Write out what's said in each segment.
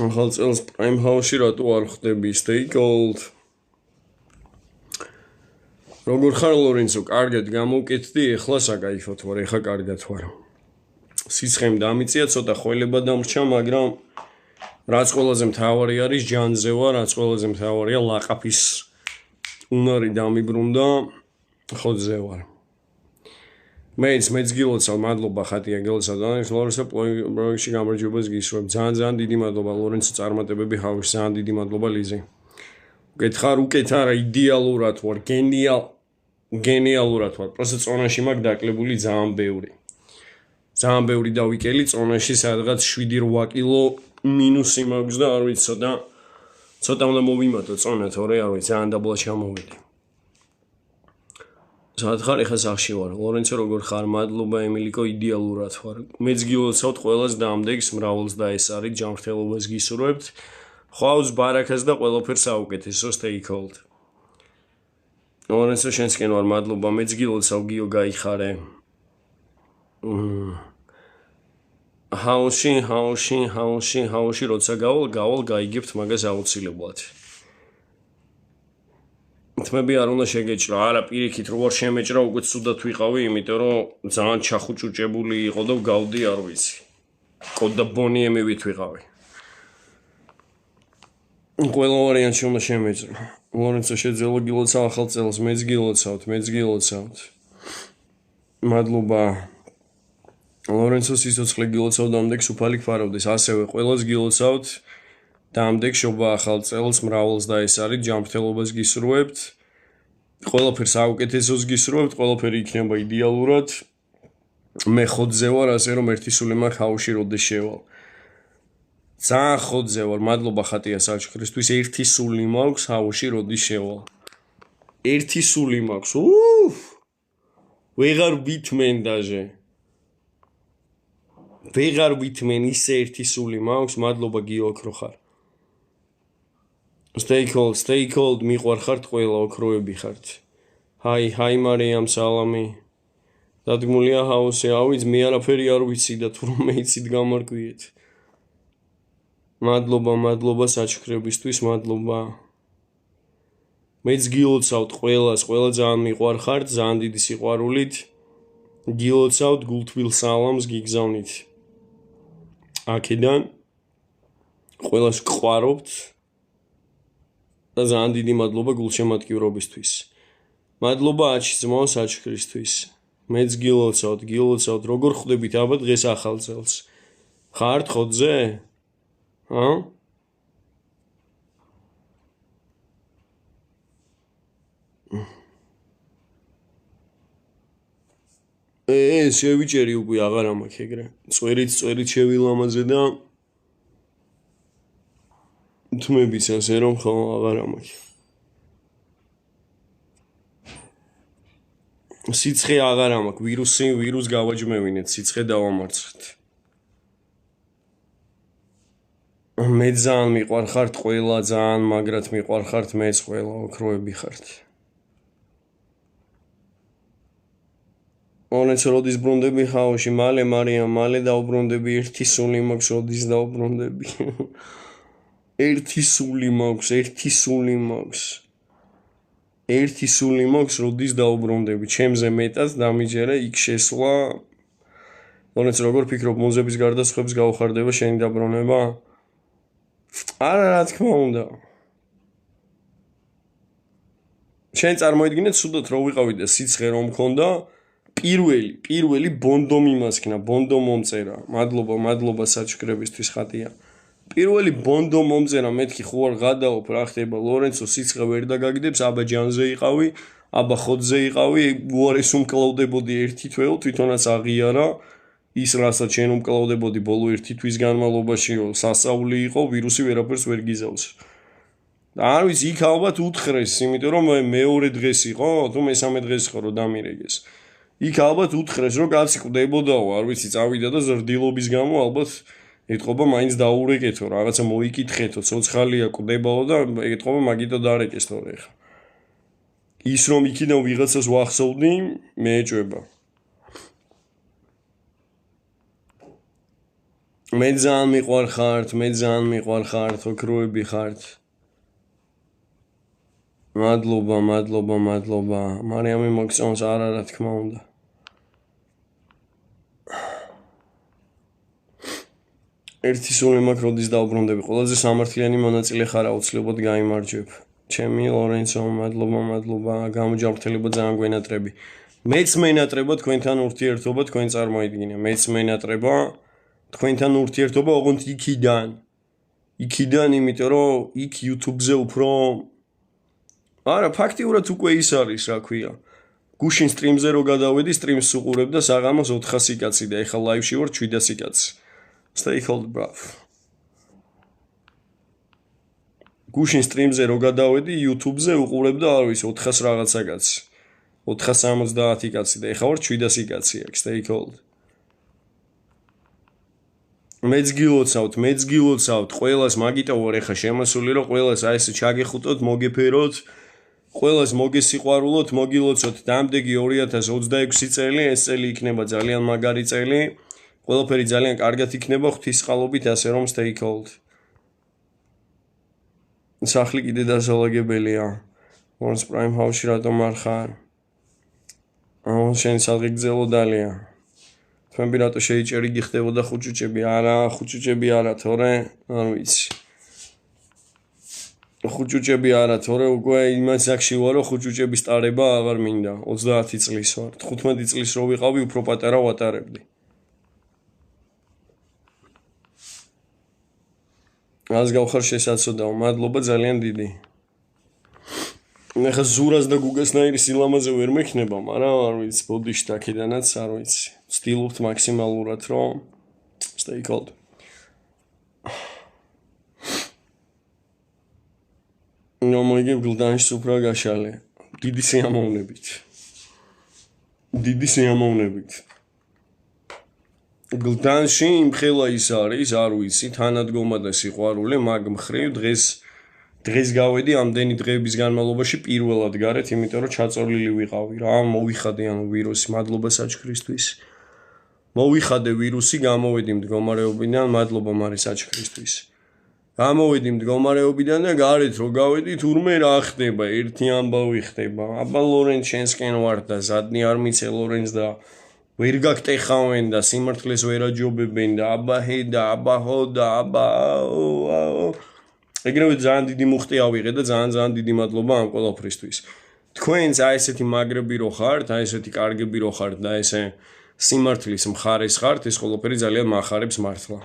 ახალ წელს Prime House-ში რატო არ ხვდები Stay Gold? როგორ ხარ ლორენცო? კარგად გამოვკეთდი, ეხლა საკაიფოდ ვარ, ეხლა კარგად ვარ. სიცხემ დამიწია, ცოტა ხველება დამრჩა, მაგრამ რაც ყველაზე მთავარი არის ჯანზე ვარ, რაც ყველაზე მთავარია ლაყაფის უნარი დამიბრუნდა, ხოძზე ვარ. მეც გილოცავ, მადლობა ხატია გილოცავ და ლორენცო პროექტში გამარჯვებას გისურვებ. ძალიან დიდი მადლობა ლორენცო წარმატებები ჰავის, ძალიან დიდი მადლობა ლიზი. უკითხარ, უკეთ არა, იდეალურად ვარ, გენიალურად ვარ. პროსტ წონაში მაქვს დაკლებული ძალიან ბევრი. ძალიან ბევრი დავიკელი წონაში, სადღაც 7-8 კილო მინუსი მაქვს და არ ვიცი, ცოტა უნდა მოვიმატო წონა, თორე არ ვიცი, ძალიან დაბლა ჩამოვიდი. სად ხარ? ეხლა სახში ვარ. ლორენცო როგორ ხარ? მადლობა ემილიკო, იდეალურად ვარ. მეც გილოცავთ ყველას დამდეგს, მრავლს და ეს არის ჯანმრთელობას გისურვებთ. ხვავს ბარაქას და ყველაფერს საუკეთესო Stay Gold. ლორენცო შენსკენ ვარ, მადლობა. მეც გილოცავ, გიო გაიხარე. ჰაუში, როცა გავალ გაიგებთ მაგას აუცილებლად. თმები არ უნდა შეგეჭრა, არა პირიქით რო არ შემეჭრა უკვე ცუდად ვიყავი, იმიტომ რომ ძალიან ჩახუჭუჭებული იყო და გავდი არ ვიცი. კოდა ბონიემივით ვიყავი. ყველა ვარიანტში უნდა შემეჭრა. ლორენცო შეძლო გილოცავ ახალ წელს, მეც გილოცავთ. მადლობა. ლორენცო სიცოცხლე გილოცავ დამდეგს უფალი გფარავდეს, ასევე ყველას გილოცავთ. დამდეგ შობა ახალ წელს, მრავლს და ეს არის ჯანმრთელობას გისურვებთ. ყველაფერს საუკეთესოს გისურვებთ, ყველაფერი იქნება იდეალურად. მე ხოძზე ვარ, ასე რომ ერთი სული მაქვს ჰაუში როდეს შევალ. ძალიან ხოძზე ვარ, მადლობა ხატია საჩქრისთვის, ერთი სული მაქვს ჰაუში როდის შევალ. ერთი სული მაქვს. ვეღარ ვითმენ დაჟე. ვეღარ ვითმენ, ისე ერთი სული მაქვს, მადლობა გიო ოქრო ხარ. Stay Gold, მიყვარ ხართ ყველა, ოქროები ხართ. ჰაი მარიამ, სალამი. დადგმულია ჰაუსი, ავიც, მე არაფერი არ ვიცი და თუ რომ მეიცით გამარკვიეთ. მადლობა საჩქრებისთვის, მადლობა. მეც გილოცავთ ყველას, ყველა ძალიან მიყვარ ხართ, ძალიან დიდი სიყვარულით. გილოცავთ, გულთბილ სალამს გიგზავნით. აქედან ყველას გყვარობთ. და ძალიან დიდი მადლობა გულშემატკივრობისთვის. მადლობა აჩი ძმაო საჩქრისთვის. მეც გილოცავთ, როგორ ხვდებით აბა დღეს ახალ წელს? ხართ ხოძზე? შევიჭერი უკვე აღარ ამაქვს ეგრე. წვერით შევილამაზე და თმებიც ასე რომ ხო აღარ ამაქვს. სიცხე აღარ ამაქვს, ვირუს გავაჯმევინეთ, სიცხე დავამარცხეთ. მე ძალიან მიყვარ ხართ ყველა, ძალიან მაგრად მიყვარ ხართ მეც ყველა, ოქროები ხართ. ლორენცო როდის ბრუნდები ჰაუში? მალე მარიამ, მალე დავბრუნდები, ერთი სული მაქვს, როდის დავბრუნდები? ერთი სული მაქვს, როდის დავბრუნდები. ჩემზე მეტად დამიჯერე, იქ შესვლა. ლორენცო როგორ ფიქრობ, მუზების გარდა სხვებს გაუხარდება შენი დაბრუნება? არა, რა თქმა უნდა. შენ წარმოიდგინე ცუდად რო ვიყავი და სიცხე რომ მქონდა, პირველი ბონდო მიმასქნა, ბონდო მომწერა. მადლობა საჩქრებისთვის ხატია. პირველი ბონდო მომწერა, მეთქი ხო არ გადაობ, რა ხდება? ლორენცო სიცხე ვერ დაგაგდებს, აბა ჯანზე იყავი, აბა ხოძზე იყავი, უარეს უმკლავდებოდი ერთი თვეო, თვითონაც აღიარა. ის რასაც შენ უმკლავდებოდი ბოლო ერთი თვის განმავლობაში, სასწაული იყო, ვირუსი ვერაფერს ვერ გიზავს. არ ვიცი, იქ ალბათ უთხრეს, იმიტომ რომ მეორე დღეს იყო, თუ მესამე დღეს იყო რომ დამირეგეს. იქ ალბათ უთხრეს, რომ კაცი კვდებოდაო, არ ვიცი, წავიდა და ზრდილობის გამო ალბათ ეთყობა მაინც დაურეკეთო, რაღაცა მოიკითხეთო, ცოცხალია კვდებაო და ეთყობა მაგიტო დარეკეს თორე ხა. ის რომ იქიდან ვიღაცას ვახსოვდი, მე ეჭვება. მე ძალიან მიყვარხართ, ოქროები ხართ. მადლობა. მარიამი მოგწონს არა რა თქმა უნდა. ერთი სული მაქვს როდის დაუბრუნდები. ყველაზე სამართლიანი მონაწილე ხარ, აუცილებლად გაიმარჯვებ. ჩემი ლორენცო, მადლობა. გამოჯანმრთელება ძალიან გვენატრები. მეც მენატრება თქვენთან ურთიერთობა, თქვენ წარმოიდგინე. მეც მენატრება თქვენთან ურთიერთობა, ოღონდ იქიდან, იმიტომ რომ იქ YouTube-ზე უფრო არა, ფაქტიურად უკვე ის არის, რა ქვია. გუშინ სტრიმზე რო გადავედი, სტრიმს უყურებ და საღამოს 400 კაცი და ეხლა ლაივში ვარ 700 კაცი. Stay cold, bruv. გუშინ სტრიმზე რო გადავედი, YouTube-ზე უყურებ და არ ვიცი 400 რაღაცა კაცი. 470 კაცი და ეხლა ვარ 700 კაცი აქ, stay cold. მეც გილოცავთ, ყველას მაგიტო ვარ ეხლა შემოსული რომ ყველას აი ესე ჩაგეხუტოთ, მოგეფეროთ, ყველას მოგესიყვარულოთ, მოგილოცოთ. დამდეგი 2026 წელი, ეს წელი იქნება ძალიან მაგარი წელი. ყველაფერი ძალიან კარგად იქნება ღვთისყალობით, ასე რომ stay cold. სახლი კიდე დასალაგებელია. Once Prime House-ში რატომ არ ხარ? შენი სახლი გძელო დალია. თქვენები რატო შეიჭერი გიხდებოდა ხუჭუჭები? არა, თორე არ ვიცი. ხუჭუჭები არა, თორე უკვე იმას აქში ვარ, რომ ხუჭუჭების ტარება აღარ მინდა. 30 წლის ვარ. 15 წლის რო ვიყავი, უფრო პატარა ვატარებდი. ას გავხარ შესაძოდაო, მადლობა ძალიან დიდი. ეხლა ზურას და გუგასნაირი სილამაზე ვერ მექნება, მაგრამ არ ვიცი, ბოდიში აქედანაც არ ვიცი. ვცდილობთ მაქსიმალურად, რომ stay cold. მოგიგებ გლდანში უფრო გაშალე. დიდი სიამოვნებით. გლდანში იმხელა ის არის, არ ვიცი, თანადგომა და სიყვარული, მაგ მხრივ დღეს გავედი ამდენი დღეების განმავლობაში პირველად გარეთ, იმიტომ რომ ჩაწოლილი ვიყავი რა, მოვიხადე ანუ ვირუსი, მადლობა საჩქრისთვის. მოვიხადე ვირუსი, გამოვედი მდგომარეობიდან, მადლობა მარი საჩქრისთვის. გამოვედი მდგომარეობიდან და გარეთ რო გავედი, თურმე რა ხდება, ერთი ამბავი ხდება. აბა ლორენც შენსკენ ვარ და ზადნი არ მიცე ლორენც და ვერ გაგტეხავენ და სიმართლეს ვერ აჯობებენ და აბა ჰე და აბა ჰო და აბა ეგრევე ძალიან დიდი მუხტი ავიღე და ძალიან დიდი მადლობა ამ ყველაფრისთვის. თქვენც აი ესეთი მაგრები რო ხართ, აი ესეთი კარგები რო ხართ და ესე სიმართლის მხარეს ხართ, ეს ყველაფერი ძალიან მახარებს მართლა.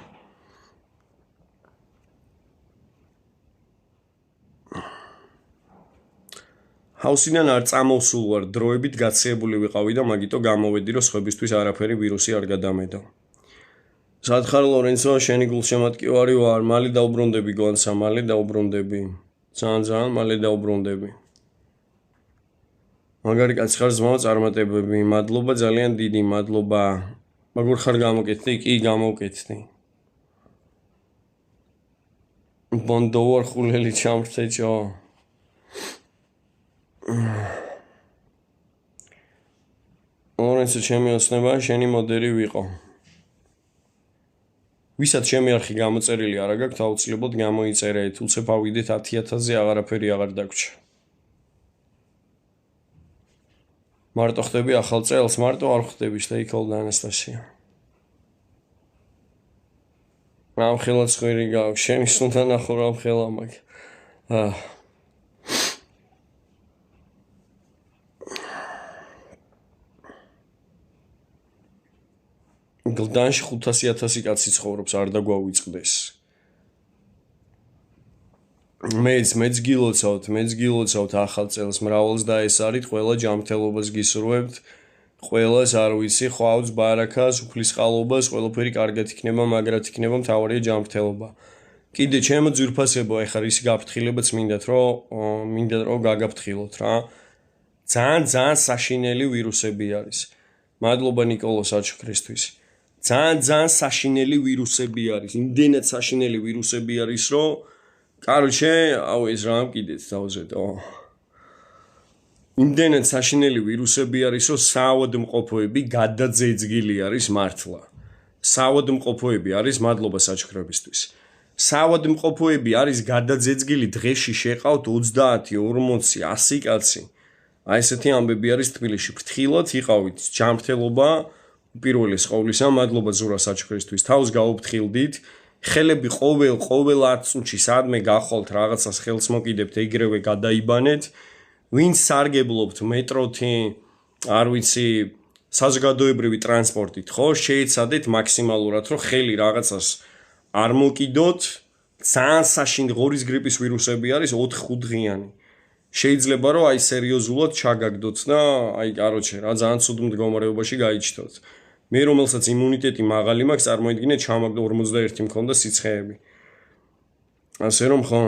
ჰაუსიდან არ წამოვსულ ვარ, დროებით გაცეებული ვიყავი და მაგიტო გამოვედი, რომ სხვებისთვის არაფერი ვირუსი არ გადამედო. სათხარ ლორენცო, შენი გულშემატკივარი ვარ, მალე დაუბრუნდები გონსა, მალე დაუბრუნდები. ძალიან მალე დაუბრუნდები. მაგარი კაცი ხარ, ზმაო წარმატებები, მადლობა ძალიან დიდი, მადლობა. მაგურ ხარ გამოკეთდი? კი, გამოვკეთდი. ბონდო ვარ ხულელი ჩამრთეჭო. ლორენცო, ჩემი ოცნება, შენი მოდერი ვიყო. ვისაც ჩემი არხი გამოწერილი არა გაქვთ, აუცილებლად გამოიწერეთ, უცებ ავიდეთ 10,000-ზე აღარაფერი აღარ დაგვრჩა. მარტო ხდები ახალ წელს, მარტო არ ხდები, stay cold ანასტასია. ამ ხელა ცხვირი გაქვს, შენი სუნდა ნახო რა ხელა მაგ. გლდანში 500,000 კაცი ცხოვრობს, არ დაგვავიწყდეს. მეც გილოცავთ ახალ წელს, მრავალს დაესარით, ყველა ჯანმრთელობას გისურვებთ, ყველას არ ვიცი, ხვავს ბარაქას, უფლისყალობას, ყველაფერი კარგად იქნება, მაგრად იქნება, მთავარია ჯანმრთელობა. კიდე ჩემო ძვირფასებო, ეხლა ისი გაფრთხილებაც მინდათ, რომ გაგაფრთხილოთ რა. ძალიან საშინელი ვირუსები არის. მადლობა ნიკოლო საჩუქრისთვის. ძალიან საშინელი ვირუსები არის. იმდენად საშინელი ვირუსები არის, რომ კაროჩე, აუ ეს რა მკიდეთ დავზედო. იმდენად საშინელი ვირუსები არის, რომ საავადმყოფოები გადაძეძგილი არის მართლა. საავადმყოფოები არის მადლობა საჩქრებისთვის. საავადმყოფოები არის გადაძეძგილი დღეში შეყავთ 30, 40, 100 კაცი. აი ესეთი ამბები არის თბილისში. ფრთხილად იყავით ჯანმრთელობა პირველის ყოვლისა მადლობა ზურა საჩქრისთვის. თავს გაუფრთხილდით. ხელები ყოველ 10 წუთში სადმე გახვალთ რაღაცას ხელს მოკიდებთ ეგრევე გადაიბანეთ. ვინც სარგებლობთ მეტროთი, არ ვიცი, საზოგადოებრივი ტრანსპორტით, ხო, შეეცადეთ მაქსიმალურად, რომ ხელი რაღაცას არ მოკიდოთ. ძალიან საშინდ ღორის გრიპის ვირუსები არის 4-5 დღიანი. შეიძლება რომ აი სერიოზულად ჩაგაგდოთ და აი კაროჩე რა ძალიან ცუდ მდგომარეობაში გაიჩნდოთ. მე რომელსაც იმუნიტეტი მაღალი მაქვს, წარმოიდგინეთ ჩამაგდო 41 მქონდა სიცხეები. ასე რომ ხო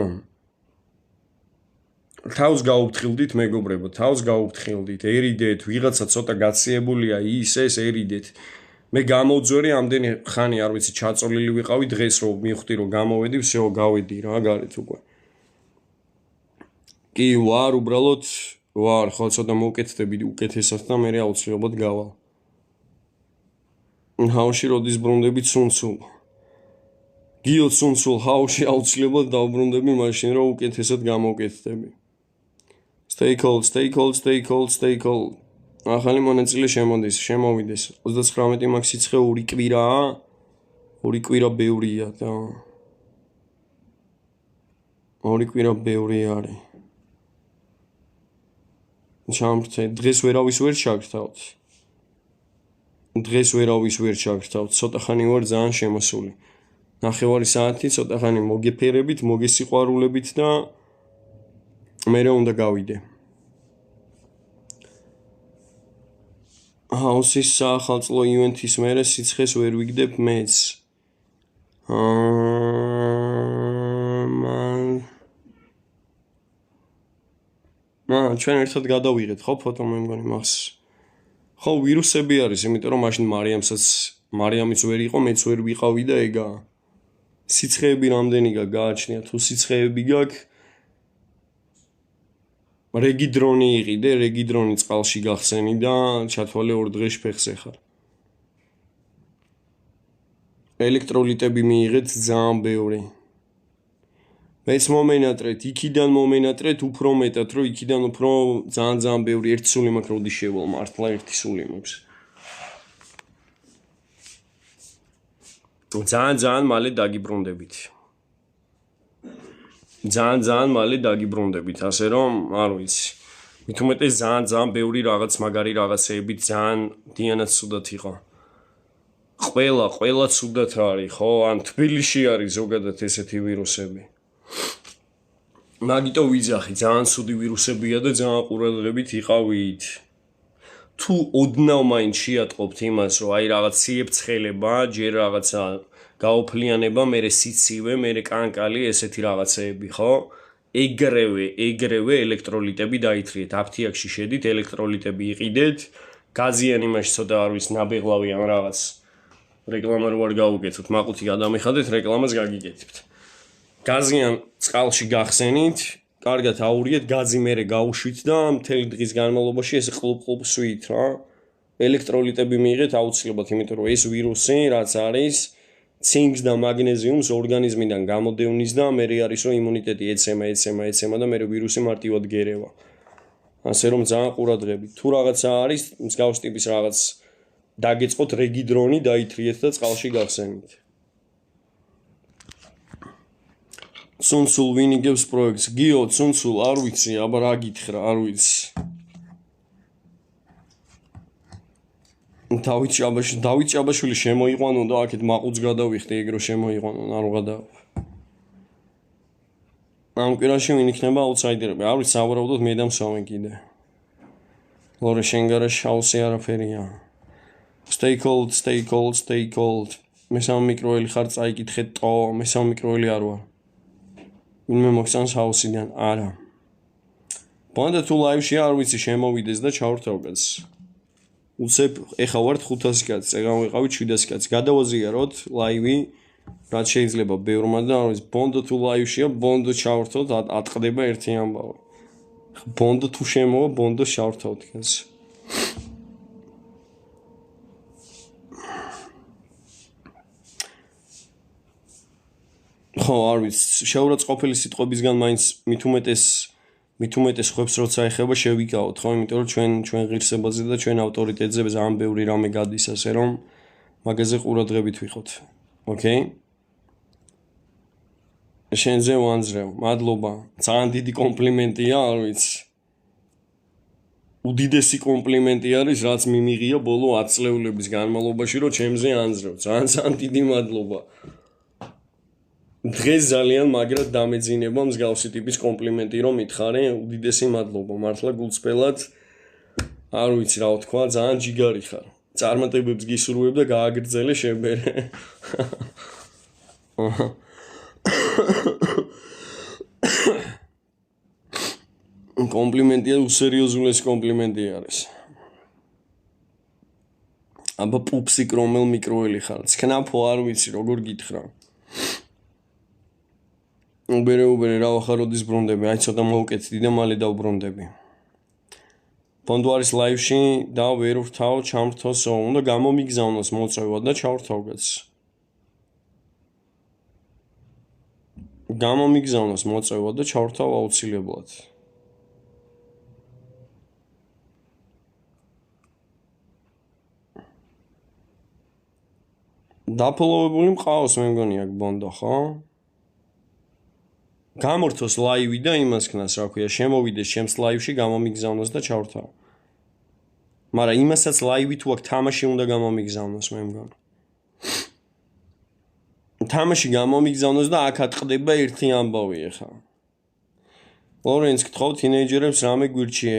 თავს გაუფრთხილდით მეგობრებო, თავს გაუფრთხილდით, ერიდეთ, ვიღაცა ცოტა გაციებულია ის ერიდეთ. მე გამოვძვერი ამდენი ხანი არ ვიცი ჩაწოლილი ვიყავი დღეს რომ მივხვდი რომ გამოვედი, всё გავედი რა გარეთ უკვე. კი ვარ უბრალოდ ვარ ხო ცოტა მოვკეთდები უკეთესად და მე აუცილებლად გავალ. ჰაუში როდის ბრუნდები ცუნცულ. გიო ცუნცულ ჰაუში აუცილებლად დავბრუნდები მაშინ რომ უკეთესად გამოვკეთდები. Stay cold, stay cold, stay cold, stay cold. ახალი მონაწილე შემოვიდეს. 39 მაქვს სიცხე 2 კვირაა. 2 კვირა ბევრია და 2 კვირა ბევრი არის. ჩამრთე დღეს ვერავის ვერ ჩაგრთავთ. დღეს ვერავის ვერ ჩაგრთავთ. ცოტა ხანი ვარ ძალიან შემოსული. 9 საათი ცოტა ხანი მოგეფერებით, მოგესიყვარულებით და მერე უნდა გავიდე. ჰაუსის საახალწლო ივენთის მერე სიცხეს ვერ ვიგდებ მეც. ჩვენ ერთად გადავიღეთ ხო ფოტო მე მგონი მას. ხო ვირუსები არის, იმიტომ რომ მაშინ მარიამიც ვერ იყო, მეც ვერ ვიყავი და ეგა. სიცხეები რამდენი გააჩნია, თუ სიცხეები გაქვს რეგიდრონი იყიდე, რეგიდრონი წყალში გახსენი და ჩათვალე 2 დღეში ფეხზე ხარ. ელექტროლიტები მიიღეთ ძალიან ბევრი. მეც მომენატრეთ, იქიდან მომენატრეთ უფრო მეტად, რომ იქიდან უფრო ძალიან ბევრი ერთი სული მაქვს, როდი შევალ, მართლა ერთი სული მაქვს. ძალიან მალე დაგიბრუნდებით. ძალიან მალე დაგიბრუნდებით, ასე რომ არ ვიცი. მით უმეტეს ძალიან ბევრი რაღაც მაგარი რაღაცეები ძალიან დიანაც სუდათ იყო. ყველა სუდათ არის, ხო? ან თბილისში არის ზოგადად ესეთი ვირუსები. მაგიტო ვიძახი, ძალიან ცუდი ვირუსებია და ძალიან ყურადღებით იყავით. თუ ოდნავ მაინც შეატყობთ იმას, რომ აი რაღაც სიებცხელება, ჯერ რაღაცა გაოფლიანება, მერე სიცივე, მერე კანკალი, ესეთი რაღაცეები, ხო? ეგრევე ელექტროლიტები დაითრიეთ. აფთიაქში შედით, ელექტროლიტები იყიდეთ, გაზიან იმაში ცოტა არ ვიცი, ნაბეღლავი ან რაღაც. რეკლამა რო არ გაუგეთოთ, მაყუთი გადამიხადეთ, რეკლამას გაგიგეთებთ. გაზიან წყალში გახსენით, კარგად აურიეთ, გაზი მერე გაუშვით და მთელი დღის განმავლობაში ეს ყლუპ სვით რა. ელექტროლიტები მიიღეთ აუცილებლად, იმიტომ რომ ეს ვირუსი რაც არის, ცინკს და მაგნეზიუმს ორგანიზმიდან გამოდევნის და მერე არის რომ იმუნიტეტი ეცემა და მერე ვირუსი მარტივად გერევა. ასე რომ ძალიან ყურადღებით. თუ რაღაცა არის, მსგავს ტიპის რაღაც დაგეწყოთ რეგიდრონი, დაითრიეთ და წყალში გახსენით. ცუნცულ ვინ იგებს პროექტს? გიო, ცუნცულ არ ვიცი, აბა რა გითხრა, არ ვიცი. დავით ჭაბაშვილი შემოიყვანო და აქეთ მაყუც გადავიხდი, ეგრო შემოიყვანო, არ ვღადავ. ამ კვირაში ვინ იქნება აუთსაიდერები? არ ვიცი, სავარაუდოდ მე და მსვამი კიდე. ლორე შენ გარაშ ჰაუსი არაფერია. Stay cold, stay cold, stay cold. მესამე მიკროელი ხარ წაიკითხეთ ტო, მესამე მიკროელი არ ვარ. ვინმე მოგცანს ჰაუსიდან? არა. ბანდა თუ ლაივში არ ვიცი შემოვიდეს და ჩავრთავ კაცს. უცებ ეხა ვართ 500 კაცს, ეგან ვიყავით 700 კაცს. გადავაზიაროთ ლაივი, რაც შეიძლება ბევრმა და არ ვიცი, ბონდო თუ ლაივშია, ბონდო ჩავრთავთ, ატყდება ერთი ამბავი. ბონდო თუ შემოვა, ბონდო ჩავრთავთ კაცს. ხო, არ ვიცი, შეურაცხყოფილი სიტყვებისგან მაინც მით უმეტეს ხვებს როცა ეხება შევიკავოთ, ხო, იმიტომ რომ ჩვენ ღირსებაზე და ჩვენ ავტორიტეტზე ძალიან ბევრი რამე გადის ასე რომ მაგაზე ყურადღებით ვიყოთ. ოკეი? შენზე ვანძრევ. მადლობა. ძალიან დიდი კომპლიმენტია, არ ვიცი. უდიდესი კომპლიმენტი არის, რაც მიმიღია ბოლო 10 წლეულების განმავლობაში, რომ ჩემზე ანძრევ. ძალიან დიდი მადლობა. დღეს ძალიან მაგრად დამეძინება მსგავსი ტიპის კომპლიმენტი, რომ მითხარე, უდიდესი მადლობა. მართლა გულწრფელად არ ვიცი რა ვთქვა, ძალიან ჯიგარი ხარ. წარმატებებს გისურვებ და გააგრძელე შებერე. კომპლიმენტია, უსერიოზულეს კომპლიმენტი არის. აბა პუპსიკ რომელ მიკროელი ხარ? ცქნაფო არ ვიცი, როგორ გითხრა. უბერე რა ვახარ როდის ბრუნდები? აი ცოტა მოვუკეთდი და მალე დავბრუნდები. ბონდო არის ლაივში და ვერ ვრთავ ჩამრთოსო, უნდა გამომიგზავნოს მოწვევა და ჩავრთავ კაც. გამომიგზავნოს მოწვევა და ჩავრთავ აუცილებლად. დაფოლოვებული მყავს მე მგონი აქ ბონდო, ხო? გამორთოს ლაივი და იმას ქნას, რა ქვია, შემოვიდეს ჩემს ლაივში, გამომიგზავნოს და ჩავრთავ. მაგრამ იმასაც ლაივი თუ აქ თამაში უნდა გამომიგზავნოს, მე მგონი. თამაში გამომიგზავნოს და აქ ატყდება ერთი ამბავი ახლა. ლორენს გთხოვ თინეიჯერებს რამე გვირჩიე.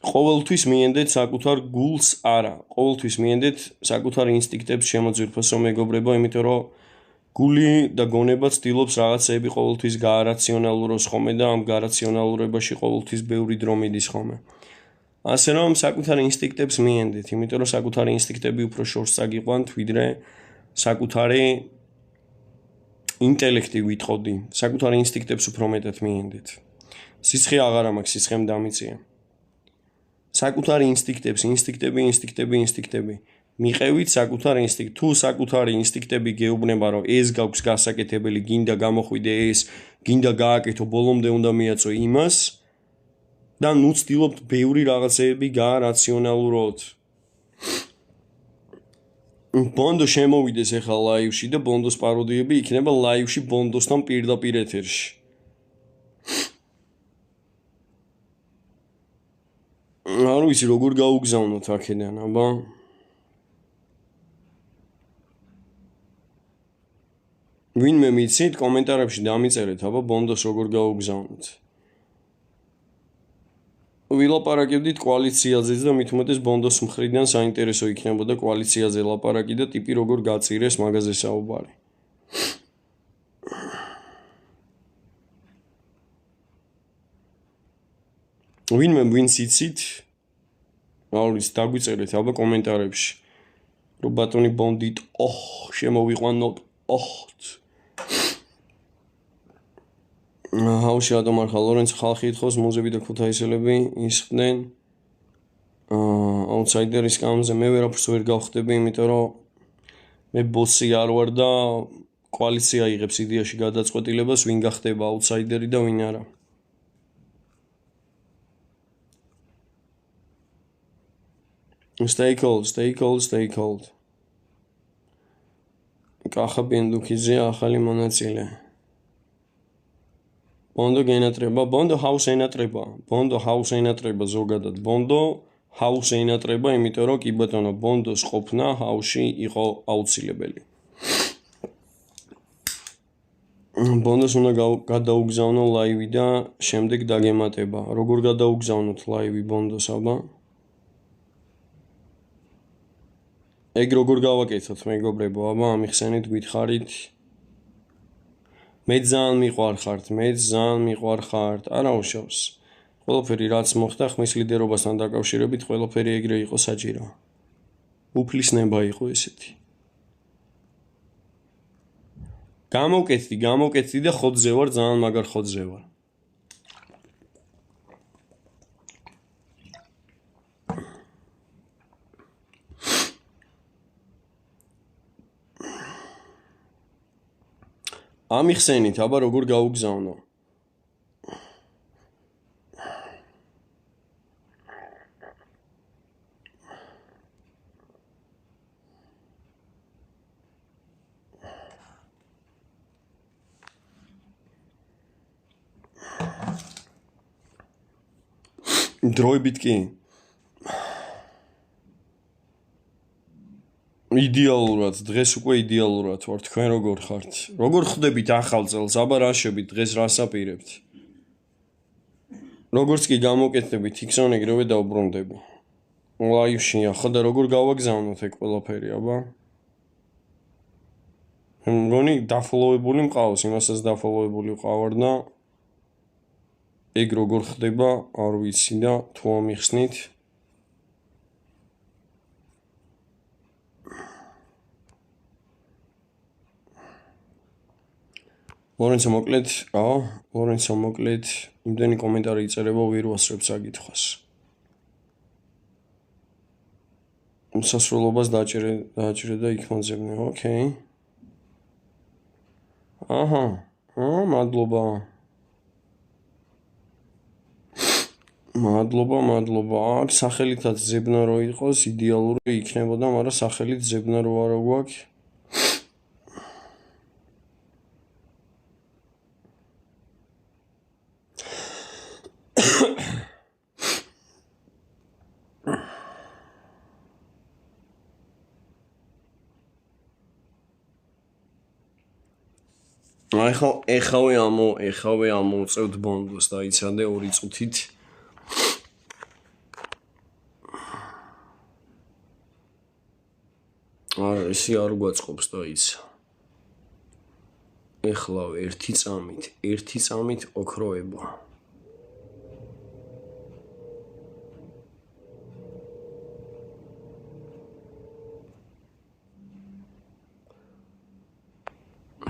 ყოველთვის მიენდეთ საკუთარ გულს არა. ყოველთვის მიენდეთ საკუთარ ინსტინქტებს შემოძვირფასო მეგობრებო, იმიტომ რომ გული და გონება ცდილობს რაღაცეები ყოველთვის გაარაციონალუროს ხომე და ამ გარაციონალურებაში ყოველთვის ბევრი დრო მიდის ხომე. ასე რომ საკუთარ ინსტინქტებს მიენდეთ, იმიტომ რომ საკუთარი ინსტინქტები უფრო შორს წაგიყვანთ, ვიდრე საკუთარი ინტელექტი ვიტყოდი. საკუთარი ინსტინქტებს უფრო მეტად მიენდეთ. სიცხე აღარ მაქვს, სიცხემ დამიწია. საკუთარი ინსტინქტები. მიყევით საკუთარ ინსტინქტს. თუ საკუთარი ინსტინქტები გეუბნება, რომ ეს გაქვს გასაკეთებელი, გინდა გამოხვიდე ეს, გინდა გააკეთო, ბოლომდე უნდა მიაწვე იმას და ნუ ცდილობთ ბევრი რაღაცეები გაარაციონალუროთ. ბონდო შემოვიდეს ახლა ლაივში და ბონდოს პაროდიები იქნება ლაივში ბონდოსთან პირდაპირ ეთერში. არ ვიცი როგორ გაუგზავნოთ აქედან, აბა. ვინმე მიცით კომენტარებში დამიწერეთ, აბა ბონდოს როგორ გაუგზავნოთ. ვილაპარაკებდით კოალიციაზეც და მით უმეტეს ბონდოს მხრიდან საინტერესო იქნებოდა კოალიციაზე ლაპარაკი და ტიპი როგორ გაწირეს მაგაზე საუბარი. ვინმე ვინც იცით, არ ვიცი, დაგვიწერეთ აბა კომენტარებში, რომ ბატონი ბონდით, შემოვიყვანოთ, ჰაუში ადომარხა ლორენც ხალხი ითხოვს მუზები და ქუთაისელები ისხდნენ აუთსაიდერის კამზე მე ვერაფერს ვერ გავხდები, იმიტომ რომ მე ბოსი არ ვარ და კოალიცია იღებს იდეაში გადაწყვეტილებას, ვინ გახდება აუთსაიდერი და ვინ არა. Stay cold. კახა ბენდუქიძე ახალი მონაწილე. ბონდო გენატრება, ბონდო ჰაუს ენატრება ზოგადად. ბონდო ჰაუს ენატრება, იმიტომ რომ კი ბატონო ბონდოს ყოფნა ჰაუსში იყო აუცილებელი. ბონდოს უნდა გადაუგზავნო ლაივი და შემდეგ დაგემატება. როგორ გადაუგზავნოთ ლაივი ბონდოს, აბა? ეგ როგორ გავაკეთოთ მეგობრებო, აბა ამიხსენით გითხარით. მე ძალიან მიყვარხართ, არა უშავს. ყველაფერი რაც მოხდა ხმის ლიდერობასთან დაკავშირებით, ყველაფერი ეგრე იყო საჭირო. უფლისნება იყო ესეთი. გამოვკეთდი და ხოძზე ვარ, ძალიან მაგარ ხოძზე ვარ. ამიხსენით, აბა როგორ გაუგზავნო? დროებით კი. იდეალურად, დღეს უკვე იდეალურად ვარ, თქვენ როგორ ხართ? როგორ ხვდებით ახალ წელს? აბა რა შევით, დღეს რას აპირებთ? როგორც კი გამოკეთებით, იქ-სან ეგრევე დავბრუნდები. ლაივშია, ხო და როგორ გავაგზავნოთ ეგ ყველაფერი, აბა? მგონი დაფოლოვებული მყავს, იმასაც დაფოლოვებული ვყავარ და ეგ როგორ ხდება, არ ვიცი და თუ ამიხსნით. ლორენცო მოკლედ, იმდენი კომენტარი იწერება, ვერ ვასწრებ საკითხვას. სასრულობას დააჭირე და იქ მოძებნე, ოკეი. აჰა, მადლობა. აქ სახელითაც ზებნა რო იყოს, იდეალური იქნებოდა, მაგრამ სახელით ზებნა რო არა გვაქვს. ეხავე ამოვწევთ ბონდოს დაიცადე 2 წუთით. ესი არ გვაწყობს დაიცა. ეხლავ 1 წამით ოქროება.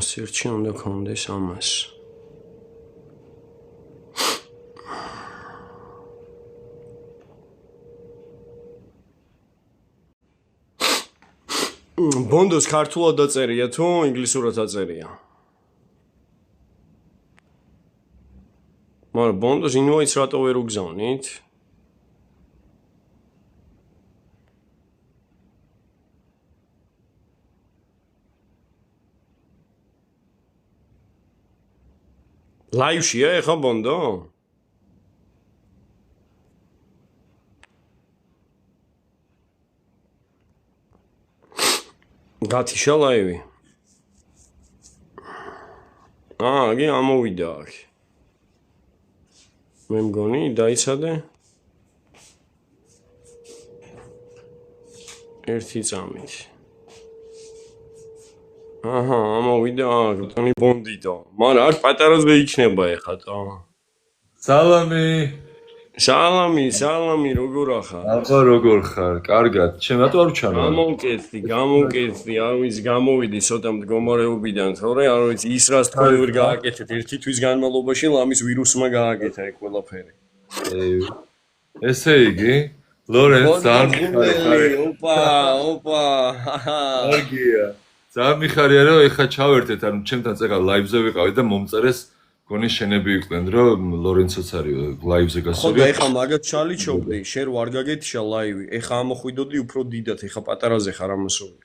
სერჩი უნდა კონდეს ამას. ბონდოს ქართულად დაწერია თუ ინგლისურად დაწერია? მაგრამ ბონდოს ინვოიც რატო ვერ უგზავნით? ლაივშია ეხა ბონდო? გათიშა ლაივი? აგი ამოვიდა აქ. მე მგონი დაიცადე 1 წამით. აჰა, ამოვიდა აქ, ბატონი ბონდიტო. მაგრამ არ პატარაზე იქნება ეხა ტო. სალამი, როგორ ახარ? აბა როგორ ხარ? კარგად. ჩემ რატო არ ვჩანო? გამოვკეთდი, არ ვიცი, გამოვიდი ცოტა მდგომარეობიდან, თორე არ ვიცი, ის რას თქვენ ვერ გააკეთეთ, 1 თვის განმავლობაში ლამის ვირუსმა გააკეთა ეგ ყველაფერი. ესე იგი, ლორენც ძალიან მიხარია. ოპა. კარგია. ძალიან მიხარია, რომ ეხა ჩავერთეთ, ანუ ჩემთან წეგა ლაივზე ვიყავი და მომწერეს გონი შენები იყვნენ, რომ ლორენცოც არის ლაივზე გასული. ხო და ეხა მაგათ ჩალიჩობდი, შენ ვარ გაგეთიშა ლაივი. ეხა ამოხვიდოდი უფრო დიდად, ეხა პატარაზე ხარ ამოსული.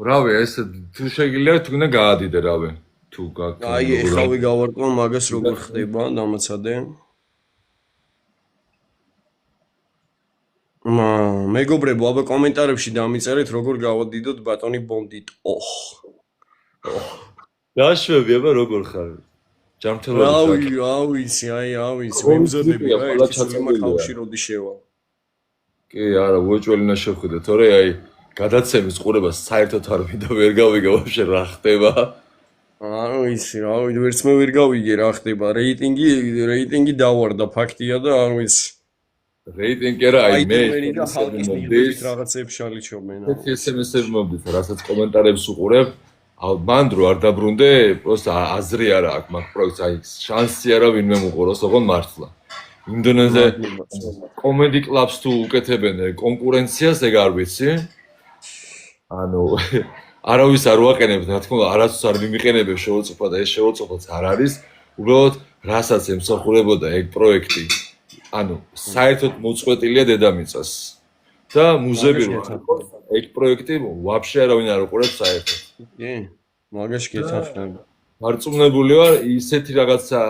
რავი, ესე თუ შეგიძლია თუ უნდა გაადიდე რავი. თუ გაქვს. აი, ეხავე გავარკვევ მაგას როგორ ხდება, დამაცადე. მეგობრებო, აბა კომენტარებში დამიწერეთ როგორ გავადიდოთ ბატონი ბონდიტ. დაშვები, აბა როგორ ხარ? ჯამთელობი. რა ვიცი, ვემზადები რა, ერთი სულმა ხალხში როდი შევა. კი, არა, უეჭველი უნდა შევხვიდე, თორე აი გადაცემის ყურებას საერთოდ არ მინდა ვერ გავიგე ვაფშე რა ხდება. არ ვიცი, ვერც მე ვერ გავიგე რა ხდება. რეიტინგი დავარდა, ფაქტია და არ ვიცი. რეიტინგი რა, აი მე და ხალხის მიღებით რაღაცებს შალიჩობენ. SMS-ები მომდით, რასაც კომენტარებს უყურებ, მან დრო არ დაბრუნდე, პროსტა აზრი არა აქვს მაგ პროექტს, აი შანსი არა ვინმე მოყუროს, ოღონ მართლა. იმდენაზე კომედი კლუბს თუ უკეთებენ კონკურენციას, ეგ არ ვიცი. ანუ არავის არ ვაყენებთ, რა თქმა უნდა, არასდროს არ მიმიყენებებ შეუწყობა და ეს შეუწყობაც არ არის. უბრალოდ რასაც ემსახურებოდა ეგ პროექტი, ანუ საერთოდ მოწყვეტილია დედამიწას. და მუზეები რო ეგ პროექტი ვაფშე არავინ არ უყურებს საერთოდ. კი, მაგაში გეთანხმები. მარწმუნებული ვარ, ისეთი რაღაცა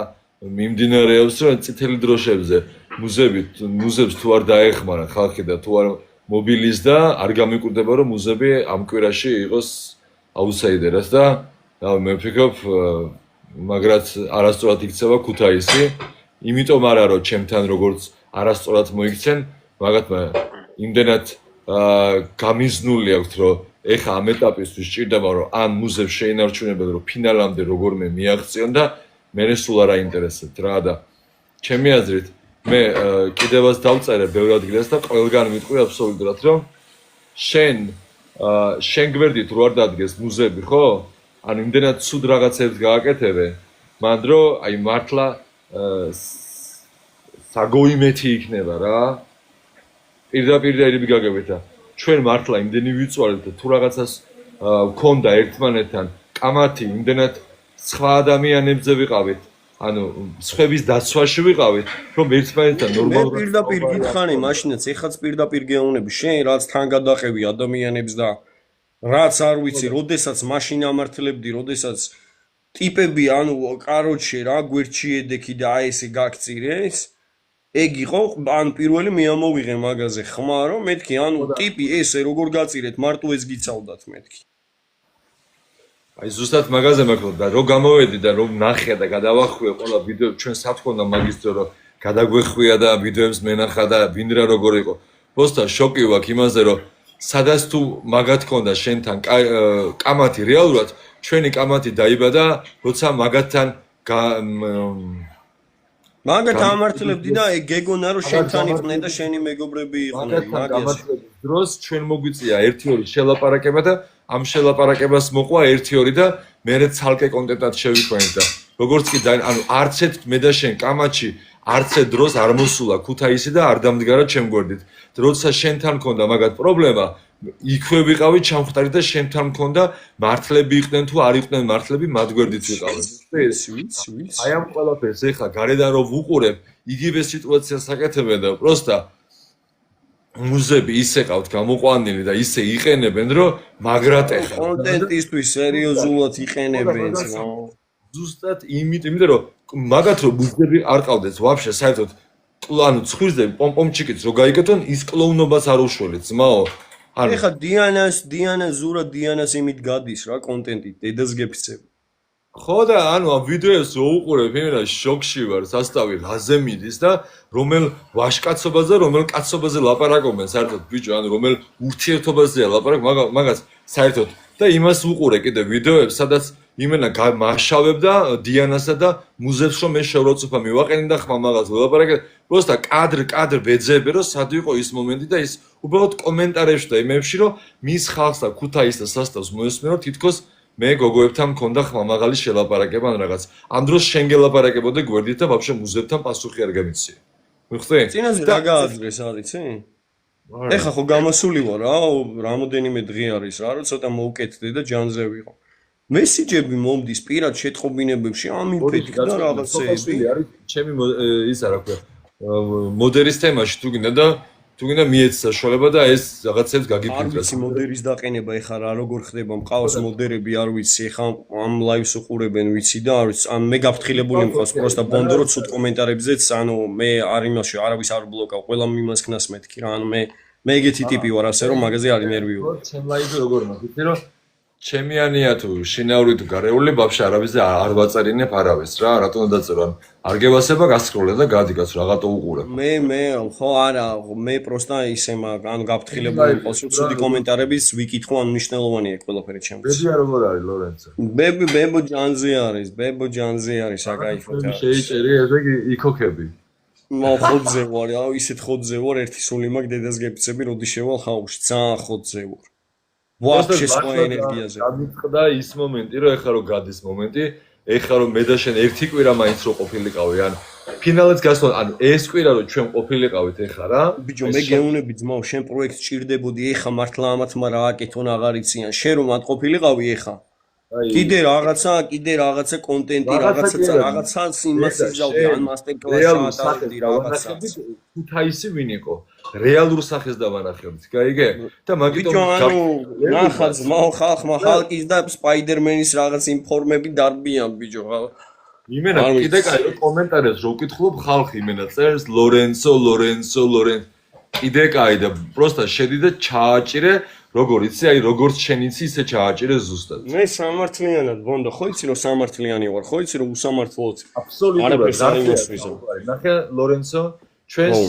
მიმდინარეობს, რომ წითელი დროშებზე მუზეებს თუ არ დაეხმარან ხალხი და თუ არ მობილიზდა, არ გამიკვირდება, რომ მუზეები ამ კვირაში იყოს აუთსაიდერად და მე ვფიქრობ, მაგრად არასწორად იქცევა ქუთაისი, იმიტომ არა რომ ჩემთან როგორც არასწორად მოიქცენ, მაგათმა იმდენად გამიზნული აქვს, რომ ეხა ამ ეტაპისთვის ჭირდება, რომ ამ მუზეებს შეინარჩუნებენ, რომ ფინალამდე როგორმე მიაღწიონ და მე სულ არ აინტერესებთ რა და ჩემი აზრით მე კიდევაც დავწერე ბევრ ადგილას და ყველგან ვიტყვი აბსოლუტურად, რომ შენ გვერდით რო არ დადგეს მუზეები, ხო? ანუ იმდენად ცუდ რაღაცებს გააკეთებენ, მან რომ აი მართლა საგოიმეთი იქნება რა. პირდაპირ გაგებით და ჩვენ მართლა იმდენი ვიწვალეთ და თუ რაღაცას ვქონდა ერთმანეთთან კამათი იმდენად სხვა ადამიანებზე ვიყავით, ანუ სხვების დაცვაში ვიყავით, რომ ერთმანეთთან ნორმალურად მე პირდაპირ გითხარი, მაშინაც ეხაც პირდაპირ გეუბნები, შენ რაც თან გადაყევი ადამიანებს და რაც არ ვიცი, როდესაც მაშინ ამართლებდი, როდესაც ტიპები, ანუ კაროჩე რა, გვერდში ედექი და აი ესე გაგწირეს, ეგ იყო, ან პირველი მე ამოვიღე მაგაზე ხმა, რომ მეთქი, ანუ ტიპი ესე როგორ გაწირეთ, მარტო ეს გიცავდათ მეთქი. აი ზუსტად მაგაზე მაქნოთ და რო გამოვედი და რომ ნახე და გადავახვიე ყველა ვიდეო ჩვენ საფქონდა მაგის დრო რომ გადაგვეხვია და ვიდეოებს მენახა და ვინრა როგორ იყო. Просто შოკი ვაქ იმაზე რომ სადაც თუ მაგათ ქონდა შენთან კამათი რეალურად ჩვენი კამათი დაიბადა როცა მაგათთან მაგათ ამართლებდი და გეგონა რომ შენთან იყვნენ და შენი მეგობრები იყვნენ მაგას დროს ჩვენ მოგვიწია 1-2 შელაპარაკება და ამ შელაპარაკებას მოყვა 1-2 და მერე ცალკე კონტენტად შევიხვენით და როგორც კი ანუ არც ერთ მე და შენ კამათში არც ერთ დროს არ მოსულა ქუთაისი და არ დამდგარა ჩემ გვერდით. როცა შენთან მქონდა მაგათ პრობლემა, იქვე ვიყავი ჩამხტარი და შენთან მქონდა მართლები იყვნენ თუ არ იყვნენ მართლები, მათ გვერდით ვიყავი. აი ამ ყველაფერს ეხლა გარედან რომ ვუყურებ, იგივე სიტუაციას აკეთებენ და პროსტა მუზეები ისე ყავთ გამოყვანილი და ისე იყენებენ, რომ მაგრად ეხლა კონტენტისთვის სერიოზულად იყენებენ, ზუსტად იმიტომ რომ მაგათ რომ მუზეები არ ყავდეს ვაფშე საერთოდ ანუ ცხვირზე პომპომჩიკიც რო გაიგეთონ ის კლოუნობას არ უშველეთ ძმაო ანუ ეხა დიანას ზურა დიანას იმით გადის რა კონტენტი დედას გეფიცები ხო და ანუ ამ ვიდეოს რო უყურებ იმენა შოკში ვარ სასტავი რაზე მიდის და რომელ ვაშკაცობაზე რომელ კაცობაზე ლაპარაკობენ საერთოდ ბიჭო ანუ რომელ ურთიერთობაზეა ლაპარაკ მაგას საერთოდ და იმას უყურე კიდე ვიდეოებს სადაც იმენა მაშავებდა დიანასა და მუზეებს რომ მე შევროცოფა მივაყენე და ხმა მაგას ველაპარაკე პროსტა კადრ ვეძებე რომ სად იყო ის მომენტი და ის უბრალოდ კომენტარებში და იმებში რომ მის ხალხს და ქუთაის და სასტავს მოესმენო თითქოს მე გოგოებთან მქონდა ხმა მაგალი შელაპარაკება ან რაღაც ამ დროს შენ გელაპარაკებოდე გვერდით და ვაფშე მუზეებთან პასუხი არ გამიცია მიხდი წინაზე რა გააძლეს არიცი ეხა ხო გამოსული ვარ რა რამოდენიმე დღე არის რა რომ ცოტა მოვკეთდე და ჯანზე ვიყო მესიჯები მომდის პირად შეტყობინებებში ამიფეთქ და რაღაცეები არის ჩემი ისა რა ქვია მოდერის თემაში თუ გინდა და თუ გინდა მიეც საშუალება და ეს რაღაცებს გაგიფიქროს მოდერის დაყენება ეხა რა როგორ ხდება მყავს მოდერები არ ვიცი ეხა ამ ლაივს უყურებენ ვიცი და არ ვიცი ან მე გაფრთხილებული მყავს პროსტა ბონდორო ცუდ კომენტარებზეც ანუ მე არ იმაში არავის არ ბლოკავ ყველა მიმასქნას მეთქი რა ანუ მე ეგეთი ტიპი ვარ ასე რომ მაგაზე არ იმერვიო ჩემ ლაივზე როგორ მაგითი რომ ჩემიანია თუ შინაური თუ გარეული ბავშვი არავის და არ ვაწერინებ არავის რა რატომ დაწერო არ გევასება გასკროლე და გადიგაც რაღაცა უყურებ მე ხო არა მე პროსტა ისე მაგ ანუ გაფრთხილებული მყავს რომ ცუდი კომენტარების ვიკითხო ან მნიშვნელოვანია ყველაფერი ჩემთვის ბებია როგორ არის ლორენცო ბებო ჯანზე არის აკაიფოთა შეიჭერი ესე იქოქები ხოძე ვარ აუ ისეთ ხოძე ვარ ერთი სული მაგ დედას გეფიცები როდი შევალ ხაუში ძალიან ხოძე ვარ ვაფშე სხვა ენერგიაზე გამიწყდა ის მომენტი რომ ეხლა რო გადის მომენტი ეხლა რომ მე და შენ ერთი კვირა მაინც რო ყოფილიყავი, ანუ ფინალიც გასვლა, ანუ ეს კვირა რო ჩვენ ყოფილიყავით ეხლა რა. ბიჭო, მე გეუნები ძმაო, შენ პროექტს ჭირდებოდი ეხა მართლა ამათმა რა აკეთონ აღარ იციან. შენ რომ მათ ყოფილიყავი ეხა. კიდე რაღაცა კონტენტი, რაღაცა იმას იზავდი, ან მასტერ კლასს ატარებდი რაღაცა. ქუთაისი ვინ იყო? რეალურ სახეს დავანახებთ, გაიგე? და მაგიტომ ნახა ძმაო, ხალხმა ჰალკის და სპაიდერმენის რაღაც ინფორმები დარბიან ბიჭო. იმენა კიდე კაი რომ კომენტარებს რო ვკითხულობ ხალხი იმენა წერს ლორენცო კიდე კაი და პროსტა შედი და ჩააჭირე როგორ იცი აი როგორც შენ იცი ისე ჩააჭირე ზუსტად მე სამართლიანად ბონდო ხო იცი რომ სამართლიანი ვარ ხო იცი რომ უსამართლოც აბსოლუტურად ნახე ლორენცო ჩვენს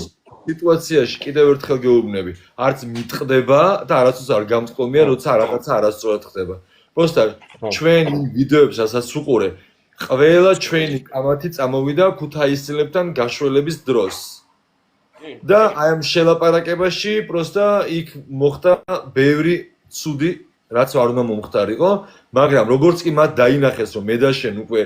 სიტუაციაში კიდევ ერთხელ გეუბნები არც მიტყდება და არასდროს არ გამწყობია როცა რაღაცა არასწორად ხდება პროსტა ჩვენ ვიდეოებს რასაც ვუყურე ყველა ჩვენი კამათი წამოვიდა ქუთაისელებთან გაშველების დროს. და აი ამ შელაპარაკებაში პროსტა იქ მოხდა ბევრი ცუდი, რაც არ უნდა მომხდარიყო, მაგრამ როგორც კი მათ დაინახეს, რომ მე და შენ უკვე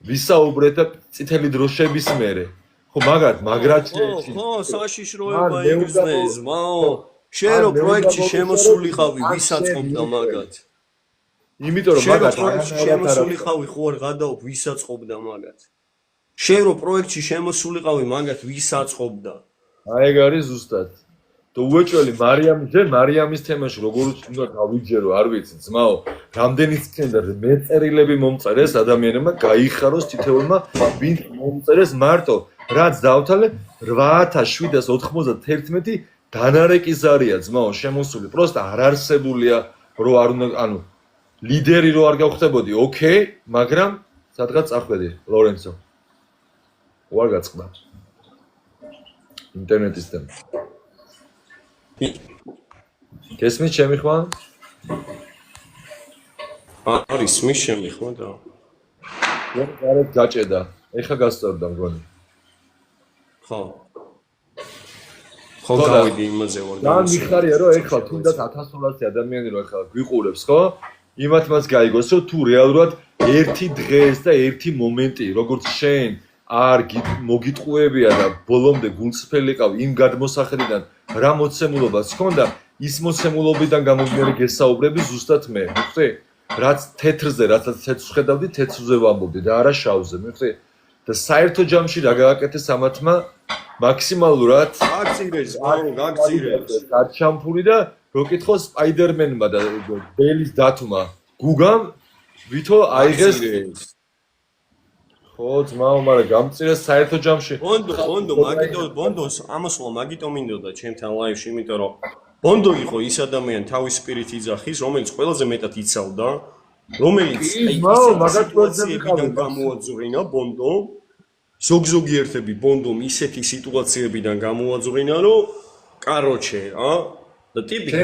ვისაუბრეთ და წითელი დროშების მერე. ხო, მაგრად ხო, საშიშროება იგრძნეს, მაო. შენ რო პროექტში შემოსულიყავი, ვისაც ყოფდა მაგათ. იმიტომ რომ მაგათ შემოსულიყავი ხო არ გადაობ ვისაც ყოფდა მაგათ. შენ რო პროექტში შემოსულიყავი მაგათ ვისაც ყოფდა. აი ეგ არის ზუსტად. და უეჭველი მარიამის თემაში როგორ უნდა გავიჯერო, არ ვიცი, ძმაო, რამდენი წინდა მეწერილები მომწერეს ადამიანებმა, გაიხაროს თითოეულმა, ვინ მომწერეს მარტო, რაც დავთვალე 8791 დანარეკი ზარია, ძმაო, შემოსული, პროსტა არ არსებულია, რო არ უნდა, ანუ ლიდერი რო არ გავხდებოდი, ოკეი, მაგრამ სადღაც წახვედი, ლორენცო. უარ გაწყდა. ინტერნეტის თემა. გესმის ჩემი ხმა? არის მის ჩემი ხმა და. ვერ გარეთ გაჭედა. ეხა გასწორდა მგონი. ხო. ხო გავიდი იმაზე ვარ. და მიხარია რომ ეხლა თუნდაც 1200 ადამიანი რო ეხლა გვიყურებს, ხო? იმათ მას გაიგოს რომ თუ რეალურად ერთი დღეს და ერთი მომენტი, როგორც შენ არ მოგიტყუებია და ბოლომდე გულწრფელიყავ იმ გადმოსახედიდან რა მოცემულობაც ჰქონდა, ის მოცემულობიდან გამომდინარე გესაუბრები ზუსტად მე, მიხვდი? რაც თეთრზე, რასაც თეთრს ხედავდი, თეთრზე ვამბობდი და არა შავზე, მიხვდი? და საერთო ჯამში რა გააკეთეს ამათმა მაქსიმალურად გაგწირეს. არჩამფური და რო კითხო სპაიდერმენმა და ბელის დათვმა გუგამ ვითო აიღეს ხო ძმაო, მაგრამ გამწირეს საერთო ჯამში. ბონდოს ამასვლა მაგიტომ მინდოდა ჩემთან ლაივში, იმიტომ რომ ბონდო იყო ის ადამიანი თავის პირით იძახის, რომელიც ყველაზე მეტად იცავდა, რომელიც სიტუაციებიდან გამოაძღვინა ბონდო. ზოგიერთები ბონდომ ისეთი სიტუაციებიდან გამოაძღვინა, რომ კაროჩე, და ტიპი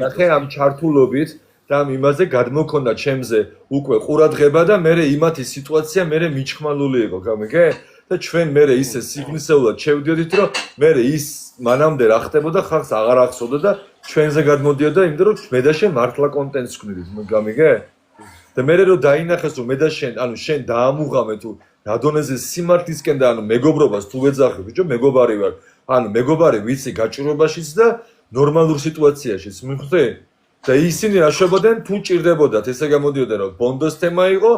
ნახე ამ ჩართულობით და იმაზე გადმოქონდა ჩემზე უკვე ყურადღება და მე იმათი სიტუაცია მე მიჩხმალული იყო, გამიგე? და ჩვენ მე ისე სიგნისეულად შევდიოდით, რომ მე ის მანამდე რა ხდებოდა, ხალხს აღარ ახსოვდა და ჩვენზე გადმოდიოდა, იმიტომ რომ მე და შენ მართლა კონტენტს ვქმნით, გამიგე? და მე რომ დაინახეს, რომ მე და შენ, ანუ შენ დაამუღამე თუ რა დონეზე სიმართლისკენ და ანუ მეგობრობას თუ ვეძახე, ბიჭო, მეგობარი ვარ. ანუ მეგობარი ვიცი გაჭირვებაშიც და ნორმალურ სიტუაციაშიც, მიხვდი? და ისინი რა შობოდნენ თუ ჭირდებოდათ, ესე გამოდიოდა რომ ბონდოს თემა იყო,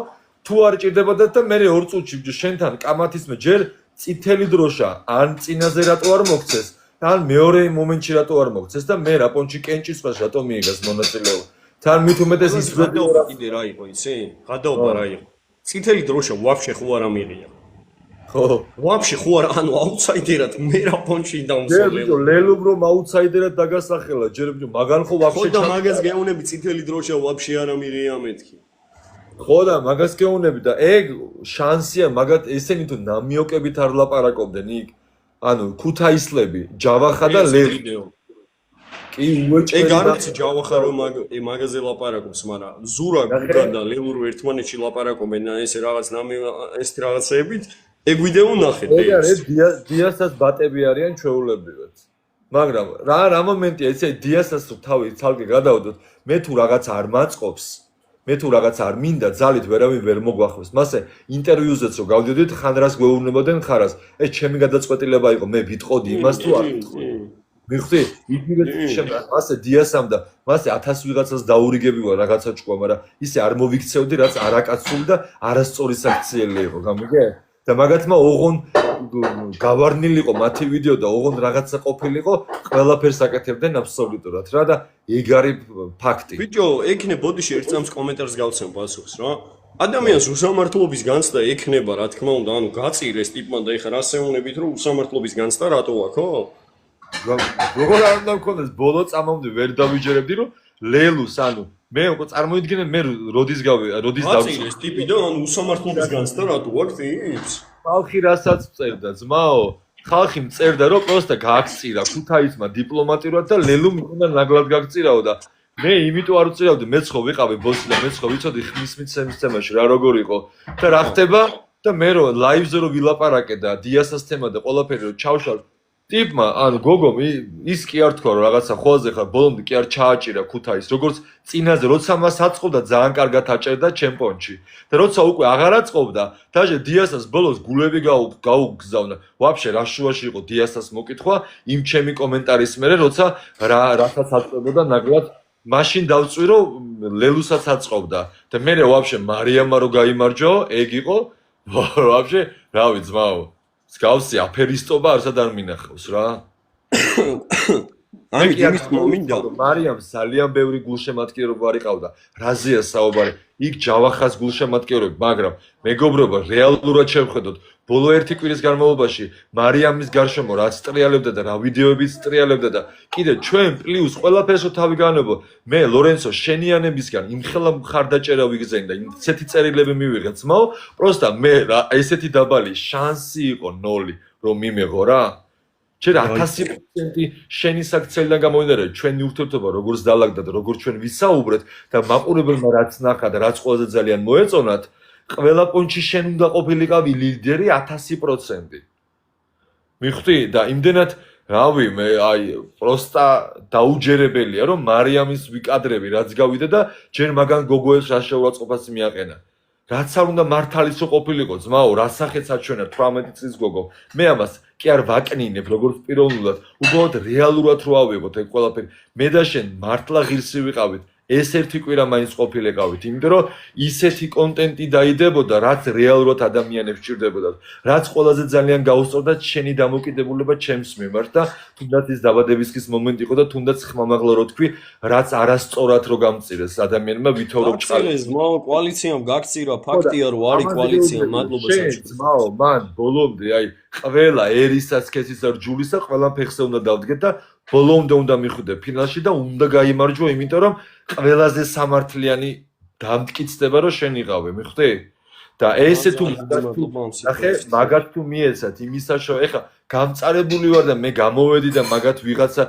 თუ არ ჭირდებოდათ და მე 2 წუთში ბიჭო შენთან კამათისმე ჯერ წითელი დროშა, ან წინაზე რატო არ მოგცეს, ან მეორე მომენტში რატო არ მოგცეს და მე რა პონჩი კენჭისყრას რატო მიიღეს მონაწილეობა. თან მით უმეტეს ის გადაობა კიდე რა იყო იცი? გადაობა რა იყო? წითელი დროშა ვაფშე ხო არ ამიღია. ხო, ვაფშე ხო არ, ანუ აუთსაიდერად მე რა პონჩი დავსოლე. ჯერ ლელობ რომ აუთსაიდერად დაგასახელა, ჯერ ბიჭო მაგან ხო ვაფშე ხო და მაგას გეუნები წითელი დროშა ვაფშე არ ამიღია მეთქი. ხო და მაგას გეუნები და ეგ შანსია მაგათ ესენი თუ ნამიოკებით არ ლაპარაკობდნენ იქ. ანუ ქუთაისლები, ჯავახა და ლევი. კი უეჭველი. ეგ არ ვიცი ჯავახა რომ მაგაზე ლაპარაკობს, მაგრამ ზურა გუგან და ლევურო ერთმანეთში ლაპარაკობენ ესე რაღაც ეს რაღაცეებით. ეგ ვიდეო ნახეთ ეგ არის დიასაც ბატები არიან ჩვეულებრივად. მაგრამ რა მომენტია ესე დიასაც თუ თავი ცალკე გადავდოთ, მე თუ რაღაც არ მაწყობს მე თუ რაღაც არ მინდა ძალით ვერავინ ვერ მოგვახმის მასე ინტერვიუზეც რო გავდიოდით ხან რას გვეუბნებოდნენ ხარას ეს ჩემი გადაწყვეტილება იყო მე ვიტყოდი იმას თუ არ ვიტყოდი მიხდი იგივე შემდგარ მასე დიასამ და მასე 1000 ვიღაცას დაურიგებივა რაღაცა ჭკვა მაგრამ ისე არ მოვიქცევდი რაც არაკაცული და არასწორი საქციელი იყო გამიგე და მაგათმა ოღონ გავარნილიყო მათი ვიდეო და ოღონ რაღაცა ყოფილიყო ყველაფერს აკეთებდნენ აბსოლუტურად რა და ეგ არის ფაქტი ბიჭო ექნე ბოდიში ერთ წამს კომენტარს გავცემ პასუხს რა ადამიანს უსამართლობის განცდა ექნება რა თქმა უნდა ანუ გაწირეს ტიპმა და ეხა რას ეუბნებით რომ უსამართლობის განცდა რატო აქვს ხო როგორ არ უნდა მქონდეს ბოლო წამამდე ვერ დავიჯერებდი რომ ლელუს ანუ მე უკვე წარმოიდგინე მე როდის გაწირეს ტიპი და ანუ უსამართლობის განცდა რატო აქვს ტიპს ხალხი რასაც წერდა ძმაო ხალხი წერდა რომ პროსტა გააქცირა ქუთაისმა დიპლომატიურად და ლელუმ უნდა ნაგლად გაქცირაო და მე იმიტომ არ უწირავდი მეც ხო ვიყავი ბოსი და მეც ხო ვიცოდი ხმის მიცემის თემაში რა როგორ იყო და რა ხდება და მე რო ლაივზე რო ვილაპარაკე და დიასას თემა და ყველაფერი რო ჩავშალ ტიპმა ანუ გოგომ ის კი არ თქვა რომ რაღაცა ხოლმე ხარ ბოლომდე კი არ ჩააჭირა ქუთაის როგორც წინაზე როცა მას აწყობდა ძალიან კარგად აჭერდა ჩემპიონში და როცა უკვე აღარ აწყობდა დაჟე დიასას ბოლოს გულები გაუგზავნა ვაფშე რა შუაში იყო დიასას მოკითხვა იმ ჩემი კომენტარის მერე როცა რასაც აწყობდა ნაგლად მაშინ დავწვი რომ ლელუსაც აწყობდა და მე ვაფშე მარიამა რო გაიმარჯო ეგ იყო ვაფშე რავი ძმაო სკავსი აფერისტობა არსად არ მინახავს რა. აი იმის მომინდა მარიამ ძალიან ბევრი გულშემატკივრობა არიყავდა. რაზეა საუბარი? იქ ჯავახას გულშემატკივრები, მაგრამ მეგობრობა რეალურად შევხედოთ. ბოლო ერთი კვირის განმავლობაში მარიამის გარშემო რაც ტრიალებდა და რა ვიდეოებიც ტრიალებდა და კიდე ჩვენ პლუს ყველაფერსო თავი განებო. მე ლორენცო შენიანებისგან იმხელა მხარდაჭერა ვიგზავნე და ისეთი წერილები მივიღე ძმაო, პროსტა მე რა ესეთი დაბალი შანსი იყო 0 რომ მიმეღო რა. ჯერ 1000% შენი საქციელიდან გამოვიდა რომ ჩვენი ურთიერთობა როგორც დაალაგდა და როგორც ჩვენ ვისაუბრეთ და მაყურებელმა რაც ნახა და რაც ყველაზე ძალიან მოეწონათ ყველა პონჩი შენ უნდა ყოფილიყავი ლიდერი 1000%. მიხვდი და იმდენად რავი მე აი პროსტა დაუჯერებელია რომ მარიამის ვიკადრები რაც გავიდა და ჯერ მაგან გოგოებს რა შეურაცხყოფას მიაყენა. რაც არ უნდა მართალის რო ყოფილიყო ძმაო რა სახეც აჩვენა 18 წლის გოგო მე ამას კი არ ვაკნინებ როგორც პიროვნულად უბრალოდ რეალურად რო ავიღოთ ეგ ყველაფერი მე და შენ მართლა ღირსი ვიყავით ეს ერთი კვირა მაინც ყოფილიყავით იმიტომ რომ ისეთი კონტენტი დაიდებოდა რაც რეალურად ადამიანებს ჭირდებოდა რაც ყველაზე ძალიან გაუსწორდა შენი დამოკიდებულება ჩემს მიმართ და თუნდაც ის დაბადებისკის მომენტი იყო და თუნდაც ხმამაღლა რო თქვი რაც არასწორად რო გამწირეს ადამიანმა ვითოვრო ჭყალეს ძმაო კოალიციამ გაქცირა ფაქტია რომ არის კოალიცია მადლობა საჭიროა ძმაო მან ბოლომდე აი ყველა ერისას ქესის და რჯულისა ყველა ფეხზე უნდა დავდგეთ და ბოლომდე უნდა მიხვიდე ფინალში და უნდა გაიმარჯვო იმიტომ რომ ყველაზე სამართლიანი დამტკიცდება რომ შენ იყავე მიხვდი და ესე თუ ნახე მაგათ თუ მიეცათ იმისაშო ეხა გამწარებული ვარ და მე გამოვედი და მაგათ ვიღაცა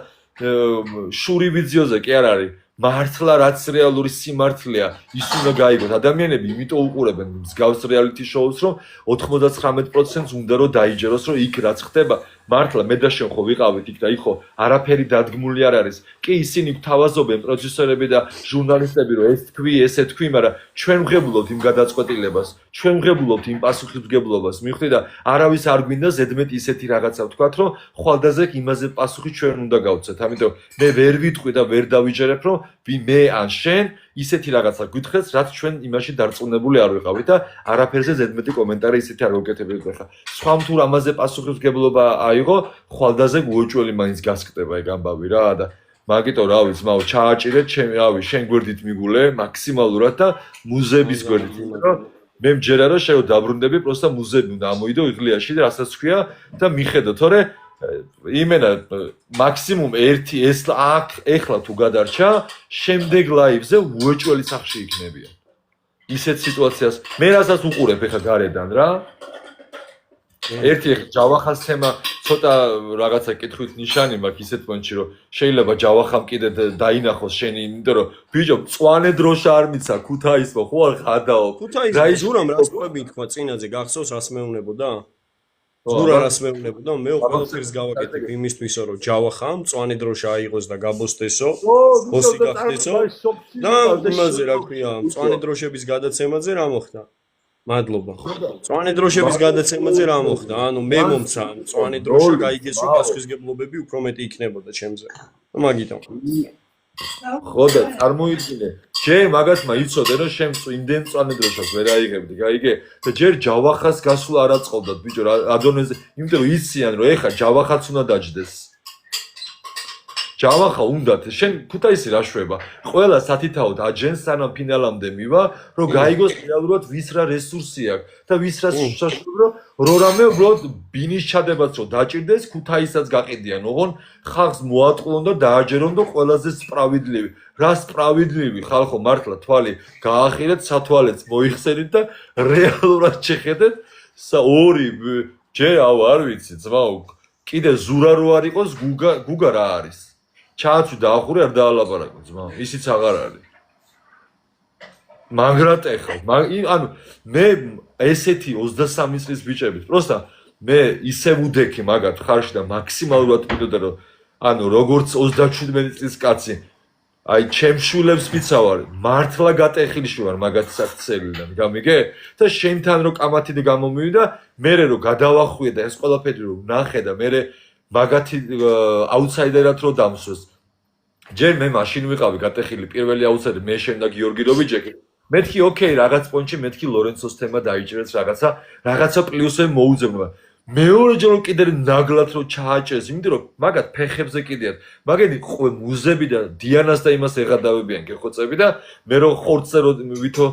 შური ვიდეოზე კი არ არის მართლა რაც რეალური სიმართლეა ის უნდა გაიგოთ ადამიანები იმიტომ უყურებენ მსგავს რეალიტი შოუს რომ 99% უნდა რომ დაიჯეროს რომ იქ რაც ხდება მართლა მე და შენ ხო ვიყავით იქ და იქ ხო არაფერი დადგმული არ არის კი ისინი გვთავაზობენ პროდიუსერები და ჟურნალისტები რომ ეს თქვი ესე თქვი მაგრამ ჩვენ ვღებულობთ იმ გადაწყვეტილებას ჩვენ ვღებულობთ იმ პასუხისმგებლობას მიხვდი და არავის არ გვინდა ზედმეტ ისეთი რაღაცა ვთქვათ რომ ხვალდაზე იმაზე პასუხი ჩვენ უნდა გავცეთ ამიტომ მე ვერ ვიტყვი და ვერ დავიჯერებ რომ მე ან შენ ისეთი რაღაცა გითხეს რაც ჩვენ იმაში დარწმუნებული არ ვიყავით და არაფერზე ზედმეტი კომენტარი ისეთი არ გეკეთებიათ ხა სხვამ თუ ამაზე პასუხისმგებლობა აიღო ხვალდაზე გუოჭველი მაინც გასკდება ეგ ამბავი რა და მაგიტო რავი ძმაო ჩააჭირეთ ჩემი რავი შენ გვერდით მიგულე მაქსიმალურად და მუზეების გვერდით რომ მე მჯერა რომ შენ დაბრუნდები პროსტა მუზეები უნდა ამოიდო იღლიაში და რასაც თქვია და მიხედო თორე იმენა მაქსიმუმ ერთი ეს აქ ეხლა თუ გადარჩა შემდეგ ლაივზე უეჭველი სახში იქნებიან ისეთ სიტუაციას მე რასაც უყურებ ეხლა გარედან რა ერთი ჯავახას თემა ცოტა რაღაცა კითხვით ნიშანი მაქვს ისეთ პონჩი რომ შეიძლება ჯავახამ კიდე დაინახოს შენი იმიტომ რომ ბიჭო მწვანე დროშა არ მიცა ქუთაისმა ხო არ ხადაო ქუთაისმა ზურამ რას ყვები თქვა წინაზე გახსოვს რას მეუნებოდა ზურარას მეუბნებოდა მე ყველაფერს გავაკეთებ იმისთვისო რომ ჯავახა მწვანე დროშა აიღოს და გაბოსტესო ბოსი გახდესო და იმაზე რა ქვია მწვანე დროშების გადაცემაზე რა მოხდა მადლობა მწვანე დროშების გადაცემაზე რა მოხდა ანუ მე მომცა მწვანე დროშა გაიგესო პასუხისგებლობები უფრო მეტი იქნებოდა ჩემზე მაგიტომ ხო და წარმოიდგინე შენ მაგათმა იცოდე რომ შენ იმდენ მწვანე დროშას ვერ აიღებდი გაიგე და ჯერ ჯავახას გასვლა არ აწყობდათ ბიჭო ადონეზე იმიტომ რომ იციან რომ ეხა ჯავახაც უნდა დაჯდეს ჯავახა უნდათ შენ ქუთაისი რა შვება ყველა სათითაოდ აჯენს სანამ ფინალამდე მივა რომ გაიგოს რეალურად ვის რა რესურსი აქვს და ვის რა საშუალო რომ რამე უბრალოდ ბინის ჩადებაც რომ დაჭირდეს ქუთაისაც გაყიდიან ოღონ ხალხს მოატყუონ და დააჯერონ და ყველაზე სპრავიდლივი რა სპრავიდლივი ხალხო მართლა თვალი გაახირეთ სათვალეც მოიხსენით და რეალურად შეხედეთ ორი ჯერ არ ვიცი ძმაო კიდე ზურა რო არ იყოს გუგა რა არის ჩააცვი და ახურე არ დაალაპარაკო ძმა ისიც აღარ არის მაგრად ეხავ ანუ მე ესეთი 23 წლის ბიჭები პროსტა მე ისე ვუდექი მაგათ ხარში და მაქსიმალურად ვიდოდა რომ ანუ როგორც 37 წლის კაცი აი ჩემ შულებს ვიცავარ მართლა გატეხილში ვარ მაგათ საქცელიდან გამიგე და შენთან რო კამათი და გამომივიდა მე რო გადავახვიე და ეს ყველაფერი რო ნახე და მე მაგათი აუთსაიდერად რო დამსვეს ჯერ მე მაშინ ვიყავი გატეხილი პირველი აუთსაიდერი მე შემდეგ გიორგი რობიჯეკი მეთქი ოკეი რაღაც პონჩი მეთქი ლორენცოს თემა დაიჭერეს რაღაცა პლუსები მოუძებნება მეორეჯერ რომ კიდე ნაგლად რო ჩააჭერეს იმიტომ რომ მაგათ ფეხებზე კიდეათ მაგენი მუზები და დიანას და იმას ეღადავებიან გეხოცები და მე რო ხორცზე რო ვითო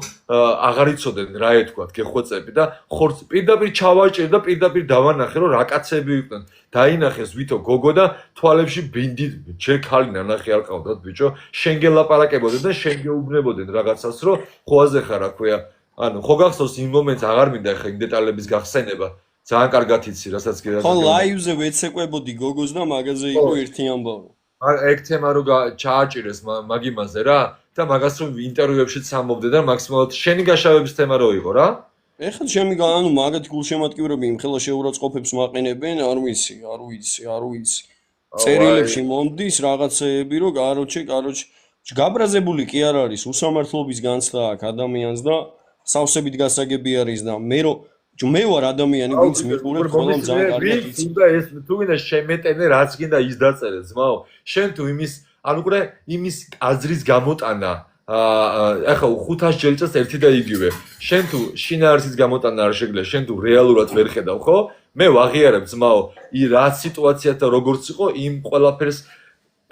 აღარ იცოდნენ რა ეთქვათ გეხოცები და ხორც პირდაპირ ჩავაჭერ და პირდაპირ დავანახე რომ რა კაცები იყვნენ დაინახეს ვითო გოგო და თვალებში ბინდი ჯერ ხალი ნანახი არ ყავდათ ბიჭო შენ გელაპარაკებოდნენ და შენ გეუბნებოდნენ რაღაცას რომ ხოაზე ხარ რა ქვია ანუ ხო გახსოვს იმ მომენტს აღარ მინდა ხა იმ დეტალების გახსენება ძალიან კარგად იცი, რასაც გერას. ხო, ლაივზე ვეცეკვებოდი გოგოს და მაგაზე იყო ერთი ამბავი. ეგ თემა რო ჩააჭირეს მაგიმაზე რა და მაგას რომ ინტერვიუებშიც ამბობდე და მაქსიმალურად შენი გაშავების თემა რო იყო რა? ეხლა ჩემი ანუ მაგათი გულშემატკივრები იმხელა შეურაცხყოფებს მაყენებენ, არ ვიცი. წერილებში მომდის რაღაცეები რო კაროჩე, გაბრაზებული კი არ არის, უსამართლობის განცდა აქვს ადამიანს და სავსებით გასაგები არის და მე ვარ ადამიანი, ვინც მიყურებ ხოლმე ძალიან კარგად იცი. უნდა ეს თუ გინდა შემეტენე რაც გინდა ის დაწერე ძმაო. შენ თუ ანუ უკვე იმის აზრის გამოტანა ახლა 500 ჯერიწას ერთი და იგივე. შენ თუ შინაარსის გამოტანა არ შეგიძლია, შენ თუ რეალურად ვერ ხედავ, ხო? მე ვაღიარებ ძმაო, რა სიტუაციად და როგორც იყო იმ ყველაფერს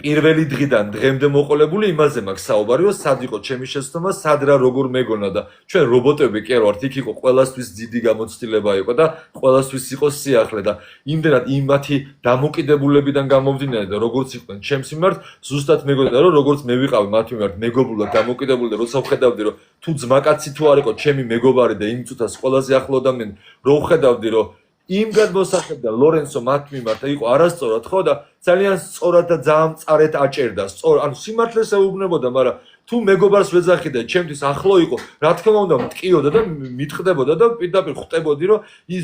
პირველი დღიდან დღემდე მოყოლებული იმაზე მაქვს საუბარი, რომ სად იყო ჩემი შეცდომა, სად რა როგორ მეგონა და ჩვენ რობოტები კი არ ვართ, იქ იყო ყველასთვის დიდი გამოცდილება იყო და ყველასთვის იყო სიახლე და იმდენად იმათი დამოკიდებულებიდან გამომდინარე და როგორც იყვნენ ჩემს მიმართ, ზუსტად მეგონა რომ როგორც მე ვიყავი მათ მიმართ მეგობრულად დამოკიდებული და როცა ვხედავდი რომ თუ ძმაკაცი თუ არ იყო ჩემი მეგობარი და იმ წუთას ყველაზე ახლო ადამიანი რო ვხედავდი რომ იმ გადმოსახედა ლორენცო მათ მიმართ იყო არასწორად ხო და ძალიან სწორად და ძალიან მწარედ აჭერდა ანუ სიმართლეს ეუბნებოდა მაგრამ თუ მეგობარს ვეძახი და ჩემთვის ახლო იყო რა თქმა უნდა მტკიოდა და მიტყდებოდა და პირდაპირ ხვდებოდი რომ ის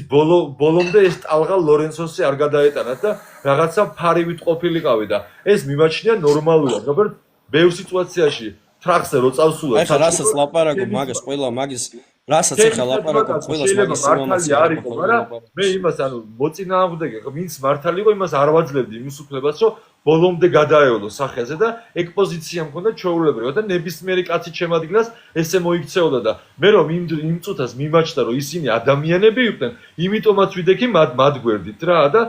ბოლომდე ეს ტალღა ლორენცოსი არ გადაეტანათ და რაღაცა ფარივით ყოფილიყავი და ეს მიმაჩნია ნორმალურად როგორც ბევრ სიტუაციაში ტრახზე რო წავსულა ეხლა რასაც ლაპარაკობ მაგას ყველა მაგის რასაც ეხლა ლაპარაკობ ყველას მაგის მართალი არ იყო, მაგრამ მე იმას ანუ მოწინააღმდეგე, ვინც მართალი იყო, იმას არ ვაძლევდი იმის უფლებას, რომ ბოლომდე გადაეოლო სახეზე და ეკპოზიცია მქონდა ჩვეულებრივად და ნებისმიერი კაცი შემადგენლას ესე მოიქცეოდა და მე რომ იმ წუთას მიმაჩნდა, რომ ისინი ადამიანები იყვნენ, იმიტომაც ვიდექი მათ გვერდით რა და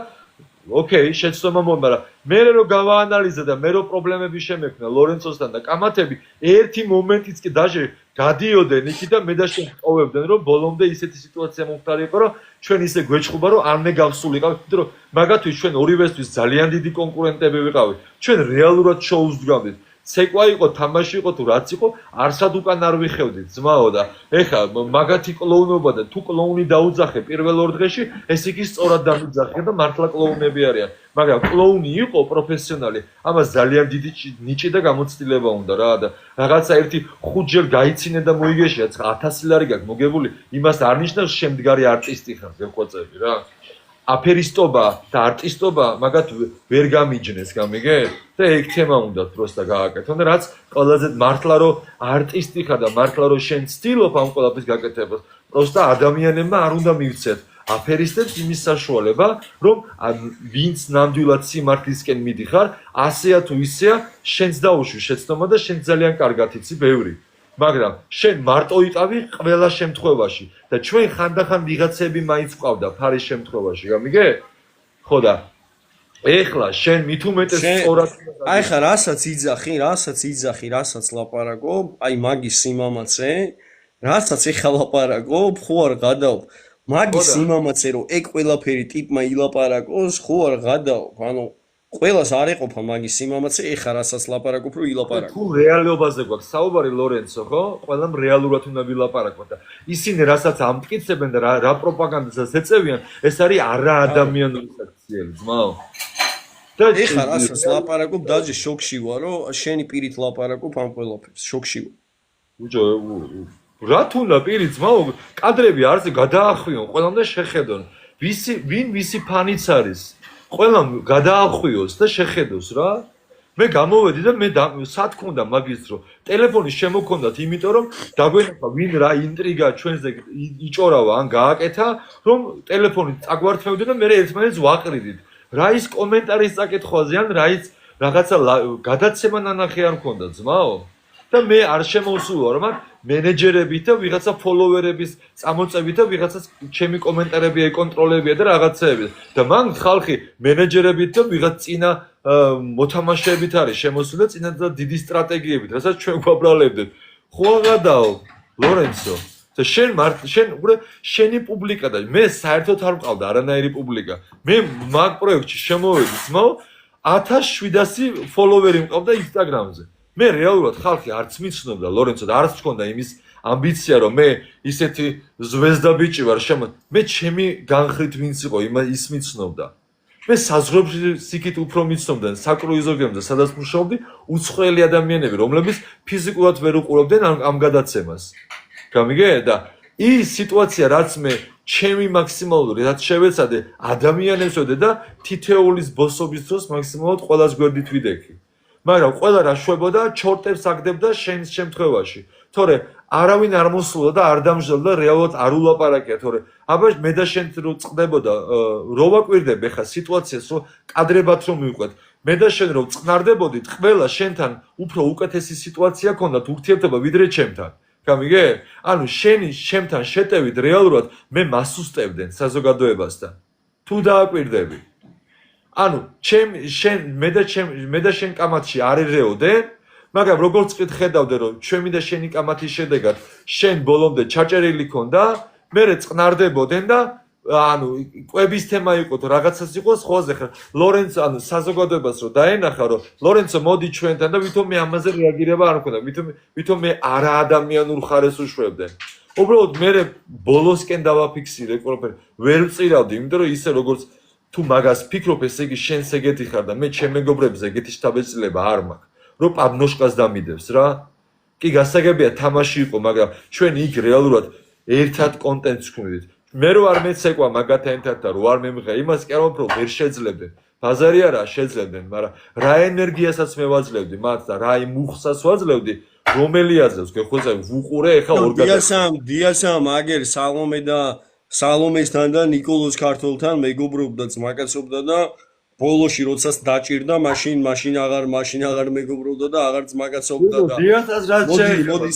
ოკეი, შეცდომა მაგრამ მე რო გავაანალიზე და მე რო პრობლემები შემექნა ლორენცოსთან და კამათები ერთი მომენტიც კი დაჟე გადიოდნენ იქი და მე და შენ ტოვებდნენ რომ ბოლომდე ისეთი სიტუაცია მომხდარიყო რომ ჩვენ ისე გვეჭხობა რომ არ მე გავსულიყავ იმიტომ რომ მაგათთვის ჩვენ ორივესთვის ძალიან დიდი კონკურენტები ვიყავით ჩვენ რეალურად შოუს ვდგავდით ცეკვა იყო თამაში იყო თუ რაც იყო არსად უკან არ ვიხევდით ძმაო და ეხა მაგათი კლოუნობა და თუ კლოუნი დაუძახე პირველ ორ დღეში ეს იგი სწორად დამიძახე და მართლა კლოუნები არიან მაგრამ კლოუნი იყო პროფესიონალი ამას ძალიან დიდი ნიჭი და გამოცდილება უნდა რა და რაღაცა ერთი 5 ჯერ გაიცინე და მოიგეშია 1000 ლარი გაქვს მოგებული იმას არ ნიშნავს შემდგარი არტისტი ხარ გეყოწები რა აფერისტობა და არტისტობა მაგათ ვერ გამიჯნეს, გამიგე? და ეგ თემა უნდა პროსტა გააკეთონ და რაც ყველაზე მართლა რომ არტისტი ხარ და მართლა რომ შენ ცდილობ ამ ყველაფრის გაკეთებას, პროსტა ადამიანებმა არ უნდა მივცეთ აფერისტებს იმის საშუალება, რომ ვინც ნამდვილად სიმართლისკენ მიდიხარ, ასეა თუ ისეა, შენც დაუშვი შეცდომა და შენ ძალიან კარგად იცი ბევრი. მაგრამ შენ მარტო იყავი ყველა შემთხვევაში და ჩვენ ხანდახან ვიღაცები მაინც ყავდა ფარის შემთხვევაში, გამიგე? ხო და ეხლა შენ მით უმეტეს სწორად აი ხა რასაც იძახი, რასაც ლაპარაკობ, აი მაგის სიმამაცე, რასაც ეხა ლაპარაკობ, ხო არ გადავ მაგის სიმამაცე რომ ეგ ყველაფერი ტიპმა ილაპარაკოს, ხო არ გადავ, ანუ ყველას არ ეყოფა მაგის სიმამაცე, ეხა რასაც ლაპარაკობ რომ ილაპარაკო. თუ რეალობაზე გვაქვს საუბარი ლორენცო, ხო? ყველამ რეალურად უნდა ვილაპარაკო და ისინი რასაც ამტკიცებენ და რა პროპაგანდასაც ეწევიან, ეს არის არაადამიანური საქციელი, ძმაო. და ეხა რასაც ლაპარაკობ, დაჟე შოქში ვარ, რომ შენი პირით ლაპარაკობ ამ ყველაფერს, შოქში ვარ. უჯო რა თუნდა პირი ძმაო, კადრები არზე გადაახვიონ, ყველამდე შეხედონ. ვინ ვისი ფანიც არის? ყველამ გადაახვიოს და შეხედოს რა. მე გამოვედი და მე სათქონდა მაგის რომ ტელეფონი შემოქონდათ, იმიტომ რომ დაგვენახა ვინ რა ინტრიგა ჩვენზე იჭორავა ან გააკეთა, რომ ტელეფონი წაგვართმევდე და მე ერთმანეთს ვაყრიდით. რა ის კომენტარის წაკითხვაზე ან რა ის რაღაცა გადაცემა ნანახი არ მქონდა ძმაო. და მე არ შემოვსულა რომ მენეჯერებით და ვიღაცა ფოლოვერების წამოწევით და ვიღაცა ჩემი კომენტარები ეკონტროლებია და რაღაცეები და მან ხალხი მენეჯერებით და ვიღაც წინა მოთამაშეებით არის შემოსული და წინა და დიდი სტრატეგიებით, რასაც ჩვენ გვაბრალებდეთ. ხო აღადაო, ლორენცო. და შენი პუბლიკა და მე საერთოდ არ მყავდა არანაირი პუბლიკა. მე მაგ პროექტში შემოვედი, ძმაო, 1700 ფოლოვერი მყავდა ინსტაგრამზე. მე რეალურად ხალხი არც მიცნობდა ლორენცო და არც მქონდა იმის ამბიცია რომ მე ისეთი ზვეზდა ბიჭი ვარ მე ჩემი განხრით ვინც იყო ის მიცნობდა მე საზღვრებში სიკით უფრო მიცნობდა საკრუიზო გემზე სადაც მუშაობდი უცხოელი ადამიანები რომლებიც ფიზიკურად ვერ უყურებდნენ ამ გადაცემას გამიგე და ის სიტუაცია რაც მე ჩემი მაქსიმალური რაც შევეცადე ადამიანებს ვედე და თითეულის ბოსობის დროს მაქსიმალურად ყველას გვერდით ვიდექი მაგრამ ყველა რა შვებოდა ჩორტებს აგდებდა შენს შემთხვევაში. თორე არავინ არ მოსულა და არ დამждელდა რეალურად არ ულაპარაკია, თორე აბა მე და შენ რო წდებოდა რო ვაკვირდები ხა სიტუაციას რო კადრებად რომ მივყვეთ. მე და შენ რო წნარდებოდით, ყველა შენთან უფრო უკეთესი სიტუაცია ქონდათ ურთიერთობა ვიდრე ჩემთან. გამიგე? ანუ შენი ჩემთან შეტევით რეალურად მე მასუსტებდნენ საზოგადოებასთან. თუ დააკვირდები ანუ მე და შენ კამათში არ ერეოდენ, მაგრამ როგორც კი ხედავდე რომ ჩემი და შენი კამათის შედეგად შენ ბოლომდე ჩაჭერილი ქონდა, მე წნარდებოდენ და ანუ კვების თემა იყო თუ რაღაცას იყოს ხოლმე ხარ ლორენცო ანუ საზოგადოებას რო დაენახა რომ ლორენცო მოდი ჩვენთან და ვითომ მე ამაზე რეაგირება არ მქონდა, ვითომ მე არაადამიანურ ხარეს უშვებდნენ. უბრალოდ მე ბოლოსკენ დავაფიქსირე ყველაფერი, ვერ ვწირავდი, იმიტომ რომ ისე როგორც თუ მაგას ფიქრობ, ესე იგი შენს ეგეთი ხარ და მე ჩემ მეგობრებს ეგეთი შთაბეჭდილება არ მაქვს. რომ პაბნოშკას დამიდევს რა. კი გასაგებია თამაში იყო, მაგრამ ჩვენ იქ რეალურად ერთად კონტენტს ვქმნით. მე რო არ მეცეკვა მაგათა ერთად და რო არ მემღია, იმას კი არ ვამბობ, რომ ვერ შეძლებდნენ. ბაზარი არა შეძლებდნენ, მაგრამ რა ენერგიასაც მე ვაძლევდი მათ და რა იმ მუხსაც ვაძლევდი, რომელი აზრს გეხოზე ვუყურე ეხა ორგანიზაცია. დიასამ აგერ სალომესთან და نيكოლოს ქართველთან მეგობრობდა, ძმაკაცობდა და ბოლოში როდესაც დაჭირდა, მაშინ აღარ მეგობრობდა და აღარ ძმაკაცობდა და დიასას რაც შეიძლება.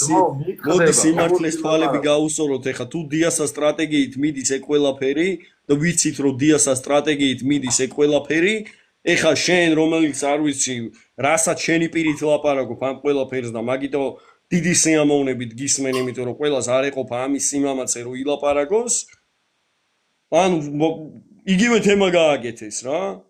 მოდი სიმართლეს თვალები გაუსწოროთ ეხა თუ დიასას სტრატეგიით მიდის ეგ ყველაფერი და ვიცით რომ დიასას სტრატეგიით მიდის ეგ ყველაფერი, ეხა შენ რომელიც არ ვიცი, რასაც შენი პირით ლაპარაკობ ამ ყველაფერს და მაგიტო დიდი სიამოვნებით გისმენ, იმიტომ რომ ყველას არ ეყოფა ამის სიმამაცე რომ ილაპარაკოს. ანუ იგივე თემა გააკეთეს რა.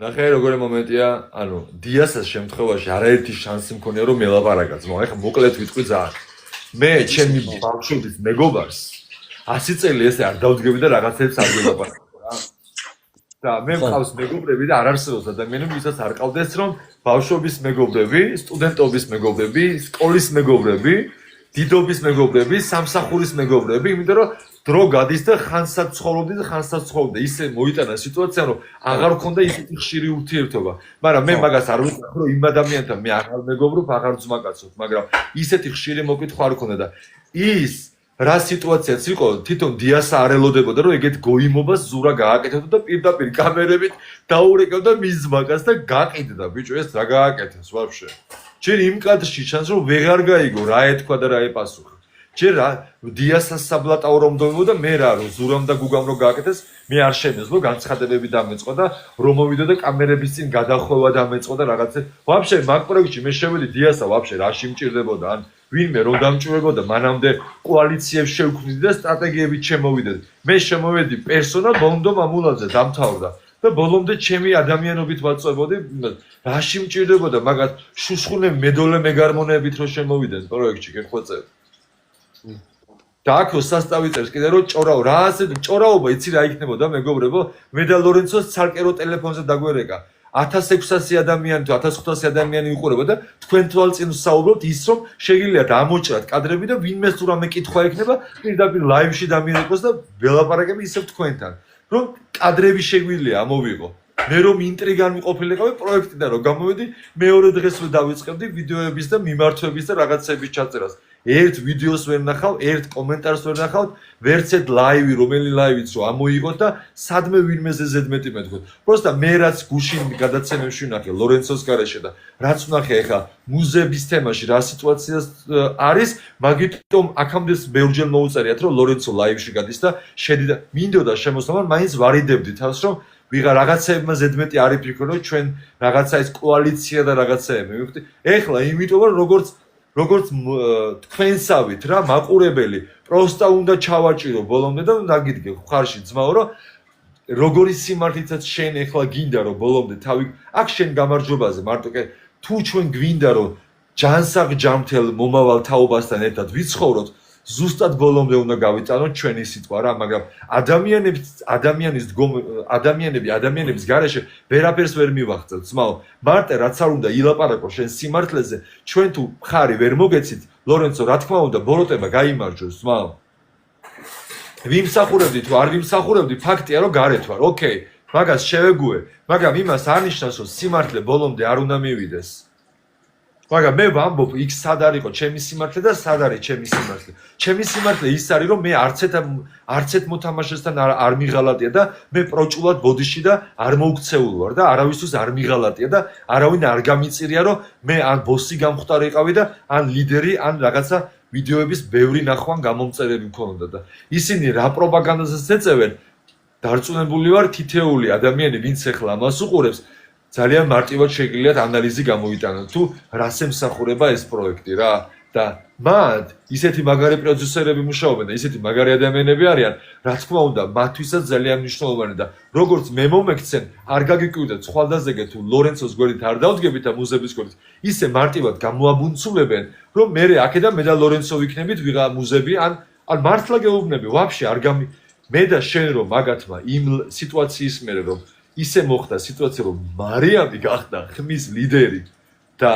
ნახე როგორი მომენტია, ანუ დიასას შემთხვევაში არაერთი შანსი მქონია რომ მელაპარაკა ძმა. ეხლა მოკლედ ვიტყვი ძალიან. მე ჩემი ბავშვობის მეგობარს 100 წელი ესე არ დავდგები და რაღაცებს არ ვილაპარაკო რა. და მე მყავს მეგობრები და არ არსებობს ადამიანები, ვისაც არ ყავდეს რომ ბავშვობის მეგობრები, სტუდენტობის მეგობრები, სკოლის მეგობრები, დიდობის მეგობრები, სამსახურის მეგობრები, იმიტომ რომ დრო გადის და ხანსაც ცხოვრობდი და ხანსაც ცხოვრობდი. ისე მოიტანა სიტუაცია, რომ აღარ მქონდა ისეთი ხშირი ურთიერთობა. მაგრამ მე მაგას არ ვიტყვი, რომ იმ ადამიანთან მე აღარ მეგობრობ, აღარ ძმაკაცობ, მაგრამ ისეთი ხშირი მოკითხვა არ მქონდა და ის რა სიტუაციაც იყო, თვითონ დიასა არ ელოდებოდა, რომ ეგეთ გოიმობას ზურა გააკეთებდა და პირდაპირ კამერებით დაურეკავდა მის ძმაკას და გაყიდდა, ბიჭო, ეს რა გააკეთეს ვაფშე. ჯერ იმ კადრში ჩანს, რომ ვეღარ გაიგო რა ეთქვა და რა ეპასუხა. ჯერ დიასას საბლატაო რომ დოიმოდა მე რა რომ ზურამ და გუგამ რო გააკეთეს მე არ შემეძლო განცხადებები დამეწყო და რომ მოვიდო და კამერების წინ გადახვევა დამეწყო და რაღაცა ვაფშე მაგ პროექტში მე შევედი დიასა ვაფშე რაში მჭირდებოდა ან ვინმე რომ დამჭირდებოდა მანამდე კოალიციებს შევქმნიდი და სტრატეგიებით შემოვიდეთ მე შემოვედი პერსონალ ბონდო მამულაძე დამთავრდა და ბოლომდე ჩემი ადამიანობით ვაწვევოდი რაში მჭირდებოდა მაგათ შუშხუნე მედოლე მეგარმონეებით რო შემოვიდნენ პროექტში გეხვეწებ და აქ სასტავი წერს კიდე რომ ჭორაო რა ასე ჭორაობა იცი რა იქნებოდა მეგობრებო მე და ლორენცოს ცალკე ტელეფონზე დაგვერეკა 1600 ადამიანი თუ 1500 ადამიანი უყურება და თქვენ თვალწინ ვსაუბრობთ ის რომ შეგიძლიათ ამოჭრათ კადრები და ვინმეს თუ რამე კითხვა ექნება პირდაპირ ლაივში დამირეკოს და ველაპარაკები ისევ თქვენთან რომ კადრები შეგვიძლია ამოვიღო მე რომ ინტრიგან მიყოფილიყავი პროექტიდან რომ გამოვედი მეორე დღეს რომ დავიწყებდი ვიდეოების და მიმართვების და რაღაცების ჩაწერას ერთ ვიდეოს ვერ ნახავ, ერთ კომენტარს ვერ ნახავ, ვერცეთ ლაივი, რომელი ლაივიც რო ამოიღოთ და სადმე ვინმეზე ზედმეტი მეთქოთ. Просто მე რაც გუშინ გადაცემებში ვნახე ლორენცოს გარეშე და რაც ვნახე ახლა მუზეების თემაში რა სიტუაცია არის, მაგიტომ აქამდე ბევრჯერ მოუწერიათ რომ ლორენცო ლაივში გადის და შედი და მინდოდა შემოსვლამ მაინც ვარიდებდი თავს რომ ვიღა რაღაცეებმა ზედმეტი არ იფიქრო რომ ჩვენ რაღაცა ეს კოალიცია და რაღაცეები მივხვდი. ეხლა იმიტომ რომ როგორც თქვენსავით რა მაყურებელი პროსტა უნდა ჩავაჭირო ბოლომდე და ნაგიდგე ხარში ძმაო რომ როგორი სიმართლითაც შენ ეხლა გინდა რომ ბოლომდე თავი აქ შენ გამარჯვებაზე მარტო თუ ჩვენ გვინდა რომ ჯანსაღ ჯამთელ მომავალ თაობასთან ერთად ვიცხოვროთ ზუსტად ბოლომდე უნდა გავიტანოთ ჩვენი სიტყვა რა მაგრამ ადამიანების გარეშე ვერაფერს ვერ მივახცევთ ძმაო მარტო რაც არ უნდა ილაპარაკო შენ სიმართლეზე ჩვენ თუ ხარი ვერ მოგეცით ლორენცო რა თქმა უნდა ბოროტება გაიმარჯვოს ძმაო ვიმსახურებდი თუ არ ვიმსახურებდი ფაქტია რომ გარეთ ვარ ოკეი მაგას შევეგუე მაგრამ იმას არ ნიშნავს რომ სიმართლე ბოლომდე არ უნდა მივიდეს მაგრამ მე ვამბობ იქ სად არისო ჩემი სიმართლე და სად არის ჩემი სიმართლე ჩემი სიმართლე ის არის რომ მე არცეთ მოთამაშესთან არ მიღალატია და მე პროჭულად ბოდიში და არ მოუქცეულ ვარ და არავისთვის არ მიღალატია და არავინ არ გამიწირია რომ მე ან ბოსი გამختارიყავი და ან ლიდერი ან რაღაცა ვიდეოების ბევრი ნახვან გამომწერები მქონოდა და ისინი რა პროპაგანდაზეც ეწევენ დარწმუნებული ვარ თითეული ადამიანი ვინც ახლა ამას უყურებს ძალიან მარტივად შეგიძლიათ ანალიზი გამოიტანოთ თუ რას ემსახურება ეს პროექტი რა და მათ ისეთი მაგარი პროდიუსერები მუშაობენ და ისეთი მაგარი ადამიანები არიან რა თქმა უნდა მათთვისაც ძალიან მნიშვნელოვანი და როგორც მე მომექცენ არ გაგიკვირდეთ ხვალდაზეგე თუ ლორენცოს გვერდით არ დავდგებით და მუზების გვერდით ისე მარტივად გამოაბუნცულებენ რომ მე აქედან მე და ლორენცო ვიქნებით ვიღა მუზები ან მართლა გეუბნები ვაფშე არ მე და შენ რომ მაგათმა იმ სიტუაციის მერე რომ ისე მოხდა სიტუაცია რომ მარიამი გახდა ხმის ლიდერი და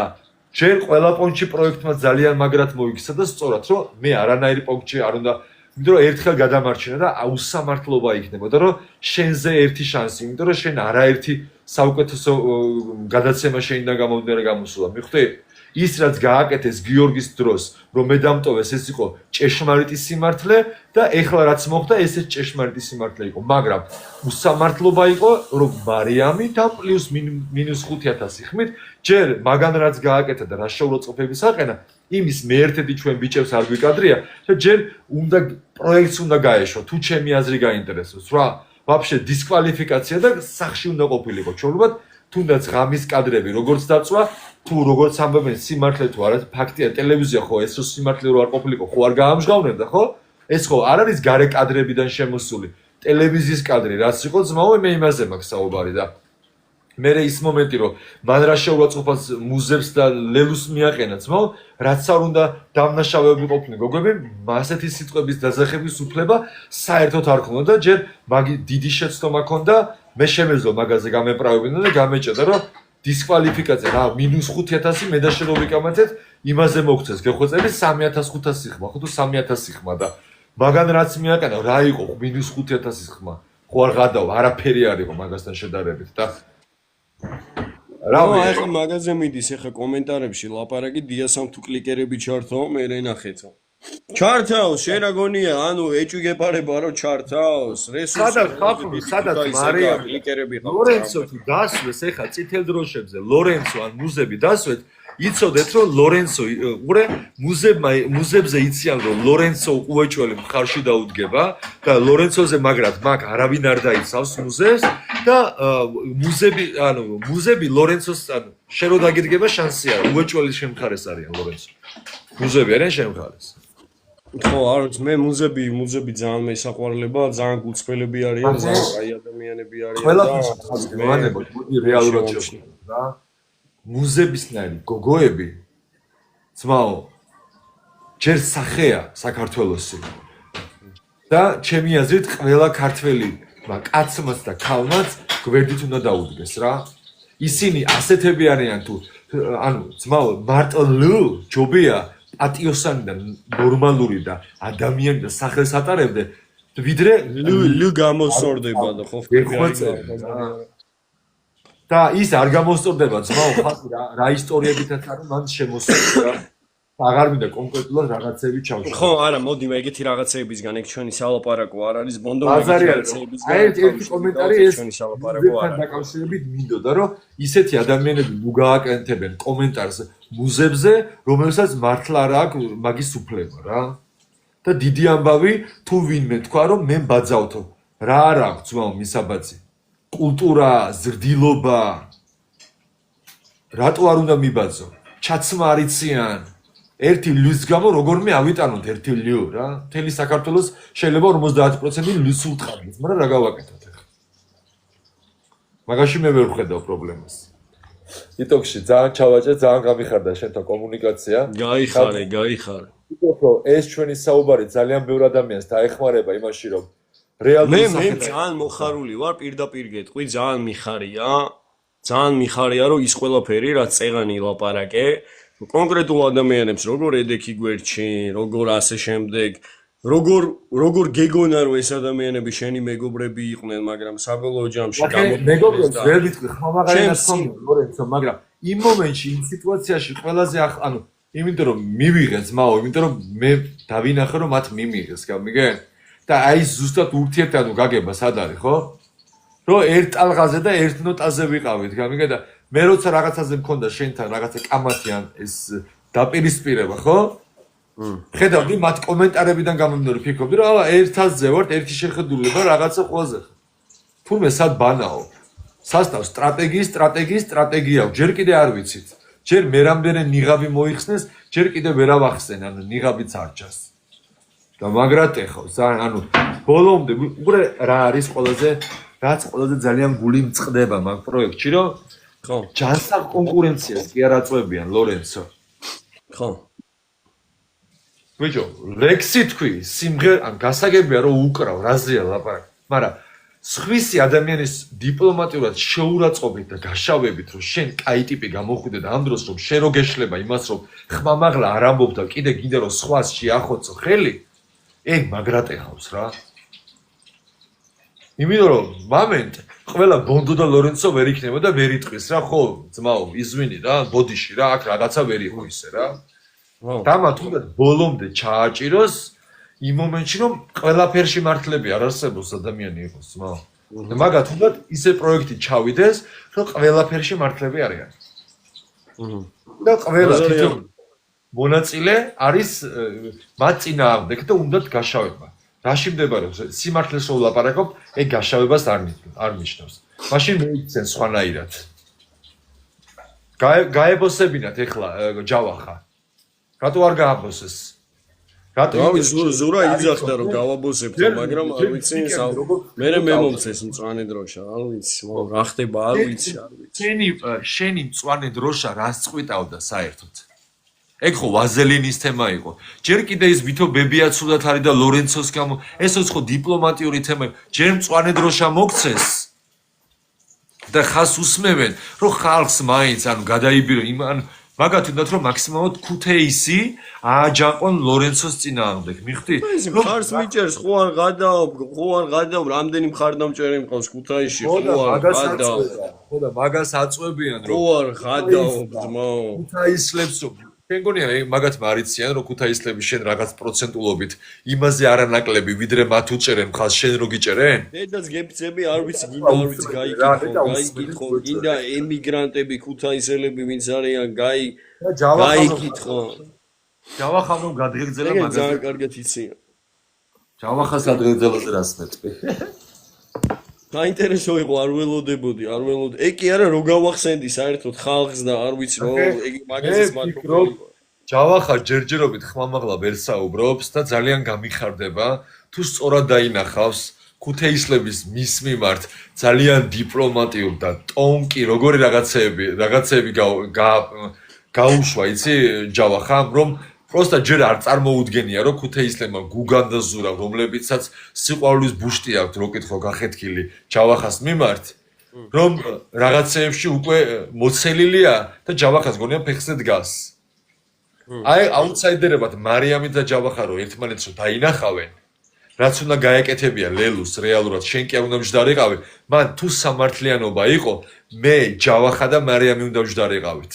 შენ ყველა პონჩი პროექტმა ძალიან მაგრად მოიქცა და სწორად რომ მე არანაირი პონჩი არ უნდა იმიტომ რომ ერთხელ გადამარჩინა და აუსამართლობა იქნებოდა რომ შენზე ერთი შანსი იმიტომ რომ შენ არაერთი საუკეთესო გადაცემა შენიდან გამომდინარე გამოსულა მიხვდი ის რაც გააკეთეს გიორგის დროს რომ მე დამტოვეს ეს იყო ჭეშმარიტი სიმართლე და ეხლა რაც მოხდა ესეც ჭეშმარიტი სიმართლე იყო მაგრამ უსამართლობა იყო რომ მარიამი და პლუს მინუს 5000 ხმით ჯერ მაგან რაც გააკეთა და რა შეურაცხყოფების აყენა იმის მე ერთ-ერთი ჩვენ ბიჭებს არ გვიკადრია და ჯერ უნდა პროექტს უნდა გაეშვა თუ ჩემი აზრი გაინტერესოს რა ვაფშე დისკვალიფიკაცია და სახში უნდა ყოფილიყო ჩვეულებრივად თუნდაც ღამის კადრები როგორც დაწვა თუ როგორც ამბობენ სიმართლე თუ არა ფაქტია ტელევიზია ხო ეს რო სიმართლე რო არ ყოფილიყო ხო არ გაამჟღავნებდა ხო ეს ხო არ არის გარე კადრებიდან შემოსული ტელევიზიის კადრი რაც იყო ძმაო მე იმაზე მაქვს საუბარი და მე ის მომენტი რომ მან რა შეურაცხყოფას მუზებს და ლელუს მიაყენა ძმაო რაც არ უნდა დამნაშავეები ყოფილიყო გოგები ასეთი სიტყვების დაძახების უფლება საერთოდ არ ქონდა და ჯერ მაგი დიდი შეცდომა ქონდა მე შემეძლო მაგაზე გამეპრავებინა და გამეჭედა რომ დისკვალიფიკაცია რა მინუს 5000 მე და შენ რო ვიკამათეთ იმაზე მოგცეს გეხვეწები 3500 ხმა ხო თუ 3000 ხმა და მაგან რაც მიაკეთა რა იყო -5000-ის ხმა ხო არ გადავა არაფერი არ იყო მაგასთან შედარებით და რავი ახლა მაგაზე მიდის ახლა კომენტარებში ლაპარაკი დიასამ თუ კლიკერები ჩართაო მე რენახეთო ჩართავს შენ რა გონია ანუ ეჭვი გეპარება რომ ჩართავს სადაც მარია კლიკერები ყავს ლორენცო თუ დასვეს ახლა წითელ დროშებზე ლორენცო ან მუზები დასვეთ იცოდეთ რომ ლორენცო ყურე მუზებზე იციან რომ ლორენცო უეჭველი მხარში დაუდგება და ლორენცოზე მაგრად მაგ არავინ არ დაიცავს მუზებს და მუზები ლორენცოს ანუ შენ რო დაგიდგება შანსი არა უეჭველი შემხარეს არიან ლორენცო მუზები არიან შემხარეს ხო არის მე მუზები ძალიან მესაყვარლება ძალიან გულწრფელები არიან ძალიან კაი ადამიანები არიან და ყველაფერს მოდი რეალურად შევხვდეთ რა მუზებისნაირი გოგოები ძმაო ჯერ სახეა საქართველოსი და ჩემი აზრით ყველა ქართველი კაცმაც და ქალმაც გვერდით უნდა დაუდგეს რა ისინი ასეთები არიან თუ ანუ ძმაო მარტო ლუ ჯობია პატიოსანი და ნორმალური და ადამიანი და სახელს ატარებდე ვიდრე ლუ გამოსწორდება და ხო და ის არ გამოსწორდება ძმაო ხალხი რა ისტორიებითაც არის მან შემოსწორდა აღარ მინდა კონკრეტულად რაღაცები ჩავშალო ხო არა მოდი მე ეგეთი რაღაცეებისგან ეგ ჩვენი სალაპარაკო არ არის ბონდო რაღაცეებისგან ერთი კომენტარი ეს ჩვენი სალაპარაკო არ არის დაკავშირებით მინდოდა რომ ისეთი ადამიანები ნუ გააკეთებენ კომენტარს მუზებზე რომელსაც მართლა არ აქვს მაგის უფლება რა და დიდი ამბავი თუ ვინმე თქვა რომ მე ბაძავთო რა არ აქვს ძმაო მისაბაძი კულტურა ზრდილობა რატო არ უნდა მიბაძო ჩაცმა არიციან ერთი ლუს გამო როგორმე ავიტანოთ ერთი ლიო რა მთელი საქართველოს შეიძლება 50% ლუს უთხრათ მაგრამ რა გავაკეთოთ ახლა მაგაში მე ვერ ვხედავ პრობლემას TikTok-ში ძალიან ჩავაჭე ძალიან გამიხარდა შენთან კომუნიკაცია გაიხარე ვიტყოდ რომ ეს ჩვენი საუბარი ძალიან ბევრ ადამიანს დაეხმარება იმაში რომ რეალურად მე ძალიან მოხარული ვარ პირდაპირ გეტყვი ძალიან მიხარია რომ ის ყველაფერი რაც წეღანი ლაპარაკე კონკრეტულ ადამიანებს როგორ ედექი გვერდში როგორ ასე შემდეგ როგორ გეგონა რომ ეს ადამიანები შენი მეგობრები იყვნენ მაგრამ საბოლოო ჯამში მეგობრებს ვერ ვიტყვი ხმამაღალი ლორენცო მაგრამ იმ მომენტში იმ სიტუაციაში ყველაზე ანუ იმიტომ რომ მივიღე ძმაო იმიტომ რომ მე დავინახე რომ მათ მიმიღეს გამიგე და აი ზუსტად ურთიერთად გაგება სად არის ხო რომ ერთ ტალღაზე და ერთ ნოტაზე ვიყავით გამიგე და მე როცა რაღაცაზე მქონდა შენთან რაღაცა კამათიან ეს დაპირისპირება ხო ხედავდი მათ კომენტარებიდან გამომდინარე ფიქრობდი რომ ერთაზე ვართ ერთი შეხედულება რაღაცა ყველაზე თურმე სად ბანაო სასტავს სტრატეგია ჯერ კიდე არ ვიცით ჯერ მე რამდენი ნიღაბი მოიხსნეს ჯერ კიდე ვერ ავახსენ ანუ ნიღაბიც არ ჩას და მაგრად ეხავს ძალიან ანუ ბოლომდე უყურე რა არის რაც ყველაზე ძალიან გული მწყდება მაგ პროექტში რომ ხო ჯანსაღ კონკურენციას კი არ აწვევიან ლორენცო ხო ბიჭო ლექსი თქვი სიმღერა ან გასაგებია რომ უკრავ რაზეა ლაპარაკი მაგრამ სხვისი ადამიანის დიპლომატიურად შეურაცხყოფით და გაშავებით რომ შენ კაი ტიპი გამოხვიდე და ამ დროს რომ შენ რო გეშლება იმას რომ ხმამაღლა არ ამბობ და კიდე გინდა რომ სხვას შეახოცო ხელი ეგ მაგრად ეხავს რა იმიტომ რომ მომენტ ყველა ბონდო და ლორენცო ვერ იქნება და ვერ იტყვის რა ხო ძმაო იзвини რა ბოდიში რა აქ რაღაცა ვერ იყო ისე რა დამა თუნდაც ბოლომდე ჩააჭიროს იმ მომენტში რომ ყველაფერში მართლები არ არსებობს ადამიანი იყოს ძმაო და მაგათ თუნდაც ისე პროექტი ჩავიდეს რომ ყველაფერში მართლები არიან და ყველა თვითონ მონაწილე არის მათ წინააღმდეგ და უნდათ გაშავება რაში მდებარეობს სიმართლეს რო ვლაპარაკობ ეგ გაშავებას არ ნიშნავს მაშინ მოიქცენ სხვანაირად გაებოსებინათ ეხლა ჯავახა რატო არ გააბოსეს რატო ზურა იძახდა რომ გავაბოსებთ მაგრამ არ ვიცი მე მომწეს მწვანე დროშა არ ვიცი რა ხდება არ ვიცი შენი მწვანე დროშა რას წყვიტავდა საერთოდ ეგ ხო ვაზელინის თემა იყო ჯერ კიდე ის ვითო ბებია ცუდად არის და ლორენცოს გამო ესოც ხო დიპლომატიური თემა ჯერ მწვანე დროშა მოგცეს და ხას უსმევენ რომ ხალხს მაინც ანუ გადაიბირო იმ ან მაგათ უნდათ რომ მაქსიმალურად ქუთეისი ააჯანყონ ლორენცოს წინააღმდეგ. მიხვდით? ეს მხარს მიჭერს, ხო არ გადაობ, რამდენი მხარდამჭერი მყავს ქუთაისში, ხო არ გადაობ. ხო და მაგას აწვევიან რომ ხო არ გადაობ, ძმაო. ქუთაისლებს შენ გონია მაგათ მარიციან რომ ქუთაისლები შენ რაღაც პროცენტულობით იმაზე არანაკლები ვიდრე მათ უჭერენ მხარს შენ რო გიჭერენ? დედას გეფცები არ ვიცი, გაიკითხო, გინდა ემიგრანტები ქუთაისელები ვინც არიან, გაიკითხო. ჯავახამ რომ გადღეგრძელა ეგ მაგაზე. ძალიან კარგად იციან. ჯავახას ადღეგრძელაზე რას მეტყვი? საინტერესო იყო, არ ველოდებოდი. ეგ კი არა რო გავახსენდი საერთოდ ხალხს და არ ვიცი რომ ეგ მაგაზეც მაკროფონი. ჯავახა ჯერჯერობით ხმამაღლა ვერ საუბრობს და ძალიან გამიხარდება თუ სწორად დაინახავს ქუთეისლების მის მიმართ ძალიან დიპლომატიურ და ტონკი როგორი რაღაცეები გაუშვა იცი ჯავახამ რომ просто ჯერ არ წარმოუდგენია რომ ქუთეისლებმა გუგანდა ზურა რომლებიცაც სიყვარულის ბუშტი აქვთ რო კითხო გახეთქილი ჯავახას მიმართ რომ რაღაცეებში უკვე მოცელილია და ჯავახას გონია ფეხზე დგას აი აუტსაიდერებად მარიამი და ჯავახა რო ერთმანეთს დაინახავენ რაც უნდა გაეკეთებია ლელუს რეალურად შენ კი არ უნდა მჯდარიყავი მან თუ სამართლიანობა იყო მე ჯავახა და მარიამი უნდა მჯდარიყავით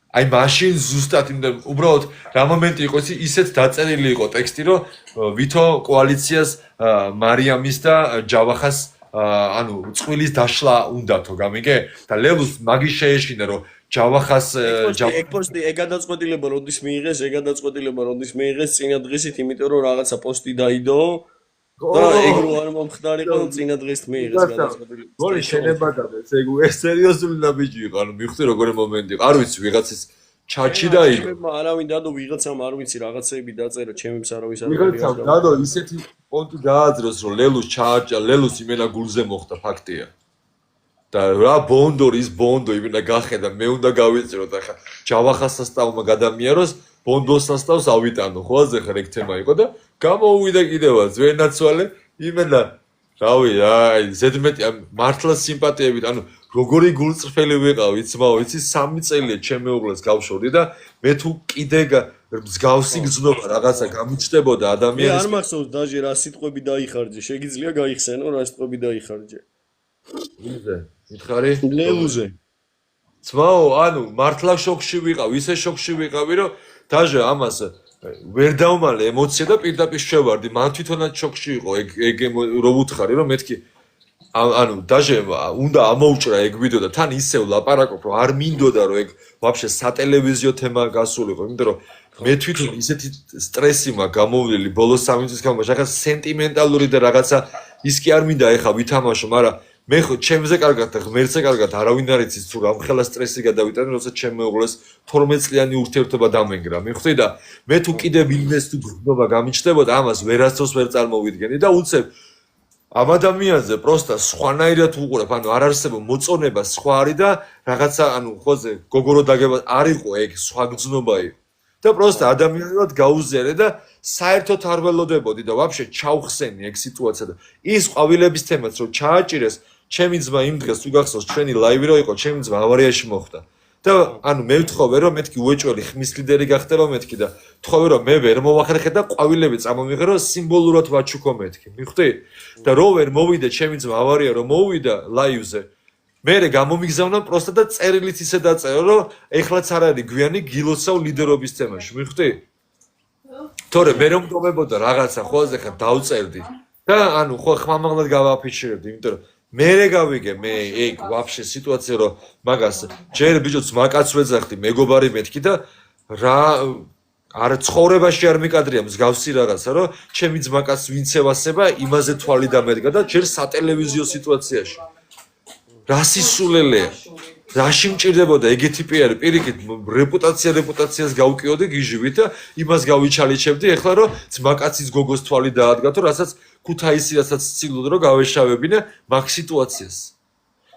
აი მაშინ ზუსტად იმდა უბრალოდ რა მომენტი იყო ისეთ დაწერილი იყო ტექსტი რომ ვითო კოალიციას მარიამის და ჯავახას ანუ წყვილის დაშლა უნდათო გამიგე და ლელუს მაგის შეეშინა რომ ჯავახას ეგ პოსტი ეგ გადაწყვეტილება როდის მიიღეს წინა დღისით იმიტომ რომ რაღაცა პოსტი დაიდო და ეგ რო არ მომხდარიყო წინა დღეს მიიღეს გადაწყვეტილება გოლი შენებადამეს ეგ სერიოზული ნაბიჯი იყო ანუ მივხვდი როგორი მომენტი იყო არ ვიცი ვიღაცის ჩაჩი დაიღო არავინ დადო ვიღაცამ არ ვიცი რაღაცეები დაწერა ჩემს არავის არ ვიღაცამ დადო ისეთი პონტი გააძროს რომ ლელუს ჩააჭა ლელუს იმენა გულზე მოხდა ფაქტია და რა ბონდორის ბონდო იმენა გახედა მე უნდა გავიწირო და ხა ჯავახას სასტავმა გადამიაროს ბონდოს სასტავს ავიტანო ხო აზეხა ეგ თემა იყო და გამოუვიდა კიდევაც ვენაცვალე იმენა რავი აი ზედმეტი მართლა სიმპათიებით ანუ როგორი გულწრფელი ვიყავი ძმაო იცი 3 წელია ჩემ მეუღლეს გავშორდი და მე თუ კიდე მსგავსი გზნობა რაღაცა გამიჩნდებოდა ადამიანის არ მახსოვს დაჟე რა სიტყვები დაიხარჯე შეგიძლია გაიხსენო რა სიტყვები დაიხარჯე ვიზე მითხარი ლელუზე ძმაო ანუ მართლა შოქში ვიყავ ისე შოქში ვიყავი რომ დაჟე ამას ვერ დავმალე ემოცია და პირდაპირ შევარდი მან თვითონაც შოქში იყო ეგ რო ვუთხარი რომ მეთქი ანუ დაჟე უნდა ამოუჭრა ეგ ვიდეო და თან ისევ ლაპარაკობ რომ არ მინდოდა რომ ეგ ვაფშე სატელევიზიო თემა გასულიყო იმიტომ რომ მე თვითონ ისეთი სტრესი მაქვს გამოვლილი ბოლოს 3 წლის განმავლობაში ახლა სენტიმენტალური და რაღაცა ის კი არ მინდა ეხა ვითამაშო მაგრამ მე ხო ჩემზე კარგად და ღმერთზე კარგად არავინ არ იცის თუ რამხელა სტრესი გადავიტანე როცა ჩემ მეუღლეს 12 წლიანი ურთიერთობა დამენგრა მიხვდი და მე თუ კიდე ვინმეს თუ გრძნობა გამიჩნდებოდა ამას ვერასდროს ვერ წარმოვიდგენი და უცებ ამ ადამიანზე პროსტა სხვანაირად უყურებ ანუ არ არსებობს მოწონება სხვა არის და რაღაცა ანუ ხოზე გოგორო დაგება არ იყო ეგ სხვა გრძნობა იყო და პროსტა ადამიანურად გაუზიარე და საერთოდ არ ველოდებოდი და ვაფშე ჩავხსენი ეგ სიტუაცია და ის ყვავილების თემაც რომ ჩააჭირეს ჩემი ძმა იმ დღეს თუ გახსოვს ჩვენი ლაივი რო იყო ჩემი ძმა ავარიაში მოხდა და ანუ მე ვთხოვე რომ მეთქი უეჭველი ხმის ლიდერი გახდება მეთქი და ვთხოვე რომ მე ვერ მოვახერხე და ყვავილები წამომიღერო სიმბოლურად ვაჩუქო მეთქი მიხვდი და რო ვერ მოვიდე ჩემი ძმა ავარია რომ მოვიდა ლაივზე მე გამომიგზავნა პროსტა და წერილით ისე დაწერო რომ ეხლაც არ არის გვიანი გილოცავ ლიდერობის თემაში მიხვდი თორე მე რომ მდგომებოდა რაღაცა ხო აზეხა დავწერდი და ანუ ხო ხმამაღლად გავაფიჩირებდი იმიტომ რომ მე გავიგე მე ეგ ვაფშე სიტუაცია რომ მაგას ჯერ ბიჭო ძმაკაც ვეძახდი მეგობარი მეთქი და რა არ ცხოვრებაში არ მიკადრია მსგავსი რაღაცა რომ ჩემი ძმაკაც ვინც ევასება იმაზე თვალი დამედგა და ჯერ სატელევიზიო სიტუაციაში რა სისულელეა რაში მჭირდებოდა ეგეთი პიარი პირიქით რეპუტაციას გავკიოდი გიჟივით და იმას გავიჩალიჩებდი ეხლა რომ ძმაკაცის გოგოს თვალი დაადგა თუ რასაც ქუთაისი რასაც ცილოდ რომ გავეშავებინე მაგ სიტუაციას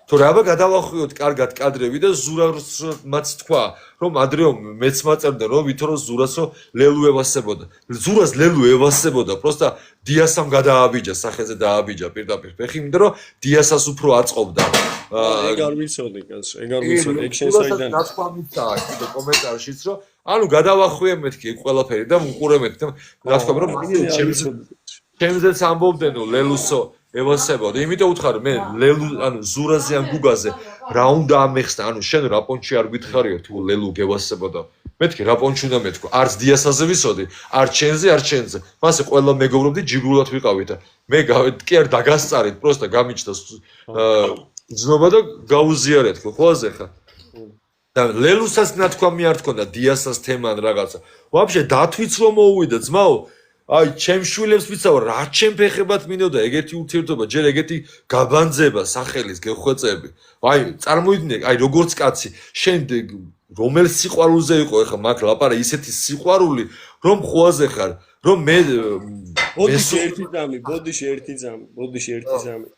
თორე აბა გადავახვიოთ კარგად კადრები და ზურას მათ თქვა რომ ადრეო მეც მაწერდა რომ ვითო რომ ზურასო ლელუ ევასებოდა ზურას ლელუ ევასებოდა პროსტა დიასამ გადააბიჯა სახეზე დააბიჯა პირდაპირ ფეხი იმიტომ რომ დიასას უფრო აწყობდა ეგ არ ვიცოდი კაცო, ეგ არ ვიცოდი, ეგ შენ საიდან. ნაცვამიცაა კიდე კომენტარშიც რომ ანუ გადავახვიე მეთქი ეგ ყველაფერი და უყურე მეთქი და რა თქმა უნდა რომ ჩემზეც ამბობდენო ლელუსო ევასებოდ იმიტომ უთხარ მე ლელუ ანუ ზურაზე ან გუგაზე რა უნდა ამეხსნა ანუ შენ რა პონჩი არ გითხარიო თუ ლელუ გევასებოდა მეთქი რა პონჩი უნდა მეთქო არც დიასაზე ვისოდი არ ჩენზე არ ჩენზე მასე ყველა მეგობრობდი ჯიგულად ვიყავით და მე კი არ დაგასწარით პროსტა გამიჩნდა ძნობა და გაუზიარეთ ხო ახლა და ლელუსაც ნათქვამი არ თქონდა დიასას თემან რაღაცა ვაფშე დათვიც რომ მოუვიდა ძმაო აი ჩემ შვილებს ვიცავ რა ჩემ ფეხებად მინდოდა ეგეთი ურთიერთობა ჯერ ეგეთი გაბანძება სახელის გეხვეწები აი წარმოიდგინე აი როგორც კაცი შენ რომელ სიყვარულზე იყო ახლა მაგ ლაპარა ისეთი სიყვარული რომ ხვაზე ხარ რომ მე ბოდიში ერთი ძამი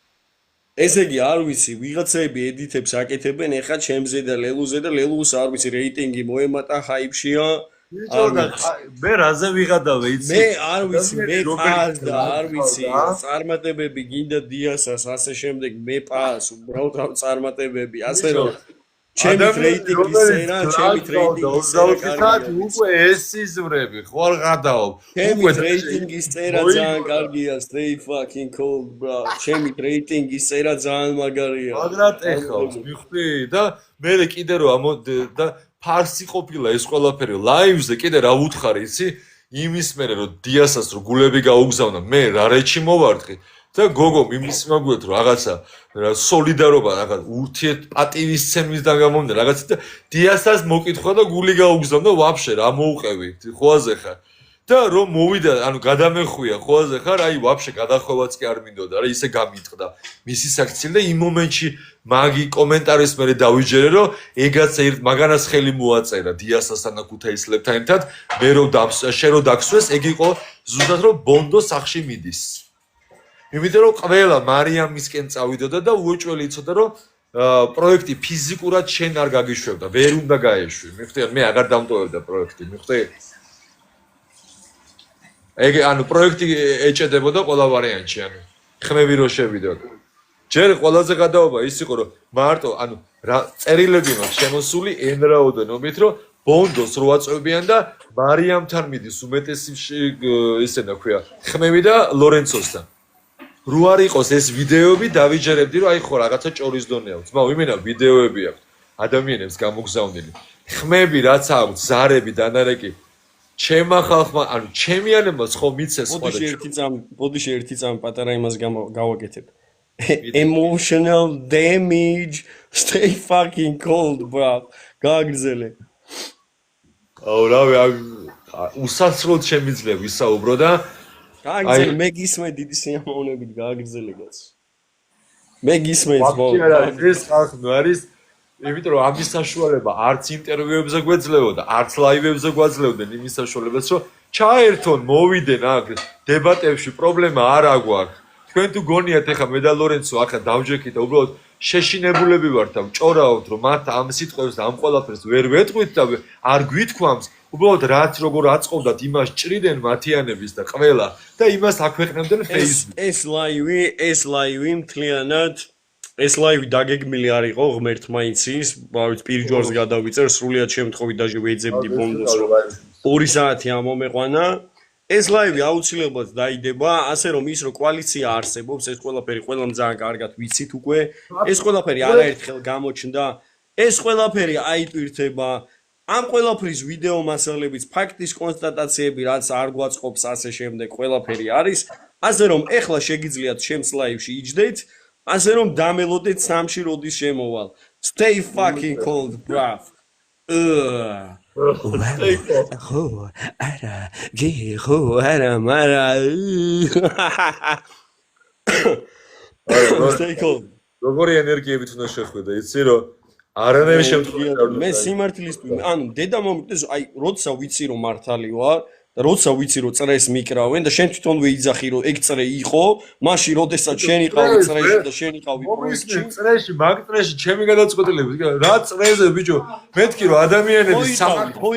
ესე იგი არ ვიცი ვიღაცები ედიტებს აკეთებენ ეხა ჩემზე და ლელუზე და ლელუს არ ვიცი რეიტინგი მოემატა ჰაიფშია მე რაზე ვიღადავე იცი მე არ ვიცი მე პას და არ ვიცი წარმატებები გინდა დიასას ასე შემდეგ მე პას უბრალოდ რა წარმატებები ასე რომ ჩემი რეიტინგი სერა უკვე ეს სიზმრები ხო არ გადაობ უკვე რეიტინგი სერა ძალიან კარგია stay fucking cold bro ჩემი რეიტინგი სერა ძალიან მაგარია მაგრად ეხავს მიხვდი და მე კიდე რომ და ფარსი ყოფილა ეს ყველაფერი ლაივზე კიდე რა უთხარი იცი იმის მერე რომ დიასას რო გულები გაუგზავნა მე რა რეჩი მოვარდყი და გოგო იმის მაგუეთ რომ რაღაცა სოლიდარობა რაღაც ურთიერთ პატივისცემისგან გამომდა რაღაცა და დიასას მოკითხა და გული გაუგზავნა ვაფშე რა მოუყევი ხოაზე ხარ და რომ მოვიდა ანუ გადამეხვია ხოაზე ხარ აი ვაფშე გადახვევაც კი არ მინდოდა რა ისე გამიტყდა მისი საქციელი და იმ მომენტში მაგი კომენტარის მერე დავიჯერე რომ ეგაც მაგანას ხელი მოაწერა დიასასთან და ქუთაისლებთან ერთად მე რომ შენ რომ დაგსვეს ეგ იყო ზუსტად რომ ბონდო სახში მიდის იმიტომ რომ ყველა მარიამისკენ წავიდოდა და უეჭველი იცოდა რომ პროექტი ფიზიკურად შენ არ გაგიშვებდა ვერ უნდა გაეშვი მიხვდი მე აღარ დამტოვებდა პროექტი მიხვდი ეგ ანუ პროექტი ეჭედებოდა ყველა ვარიანტში ანუ ხმები რო შევიდოდა ჯერ ყველაზე გადაობა ის იყო რომ მარტო ანუ რა წერილები მაქვს შემოსული εν რაოდენობით რომ ბონდოს რო აწვევიან და მარიამთან მიდის უმეტესი ისე და ქვია ხმები და ლორენცოსთან რო არ იყოს ეს ვიდეოები დავიჯერებდი რომ აი ხო რაღაცა ჭორის დონე აქვს ძმაო იმენა ვიდეოები აქვს ადამიანებს გამოგზავნილი ხმები რაც აქვს ზარები დანარეკი ჩემმა ხალხმა ანუ ჩემიანებმა ხო მიცეს სხვა ბოდიში ერთი წამი პატარა იმას გავაკეთებ emotional damage stay fucking cold bro გააგრძელე აუ რავი უსასრულოდ შემიძლია ვისაუბრო და გააგრძელე მე გისმე დიდი სიამოვნებით გააგრძელე კაც მე გისმე ეს ხალხი არის იმიტომ რომ ამის საშუალება არც ინტერვიუებზე გვეძლეოდა, არც ლაივებზე გვაძლევდნენ იმის საშუალებას, რომ ჩაერთონ, მოვიდენ აქ დებატებში, პრობლემა არ აგვაქვს. თქვენ თუ გონიათ ახლა მე და ლორენცო ახლა დავჯექით და უბრალოდ შეშინებულები ვართ და ვჭორავთ, რომ მათ ამ სიტყვებს და ამ ყველაფერს ვერ ვეტყვით და არ გვითქვამს, უბრალოდ რაც როგორ აწყობდათ იმას ჭრიდნენ მათიანების და ყველა და იმას აქვეყნებდნენ Facebook. ეს ლაივი მთლიანად ეს ლაივი დაგეგმილი არ იყო ღმერთმა იცის, პირჯვარს გადავიწერ, სრულიად შემთხვევით დაჟე ვეძებდი ბონდოს რომ 2 საათი ამომეყვანა. ეს ლაივი აუცილებლად დაიდება, ასე რომ ის რო კოალიცია არსებობს, ეს ყველაფერი ყველამ ძალიან კარგად ვიცით უკვე. ეს ყველაფერი არაერთხელ გამოჩნდა. ეს ყველაფერი აიტვირთება. ამ ყველაფრის ვიდეო მასალებიც, ფაქტის კონსტატაციები, რაც არ გვაწყობს ასე შემდეგ, ყველაფერი არის. ასე რომ ეხლა შეგიძლიათ ჩემს ლაივში იჯდეთ. ასე რომ დამელოდეთ სამში როდის შემოვალ. Stay fucking cold, bruv. Stay cold. როგორი ენერგიებით უნდა შეხვიდე, იცი რომ არანაირი შემთხვევაში მე სიმართლის ანუ დედა მომიტეს აი როცა ვიცი რომ მართალი ვარ და როცა ვიცი რომ წრეს მიკრავენ და შენ თვითონ ვეიძახი რომ ეგ წრე იყო, მაშინ როდესაც შენ იყავი წრეში და შენ იყავი პროექტში, წრეში, მაგ წრეში ჩემი გადაწყვეტილები, რა წრეზე ბიჭო, მეთქი რომ ადამიანები ხო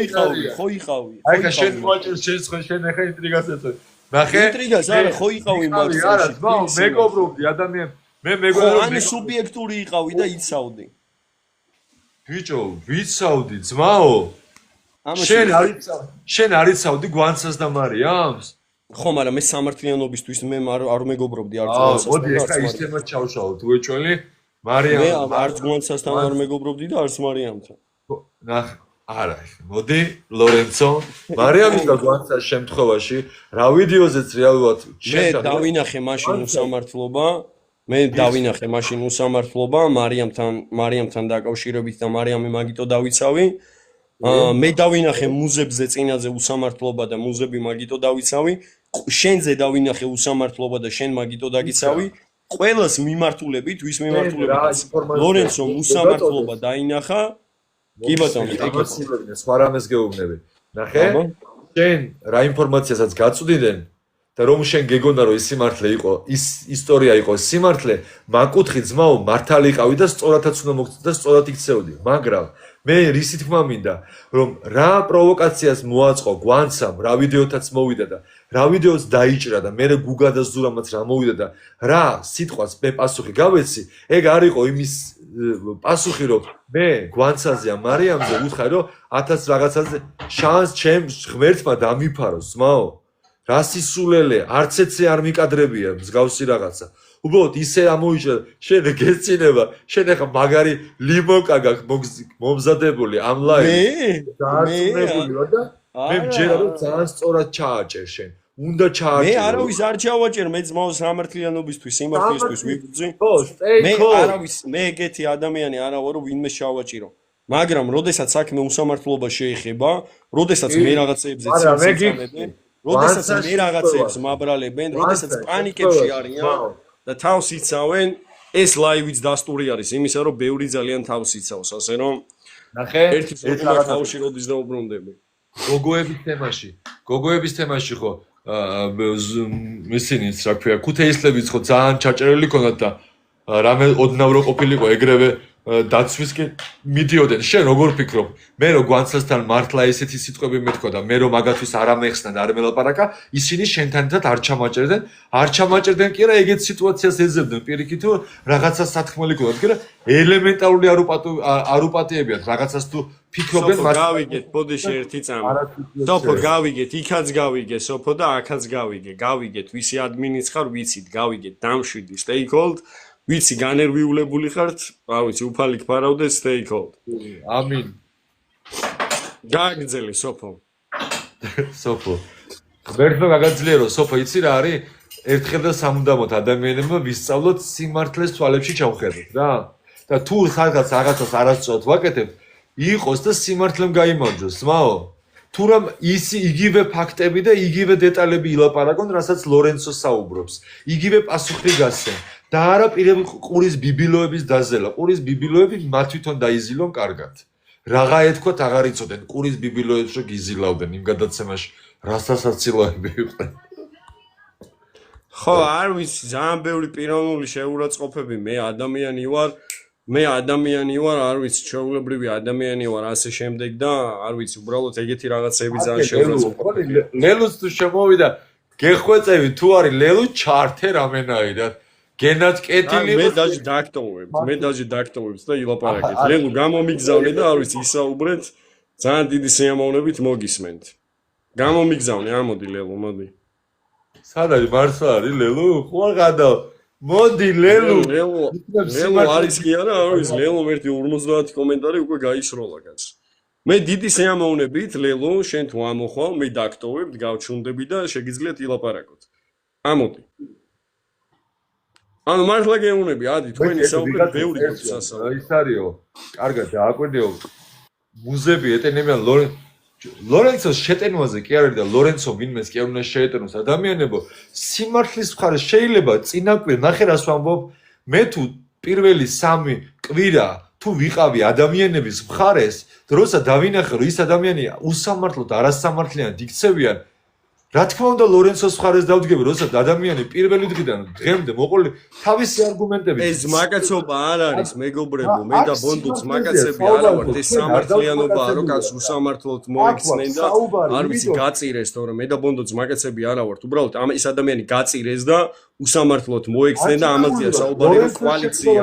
იყავი. აი ხა შენ მოაჭირს შენ ახლა ინტრიგას ეწევ. ნახე? ინტრიგას არა, ხო იყავი მაგ წრეში. არა, მეგობრობდი ადამიანს მე ხო, მეგონა ანუ სუბიექტური იყავი და იცავდი. ბიჭო, ვიცავდი ძმაო. შენ არიცავდი გვანცას და მარიამს? ხო, მაგრამ მე სამართლიანობისთვის მე არ მეგობრობდი არც აა, გვანცასთან. მოდი ეხლა ის თემა ჩავშალოთ. თუ ეჭველი მარიამ მე არც გვანცასთან არ მეგობრობდი და არც მარიამთან. ნახ არა, მოდი ლორენცო, მარიამის და გვანცას შემთხვევაში რა ვიდეოზეც რეალურად მე დავინახე მაშინ უსამართლობა, მარიამთან დაკავშირებით და მარიამი მაგიტო დავიცავი. მე დავინახე მუზებზე წინაზე უსამართლობა და მუზები მაგიტო დავიცავი. შენზე დავინახე უსამართლობა და შენ მაგიტო დაგიცავი. ყველას მიმართულებით, ვის მიმართულებით? ლორენცომ უსამართლობა დაინახა. კი ბატონო, ეკეთებინე, სხვა რამეს გეუბნები. ნახე? შენ რა ინფორმაციასაც გაწვდიდნენ და რომ შენ გეგონა რომ ის სიმართლე იყო, ის ისტორია იყო სიმართლე, მაკუთხი ძმაო მართალი იყავი და სწორადაც უნდა მოგწდი და სწორად იქცეოდი. მაგრამ მე რისი თქმა მინდა, რომ რა პროვოკაციას მოაწყო გვანცამ, რა ვიდეოთაც მოვიდა და რა ვიდეოც დაიჭრა და მე გუგა და ზურამაც რა მოვიდა და რა სიტყვას მე პასუხი გავეცი, ეგ არ იყო იმის პასუხი რომ მე გვანცაზე ან მარიამზე ვუთხარი რომ 1000 რაღაცაზე შანს ჩემს ღმერთმა დამიფაროს ძმაო. რა სისულელე, არც ეცე არ მიკადრებია მსგავსი რაღაცა. უბრალოდ ისე ამოიჭრა, შენ გეცინება, შენ ახლა მაგარი ლიმონკა გაქვს მომზადებული ამ ლაივში. დაარწმუნებული ვარ და მე მჯერა რომ ძალიან სწორად ჩააჭერ შენ. უნდა ჩააჭერ. მე არავის არ ჩავაჭერ, მე ძმაო სამართლიანობისთვის, სიმართლისთვის ვიბრძვი. მე ეგეთი ადამიანი არა ვარ, რომ ვინმე ჩავაჭირო. მაგრამ როდესაც საქმე უსამართლობა შეეხება, როდესაც მე რაღაცეებზე ცილსამები, როდესაც მე რაღაცეებს მაბრალებენ, როდესაც პანიკებში არიან და თავს იცავენ, ეს ლაივიც დასტური არის იმისა, რომ ბევრი ძალიან თავს იცავს, ასე რომ ნახე, ერთი რაღაცაში როდის დაუბრუნდები. გოგოების თემაში ხო ისინიც რა ქვია, ქუთეისლებიც ხო ძალიან ჩაჭერილი ქონდათ და რამე ოდნავ რო ყოფილიყო ეგრევე დაცვისკენ მიდიოდნენ. შენ როგორ ფიქრობ? მე რო გვანცასთან მართლა ესეთი სიტყვები მეთქვა და მე რო მაგათვის არ ამეხსნა და არ მელაპარაკა, ისინი შენთან ერთად არ ჩამაჭერდნენ კი რა ეგეთ სიტუაციას ეძებდნენ პირიქით თუ რაღაცას სათქმელი ქონდათ კი რა ელემენტარული არუპატიებიათ რაღაცას თუ ფიქრობენ მათ გავიგეთ ბოდიში ერთი წამი. სოფო გავიგეთ, იქაც გავიგე სოფო და აქაც გავიგეთ ვისი ადმინიც ხარ ვიცით, გავიგეთ დამშვიდი stakehold ვიცი განერვიულებული ხართ, რა ვიცი, უფალი გფარავდეთ stakehold. ამინ. გაგძელი სოფო. სოფო. ღმერთმა გაგაძლიერო სოფო, იცი რა არის? ერთხელ და სამუდამოდ ადამიანებმა ვისწავლოთ სიმართლეს თვალებში ჩავხედოთ რა. და თუ რაღაცას არასწორად ვაკეთებ, იყოს და სიმართლემ გაიმარჯვოს, ძმაო. თუ რამ იგივე ფაქტები და იგივე დეტალები ილაპარაკონ, რასაც ლორენცო საუბრობს. იგივე პასუხი გასცენ. და არა პირები ყურის ბიბილოების დაზელა. ყურის ბიბილოები მათ თვითონ დაიზილონ კარგად. რაღა ეთქვათ აღარ იცოდნენ ყურის ბიბილოებს რო გიზილავდნენ იმ გადაცემაში, რასასაცილოები იყვნენ. ხო, არ ვიცი, ძალიან ბევრი პიროვნული შეურაცხყოფები, მე ადამიანი ვარ, არ ვიცი, ჩვეულებრივი ადამიანი ვარ, ასე შემდეგ და არ ვიცი, უბრალოდ ეგეთი რაღაცები ძალიან შეურაცხყოფები. ლელუს თუ შემოვიდა, გეხვეწევი თუ არის ლელუ ჩართე რამენაირად. გენად კეთილი მე დაჟე დაქტოვებს და ილაპარაკეთ. ლელუ გამომიგზავნე და არ ვიცი, ისაუბრეთ, ძალიან დიდი სიამოვნებით მოგისმენთ. გამომიგზავნე, ამოდი ლელუ, მოდი. სად არის მართლა არის ლელუ? ხო არ გადა. მოდი ლელუ არის კი არა, არ ვიცი, ლელუ ერთი 50 კომენტარი უკვე გაისროლა კაც. მე დიდი სიამოვნებით ლელუ, შენ თუ ამოხვალ, მე დაქტოვებ, გავჩუნდები და შეგიძლიათ ილაპარაკოთ. ამოდი. ანუ მართლა გეუნები, ადი, თქვენი საუბრები ბევრი გასასწორია. ის არისო, კარგად დააკვირდეო. მუზები ეტენებიან ლორენცოს შეტენვაზე კი არის და ლორენცო ვინმეს კი არ უნდა შეეტენოს ადამიანებო. სიმართლის მხარეს შეიძლება წინაკვირ ნახე რას ვამბობ, მე თუ პირველი 3 კვირა თუ ვიყავი ადამიანების მხარეს, დროსაც დავინახე რომ ის ადამიანი უსამართლოდ არასამართლიანად იქცევიან, რა თქმა უნდა ლორენცოს მხარეს დავდგები, როდესაც ადამიანი პირველი დღიდან დღემდე მოყოლი თავისი არგუმენტებით. ეს მაგაცობა არ არის, მეგობრებო, მე და ბონდოც მაგაცები არა ვართ, ეს სამართლიანობაა, რომ კაცს უსამართლოდ მოიქცნენ და არ ვიცი გაწირეს, თორემ მე და ბონდოც მაგაცები არა ვართ. უბრალოდ ამ ეს ადამიანი გაწირეს და უსამართლოდ მოიქცნენ და ამაზეა საუბარი, რომ კოალიცია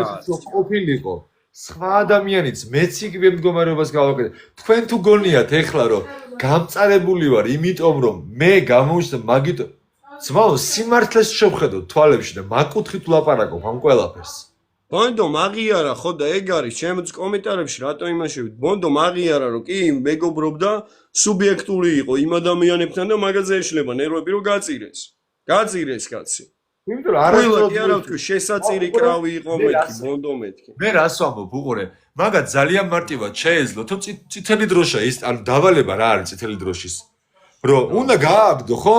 ყოფილიყო. სხვა ადამიანიც მეც იგივე მდგომარეობას გავაკეთე. თქვენ თუ გონიათ ეხლა რომ გამწარებული ვარ, იმიტომ რომ მე გამოვიჩნდა მაგით ძმაო სიმართლეს შევხედო თვალებში და მაგკუთხით ვლაპარაკობ ამ ყველაფერს. ბონდო მაგიარა ხო და ეგ არის ჩემს კომენტარებში რატო იმაშევით ბონდო მაგიარა რომ კი მეგობრობდა სუბიექტური იყო იმ ადამიანებთან და მაგაზე ეშლება ნერვები რომ გაწირეს კაცი. იმიტომ რომ არა თქვი შესაწირი კრავი იყო მეთქი ბონდო მეთქი. მე რას ვამბობ უყურე მაგათ ძალიან მარტივად შეეძლო თუ წითელი დროშა ის ანუ დავალება რა არის წითელი დროშის რომ უნდა გააგდო ხო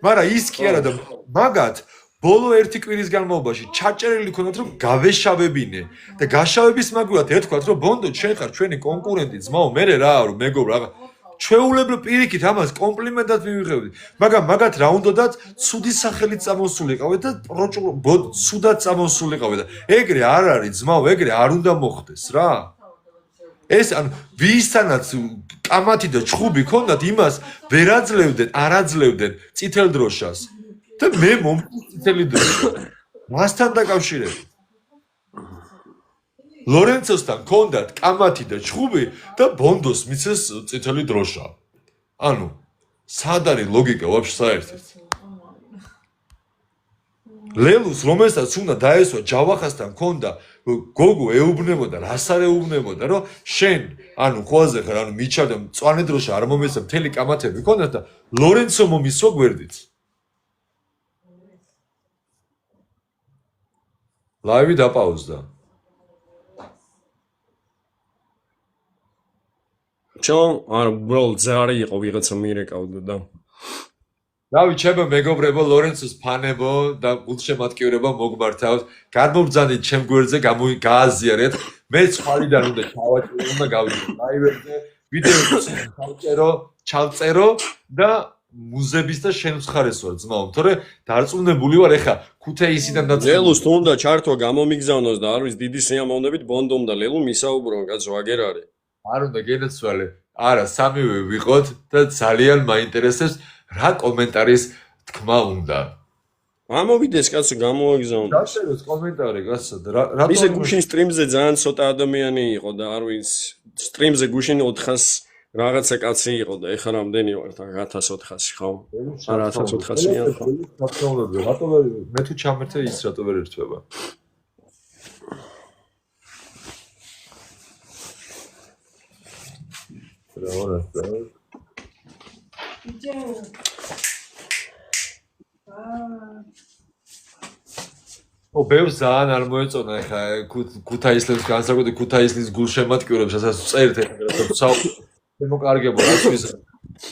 მაგრამ ის კი არა და მაგათ ბოლო ერთი კვირის განმავლობაში ჩაჭერილი ქონდათ რომ გავეშავებინე და გაშავების მაგურად ეთქვათ რომ ბონდო შენ ხარ ჩვენი კონკურენტი ძმაო მე რა რომ მეგობრა ჩვეულებრივ პირიქით ამას კომპლიმენტად მივიღებდი მაგრამ მაგათ რა უნდათ ცუდი სახელით წამოსულიყავეთ და ცუდად წამოსულიყავეთ და ეგრე არ არის ძმაო ეგრე არ უნდა მოხდეს რა ეს ანუ ვისთანაც კამათი და ჩხუბი ქონდათ იმას ვერ არაძლევდნენ წითელ დროშას და მე მომწითელი დროშა მასთან დაკავშირებით ლორენცოსთან ქონდათ კამათი და ჩხუბი და ბონდოს მიცეს წითელი დროშა ანუ სად არის ლოგიკა ვაფშე საერთოდ ლელუს რომელსაც უნდა დაესვა ჯავახასთან ქონდა გოგო ეუბნებოდა რას არ ეუბნებოდა რომ შენ ანუ ხოაზე ხარ ანუ მიჩავდა მწვანე დროშა არ მომეცა მთელი კამათები ქონდათ და ლორენცო მომისვა გვერდით ლაივი დაპაუზდა ჩო არ უბრალოდ ზარი იყო ვიღაცა მირეკავდა და რავი ჩემო მეგობრებო ლორენცოს ფანებო და გულშემატკივრება მოგმართავთ გამობრძანეთ ჩემ გვერდზე გააზიარეთ მე ცვალიდან უნდა გავიდე ლაივებზე ვიდეო ჩავწერო და მუზების და შენ მხარეს ვარ ძმაო თორე დარწმუნებული ვარ ეხა ქუთაისიდან და ლელუს თუ უნდა ჩართვა გამომიგზავნოს და არ ვიცი დიდი სიამოვნებით ბონდომ და ლელუ მისაუბრო კაცო აგერ არის არ უნდა გენაცვალე არა სამივე ვიყოთ და ძალიან მაინტერესებს რა კომენტარის თქმა უნდა ამოვიდეს კაცო გამოვაგზავნოს დაწეროს კომენტარი კაცო რა ისე გუშინ სტრიმზე ძალიან ცოტა ადამიანი იყო და არ ვიცი სტრიმზე გუშინ 400 რაღაცა კაცი იყო და ეხლა რამდენი ვართ 1400 ხო არა 1400-იან ხო რატო ვერ მე თუ ჩამერთე ის რატო ვერ ერთვება ო ბევრს ძალიან არ მოეწონა ეხა ქუთაისლის განსაკუთრებით ქუთაისლის გულშემატკივრებს რასაც წერთ ეხა მოკარგებო რასვის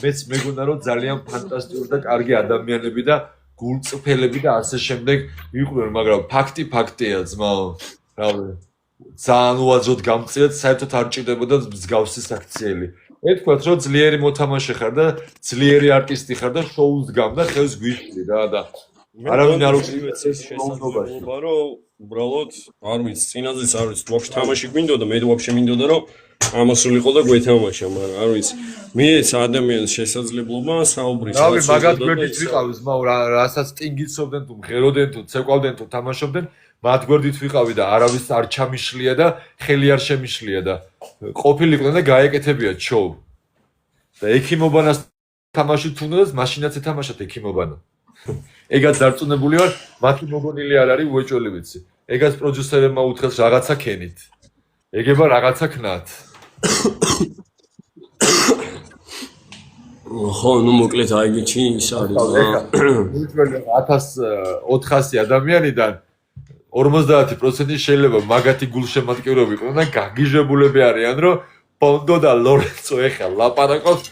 მეც მეგონა რომ ძალიან ფანტასტიკური და კარგი ადამიანები და გულწრფელები და ასე შემდეგ იყვნენ მაგრამ ფაქტია ძმაო რავი ძალიან უაზროდ გამწიეთ საერთოდ არ ჭირდებოდა მსგავსი საქციელი ეთქვათ რომ ძლიერი მოთამაშე ხარ და ძლიერი არტისტი ხარ და შოუს გამ და ხელს გვიშლი და არავინ არ უწევს ეს შესაძლებლობა რომ უბრალოდ არ ვიცი წინაზეც არ ვიცი ვაფშე თამაში გვინდოდა მე ვაფშე მინდოდა რომ ამასულიყო და გვეთამაშა მაგრამ არ ვიცი მე ეს ადამიანის შესაძლებლობა საუბრის რავი მაგათ გვერდით ვიყავი ზმაო რასაც ტინგიცობდნენ თუ მღეროდნენ თუ ცეკვავდნენ თუ თამაშობდნენ მათ გვერდით ვიყავი და არავის არ ჩამიშლია და ხელი არ შემიშლია და ყოფილიყვნენ და გაეკეთებიათ შოუ და ექიმობანას თამაში თუნდაც მაშინაც ეთამაშათ ექიმობანა ეგაც დარწმუნებული ვარ მათი მოგონილი არ არის უეჭველი ვიცი ეგაც პროდიუსერებმა უთხრეს რაღაცა ქენით ეგება რაღაცა ქნათ ხო ნუ მოკლედ აიგიჩი ის არის 1400 ადამიანიდან 50% შეიძლება მაგათი გულშემატკივრები იყვნენ და გაგიჟებულები არიან რომ ბონდო და ლორენცო ეხლა ლაპარაკობს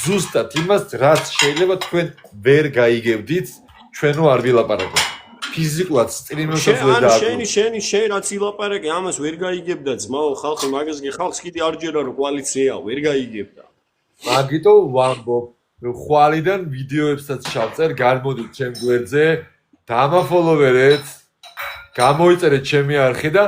ზუსტად იმას რაც შეიძლება თქვენ ვერ გაიგებდით ჩვენო არ ვილაპარაკობთ ფიზიკურად სტრიმერსაც ვერ დააკვირდით შენ რაც ილაპარაკე ამას ვერ გაიგებდა ძმაო ხალხი მაგას ხალხს კიდე არ ჯერა რომ კოალიციაა ვერ გაიგებდა მაგიტო ვამბობ ხვალიდან ვიდეოებსაც ჩავწერ, გამოდით ჩემ გვერდზე, დამაფოლოვერეთ, გამოიწერეთ ჩემი არხი და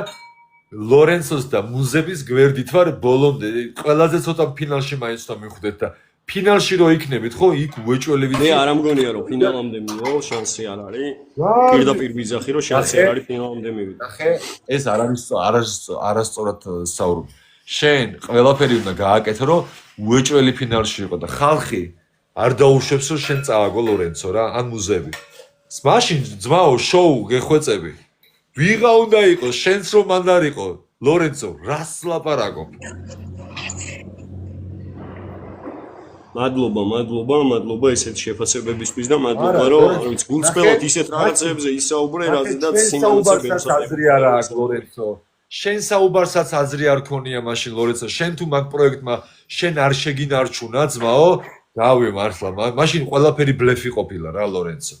ლორენცოს და მუზების გვერდით ვარ ბოლომდე. ყველაზე ცოტა ფინალში მაინც და მივხვდეთ და ფინალში რო იქნებით, ხო, იქ უეჭველი მე არ ამგონია რომ ფინალამდე მივა, შანსი არ არის. პირდაპირ ვიზახი რომ შანსი არ არის ფინალამდე მივიდა. ნახე, ეს არასწორად საუბრობ. შენ ყველაფერი უნდა გააკეთო, რომ უეჭველი ფინალში იყო და ხალხი არ დაუშვებს რომ შენ წააგო ლორენცო რა, ან მუზები. მაშინ ძმაო, შოუ გეხვეწები. ვიღა უნდა იყოს, შენც რომ მანდ არ იყო, ლორენცო, რას ლაპარაკობ? მადლობა ესეთ შეფასებებისთვის და მადლობა რომ არ ვიცი გულწრფელად ისეთ რაღაცებზე ისაუბრე, რაზედაც სიმამაცებელი აზრი არ აქვს ლორენცო. შენ საუბარსაც აზრი არ ქონია მაშინ ლორენცო, შენ თუ მაგ პროექტმა შენ არ შეგინარჩუნა ძმაო, დავი მართლა, მაშინ ყველაფერი ბლეფი ყოფილა რა ლორენცო.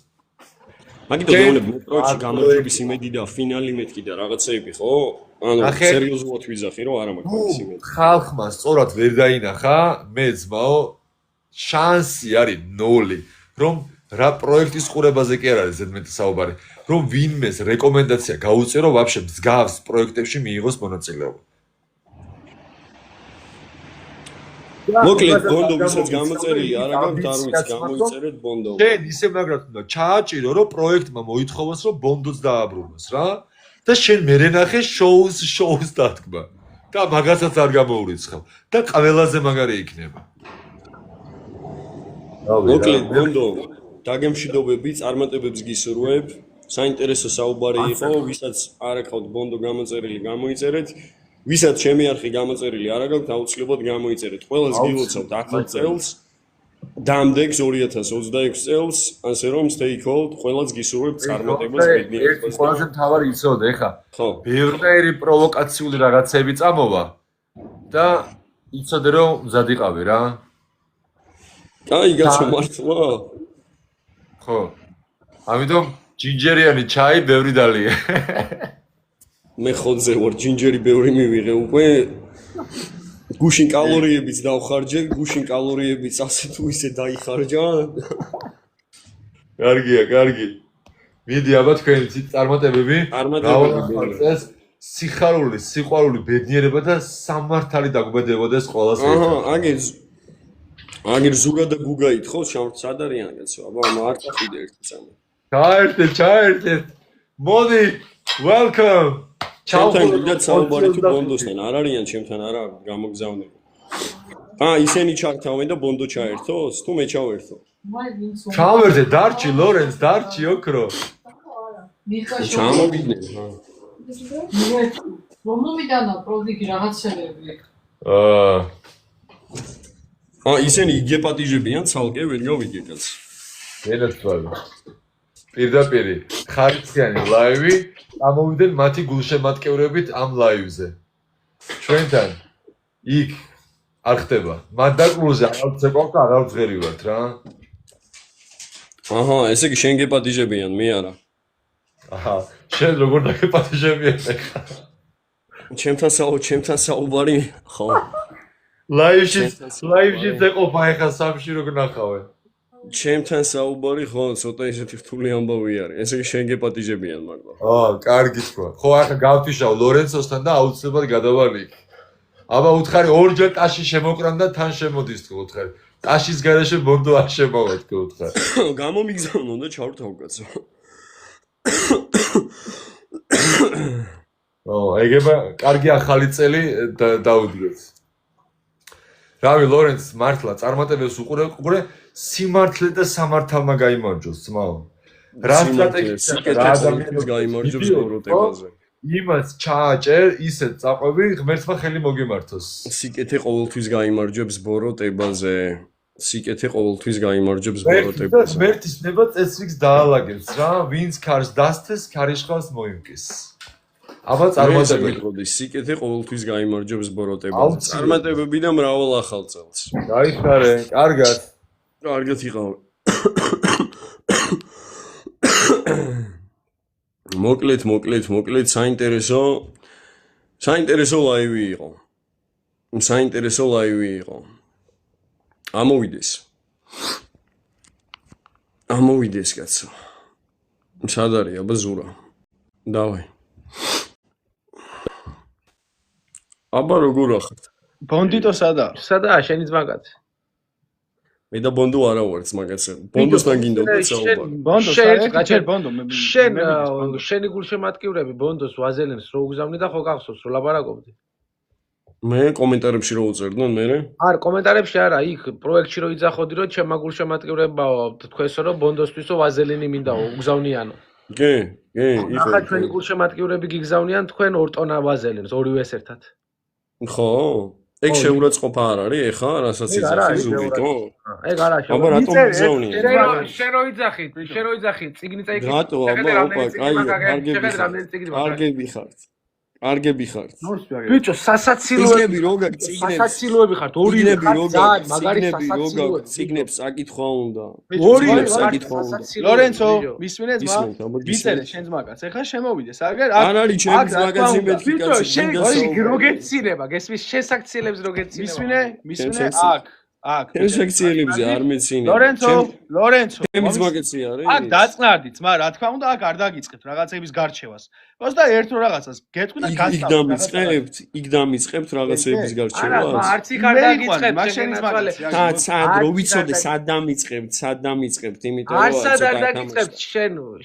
მაგითო გეუბნები პროექტში გამარჯვების იმედი და ფინალი მეთქი და რაღაცეები ხო? ანუ სერიოზულად ვიზახი რომ არა მაქვს იმედი. ხალხმა სწორად ვერ დაინახა, მე ძმაო შანსი არის 0, რომ რა პროექტის ყურებაზე კი არ არის ზედმეტი საუბარი, რომ ვინმეს რეკომენდაცია გაუწირო ვაფშე მსგავს პროექტებში მიიღოს მონაწილეობა. მოკლედ ბონდო ვისაც გამოწერილი არ აქვს არ ვიცი გამოიწერეთ ბონდო. შენ ისე მაგრად უნდა ჩააჭირო რომ პროექტმა მოითხოვოს რომ ბონდოც დააბრუნოს რა და შენ მერე ნახე შოუს დათქმა და მაგასაც არ გამოურიცხავ და ყველაზე მაგარი იქნება. მოკლედ ბონდო დაგემშვიდობები, წარმატებებს გისურვებ. საინტერესო საუბარი იყო, ვისაც არ აქვს ბონდო გამოწერილი გამოიწერეთ. ვისაც ჩემი არხი გამოწერილი არ აქვს, აუცილებლად გამოიწერეთ. ყველას გილოცავთ 10 წელს, დამდეგს 2026 წელს, ასე რომ stay cold, ყველას გისურვებთ წარმატებას ბედნიერებას. ყველაზე მთავარი იცოდე ხა. ხო. ბევრი პროვოკაციული რაღაცები წამოვა და იცოდე რომ მზად იყავი რა. აი, გაცო მართლა. ხო. ამიტომ ჯინჯერიანი ჩაი ბევრი დალია. მე ხოძე ვარ ჯინჯერი ბევრი მივიღე უკვე გუშინ კალორიებიც დავხარჯე გუშინ კალორიებიც ასე თუ ისე დაიხარჯა კარგი მიდი აბა თქვენი წარმატებები წარმატებები სიხარული სიყვარული ბედნიერება და სამართალი დაგუბედებოდეს ყველას აგერ ზუგა და გუგაით ხო სად არიან კაცო აბა მარტო ხიდე ერთი წამი ჩაერთეთ მოდი welcome ჩემთან გიდა საუბარი თუ ბონდოსთან არ არიან ჩემთან არა გამოგზავნები ისენი ჩართავენ და ბონდო ჩაერთოს თუ მე ჩავერთო ჩავერთე დარჩი ლორენს დარჩი ოქრო ჩამოვიდნენ რომლოვიდანა პროდიგი რაღაცები ისენი იგეპატიჟებიან ცალკე ვერ გავიგე კაც ენაცვალე პირდაპირ ხარისხიანი ლაივი ამოვიდნენ მათი გულშემატკივრებით ამ ლაივზე ჩვენთან იქ არ ხდება მანდაკრუზე არავის ეყავთ და არავის ღერი ვართ რა ესე იგი შენ გეპატიჟებიან მე არა შენ როგორ დაგეპატიჟებიან ხა ჩემთან საუბარი ხო ლაივში ეყოფა ეხა სამში როგორ ნახავენ ჩემთან საუბარი ხო ცოტა ისეთი რთული ამბავი არის ესე იგი შენ გეპატიჟებიან მაგრამ კარგი თქვა ხო ახლა გავთიშავ ლორენცოსთან და აუცილებლად გადავალი აბა უთხარი ორჯერ ტაში შემოკრან და თან შემოდის თქო უთხარი ტაშის გარეშე ბონდო არ შემოვა თქო უთხარი გამომიგზავნო და ჩავრთავ კაცო ეგება კარგი ახალი წელი დაუდგეთ რავი ლორენც მართლა წარმატებებს უყურე სიმართლე და სამართალმა გაიმარჯოს ძმაო რა სტრატეგია რა ადამიანს გაიმარჯოს ევროპაზე იმას ჩააჭერ ისეთ წაყვები ღმერთმა ხელი მოგემართოს სიკეთე ყოველთვის გაიმარჯვებს ბოროტებაზე სიკეთე ყოველთვის გაიმარჯვებს ბოროტებაზე ღმერთის ნება წესრიგს დაალაგებს რა ვინც ქარს დასთეს ქარიშხალს მოიმკის აბა წარმატებები სიკეთე ყოველთვის გაიმარჯვებს ბოროტებაზე წარმატებები და მრავალ ახალ წელს გაიხარე კარგად იყავ მოკლედ საინტერესო ლაივი იყო ამოვიდეს ამოვიდეს კაცო. სად არის აბა ზურა? დავაი. აბა როგორ ახართ? ბონდიტო სადა? სადაა შენი ძმაკაცი? მე და ბონდო არა ვარც მაგაცა. ბონდოსთან გინდოდა საუბარი. ბონდო საერთოდ ბონდო შენი გულშემატკივრები ბონდოს ვაზელენს რო უგზავნი და ხო გახსოვს რო ლაპარაკობდი? მე კომენტარებში რო უწერდნო მე? არ კომენტარებში არა, იქ პროექტში რო იძახოდი რომ ჩემმა გულშემატკივრებაო თქვენსო რომ ბონდოსთვისო ვაზელენი მინდაო უგზავნიანო. კი, ახლა ჩვენი გულშემატკივრები გიგზავნიან თქვენ 2 ტონა ვაზელენს ორივეს ერთად. ხო? ეგ შეურაცხყოფა არ არის ეხა, რასაც იძახი ზუგიტო? ეგ არა შეურაცხყოფა. აბა რატომ გზავნია? შენ რო იძახი, წიგნი წაიკიდე. რატო აბა ოპა, კარგები ხართ. კარგები ხართ. ბიჭო, სასაცილოები რო გაქვს წიგნებს. სასაცილოები ხართ, ორივე რო გაქვს, მაგარი სასაცილოები. წიგნებს აკითხვა უნდა. ორივე აკითხვა უნდა. ლორენცო, მისმინე ძმა? მიწერე შენ ძმაკაც. ეხლა შემოვიდეს. აგერ არ არის ჩემი მაგაზინი მეთქი კაცი. შენ რო გეცინება, გესმის შენ საქციელებს რო გეცინება. მისმინე აქ. ჩემ სექციელებზე არ მეცინება. ლორენცო. ჩემი ძმაკაცი არის. აქ დაწყნარდით, ძმა, რა თქმა უნდა, აქ არ დაგიწყებთ რაღაცების გარჩევას. просто ერთ რო რაღაცას გეტყვი და გასწავლეთ. იქ დამიწყებთ რაღაცების გარჩევას. არა, არც იქ არ დაგიწყებთ, შენ ძმაკაცი. სად რო ვიცოდე, სად დამიწყებთ, იმიტომ რომ არსად არ დაგიწყებთ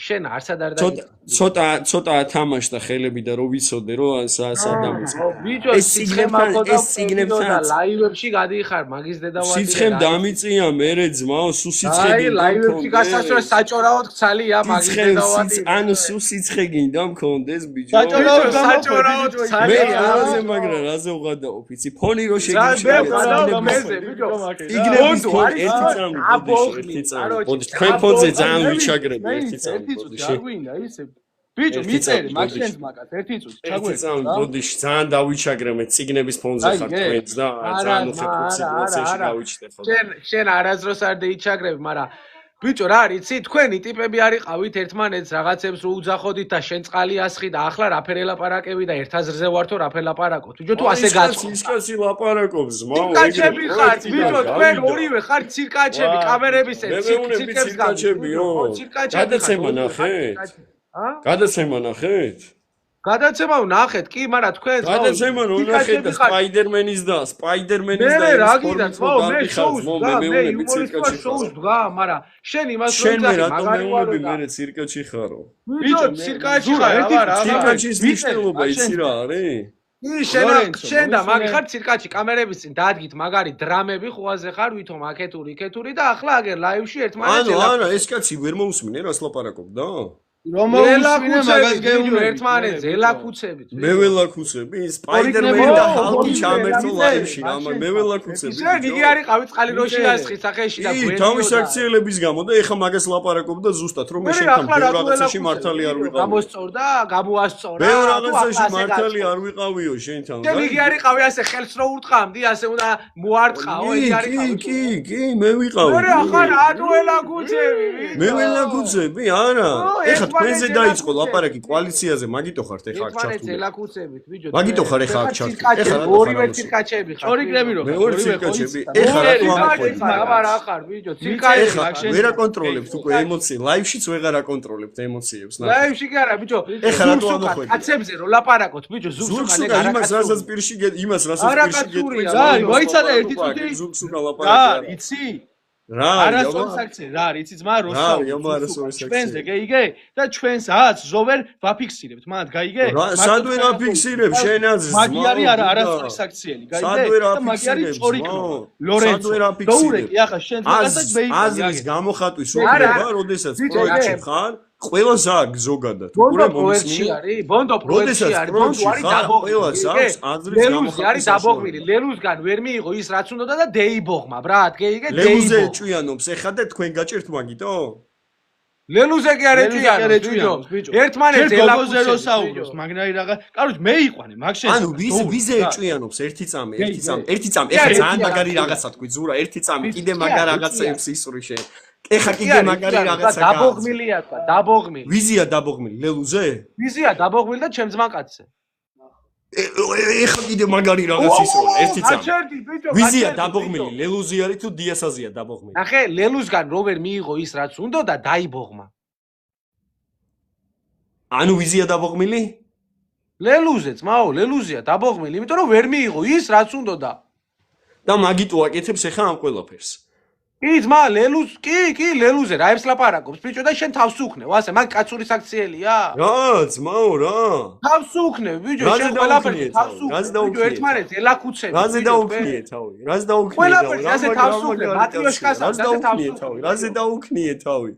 შენ არსად არ დაგიწყებთ. ცოტა ათამაშდა ხელები და რო ვიცოდე, რომ სად დამიწყებთ. ბიჭო, ეს ციგნებთან და ლაივებში გადიხარ, მაგის დედავატი. სიცხემ დამიწია მერე ძმაო, სუ სიცხე გინდა. ლაივებში გასასწორე საჭორაოდ ხცალია მაგის დედავატი. ანუ სუ სიცხე გინდა მქონდეს ბიჭო. საჭორაოდ ხცალია. მე არაზე მაგრა რაზე უღადაობ იცი ფონი რო შეგიჩი. მეზე ბიჭო. იგნების ფონი ერთი წამი. ბოდი თქვენ ფონზე ძალიან ვიჩაგრები ერთი წამი. არ გვინდა ისე ბიჭო მიწერე მაგშენს მაგას ერთი წუთი ჩაგვეცა ბოდიში ძალიან დავიჩაგრე ციგნების ფონზე ხარ თქვენს და ძალიან უხეფო სიტუაციაში გავიჩნდე ხო შენ არასდროს არ დაიჩაგრები მაგრამ ბიჭო რა არის იცი თქვენი ტიპები არიყავით ერთმანეთს რაღაცებს რო უძახოდით და შენ წყალი ასხი და ახლა რაფერ ელაპარაკები და ერთ აზრზე ვართო რაფერ ლაპარაკობთ ბიჭო თუ ასე გაწყო ის კაცი ლაპარაკობს მაო ცირკაჩები ხართ ბიჭო თქვენ ორივე ხართ ცირკაჩები კამერების ცირკაჩები გადაცემა ნახეთ გადაცემა ნახეთ? გადაცემა ვნახეთ, კი, მაგრამ თქვენ გადაცემა ვნახეთ და სპაიდერმენის და მე რა გინდა, მე შოუს დგა, მე იუმორისტულ შოუს დგა, მაგრამ შენ იმას რო იძახი, მაგარი ვარო და მე ცირკაჩი ხარო. ბიჭო, ცირკაჩი ხარ, აბა, ცირკაჩის მნიშვნელობა ისი რა არის? შენ და მაგ ხარ ცირკაჩი კამერების წინ დადგით მაგარი დრამები ხვაზე ხარ ვითომ აქეთური და ახლა აგერ ლაივში ერთმანეთს ანუ ეს კაცი ვერ მოусმინე რას ლაპარაკობდა? რომ მოусმინე მაგას გეუბნები ერთმანეთს ელაკუცებით მე ველაკუცები სპაიდერმენი და ჰალკი ჩამერთო ლაივში რა მე ველაკუცები შენ იგი არიყავი წყალი როში ასხი სახეში და გვერდიო თავის აქციელების გამო და ეხა მაგას ლაპარაკობდა ზუსტად რომ მე შენთან ბევრ რაღაცაში მართალი არ ვიყავი გამოსწორდა გამოასწორა ბევრ რაღაცაში მართალი არ ვიყავიო შენთან შენ იგი არიყავი ასე ხელს რო ურტყამდი ასე უნდა მოარტყაო იგი არიყავი კი მე ვიყავი მე ახლა რატო ველაკუცები მე ველაკუცები არა ეხა თქვენზე დაიწყო ლაპარაკი კოალიციაზე მაგიტო ხართ ეხა აქ ჩართული ელაკუცებით ბიჭო მაგიტო ხარ ეხა აქ ჩართული ეხა ორივე ცირკაჩები ხარ ჭორიკრები რო მე ორი ცირკაჩები ეხა რატო ამოყვეთ აბა რა ხარ ბიჭო ცირკაჩები ეხა ვერ აკონტროლებთ უკვე ემოცი ლაივშიც ვეღარ აკონტროლებთ ემოციებს ნახე ლაივში კი არა ბიჭო ეხა რატო ამოყვეთ კაცებზე რო ლაპარაკოთ ბიჭო ზურგსუკა იმას რასაც პირში იმას რასაც პირში გეტყვი რა მოიცადე ერთი წუთი ზურგსუკა ლაპარაკი რა იცი რა არასოლის აქცია რა არის იცი ძმა როსო ჩვენზე გეიგე და ჩვენსაც ზოვერ ვაფიქსირებთ მათ გაიგე სად ვერ აფიქსირებ შენაც მაგი არის არა არასოლის აქციელი გაიგე და მაგი არის ჭორიკო ლორენცო დაურეკი ახლა შენ მაგასაც მეიგე აზრის გამოხატვის უფლება როდესაც პროექტში ხარ ყველას აქვს ზოგადად უკვე პროექტში არის ბონდო პროექტში არის ბონდო არის დაბოღმილი ლელუზე არის დაბოღმილი ლელუსგან ვერ მიიღო ის რაც უნდა და დეიბოღმა ბრატ გეიგე ლელუზე ეჭვიანობს ეხა და თქვენ გაჭერთ მაგიტო ლელუზე კი არ ეჭვიანობს ბიჭო ერთმანეთს ელაკუზე რო საუბრობს მაგნარი რაღაც კაროჩ მე იყვანე მაგ შენ ანუ ვიზე ეჭვიანობს ერთი წამი ეხა ძალიან მაგარი რაღაცა თქვი ზურა ერთი წამი კიდე მაგარ რაღაცებს ისური შენ ეხა კიდე მაგარი რაღაცა დაბოღმილია თქვა დაბოღმილი ვიზია დაბოღმილი ლელუზე ვიზია დაბოღმილი და ჩემ ძმაკაცზე ეხლა კიდე მაგარი რაღაც ის რომ ერთი წამი. გაჩერდი ბიჭო, ვიზია გაჩერდი, დაბოღმილი, ბიჭო. ლელუზი არის თუ დიასაზია დაბოღმილი? ნახე, ლელუსგან რო ვერ მიიღო ის რაც უნდა და დაიბოღმა. ანუ ვიზია დაბოღმილი? ლელუზე ძმაო, ლელუზია დაბოღმილი, იმიტომ რომ ვერ მიიღო ის რაც უნდა და. და მაგიტო აკეთებს ეხა ამ ყველაფერს. კი ძმა, კი, ლელუზე რა ებს ლაპარაკობს, ბიჭო და შენ თავს უქნევ, ასე, მაგ კაცური საქციელია? რა, ძმაო, რა. თავს უქნევ, ბიჭო, რაზე შენ ყველაფერს დაუქნიე თავს თავი, რაზე უქნევ, დაუქნიე ბიჭო, ერთმანეთს ელაკუცები. რაზე დაუქნიე თავი? რაზე დაუქნიე? ყველაფერს ასე თავს უქნევ, მატიოშკას რაზე დაუქნიე თავი? რაზე დაუქნიე თავი?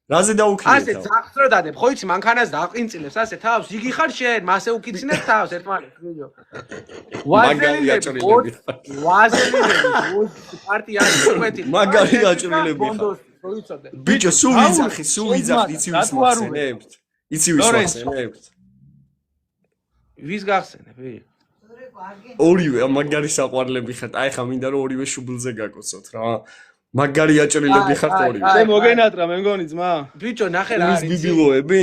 რაზე დაუქნიე ასე თავი? ძაღლს რო დადებ, ხო იცი მანქანას დააყინწილებს ასე თავს, იგი ხარ შენ, მასე უკიცინებ თავს ერთმანეთს, ბიჭო. მაგარი აჭრილები. ვაზელინები, პარტია შეკვეთილი. მაგარი აჭრილები ხარ. რო იცოდე. ბიჭო, სულ ვიძახი, იცი ვის მოხსენებთ? იცი ვის მოხსენებთ? ვის გახსენებ, ბიჭო? ორივე მაგარი საყვარლები ხართ. აი ხა მინდა რომ ორივე შუბლზე გაკოცოთ რა. მაგარი აჭრილები ხართ ორივე. შენ მოგენატრა მე მგონი ძმა. ბიჭო, ნახე რა ის არის. ბიბილოები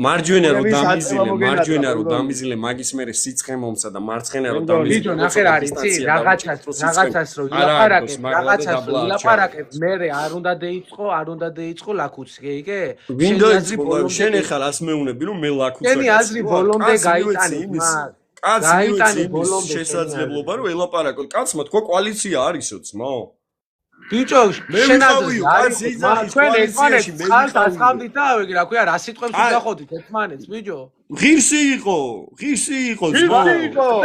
მარჯვენა რომ ვის დამიზილე, აწევა მარჯვენა რომ მოგენატრა, დამიზილე, მაგის მერე სიცხე მომცა და მარცხენა რომ ბიჭო, დამიზილე. ნახე რა არის, იცი, რაღაცას რო ილაპარაკებ, მერე არ უნდა დაიწყო ლაკუცი, გეიგე? ვინ დაიწყო? შენ ეხლა რას მეუნები რომ მე ლაკუცი. შენი აზრი ბოლომდე გაიტანი, მაგ. კაც გაიტანი მიუცი ბოლომდე შესაძლებლობა რომ ელაპარაკოთ. კაცმა თქვა კოალიცია არისო ძმაო. ბიჭო, შენ აზრი არის, ჩვენ ერთმანეთს კოალიციაში მე წყალს ასხამდით და ავეგი რა ქვია, რა სიტყვებს უძახოდით ერთმანეთს, ბიჭო. ღირსი იყო ძმაო.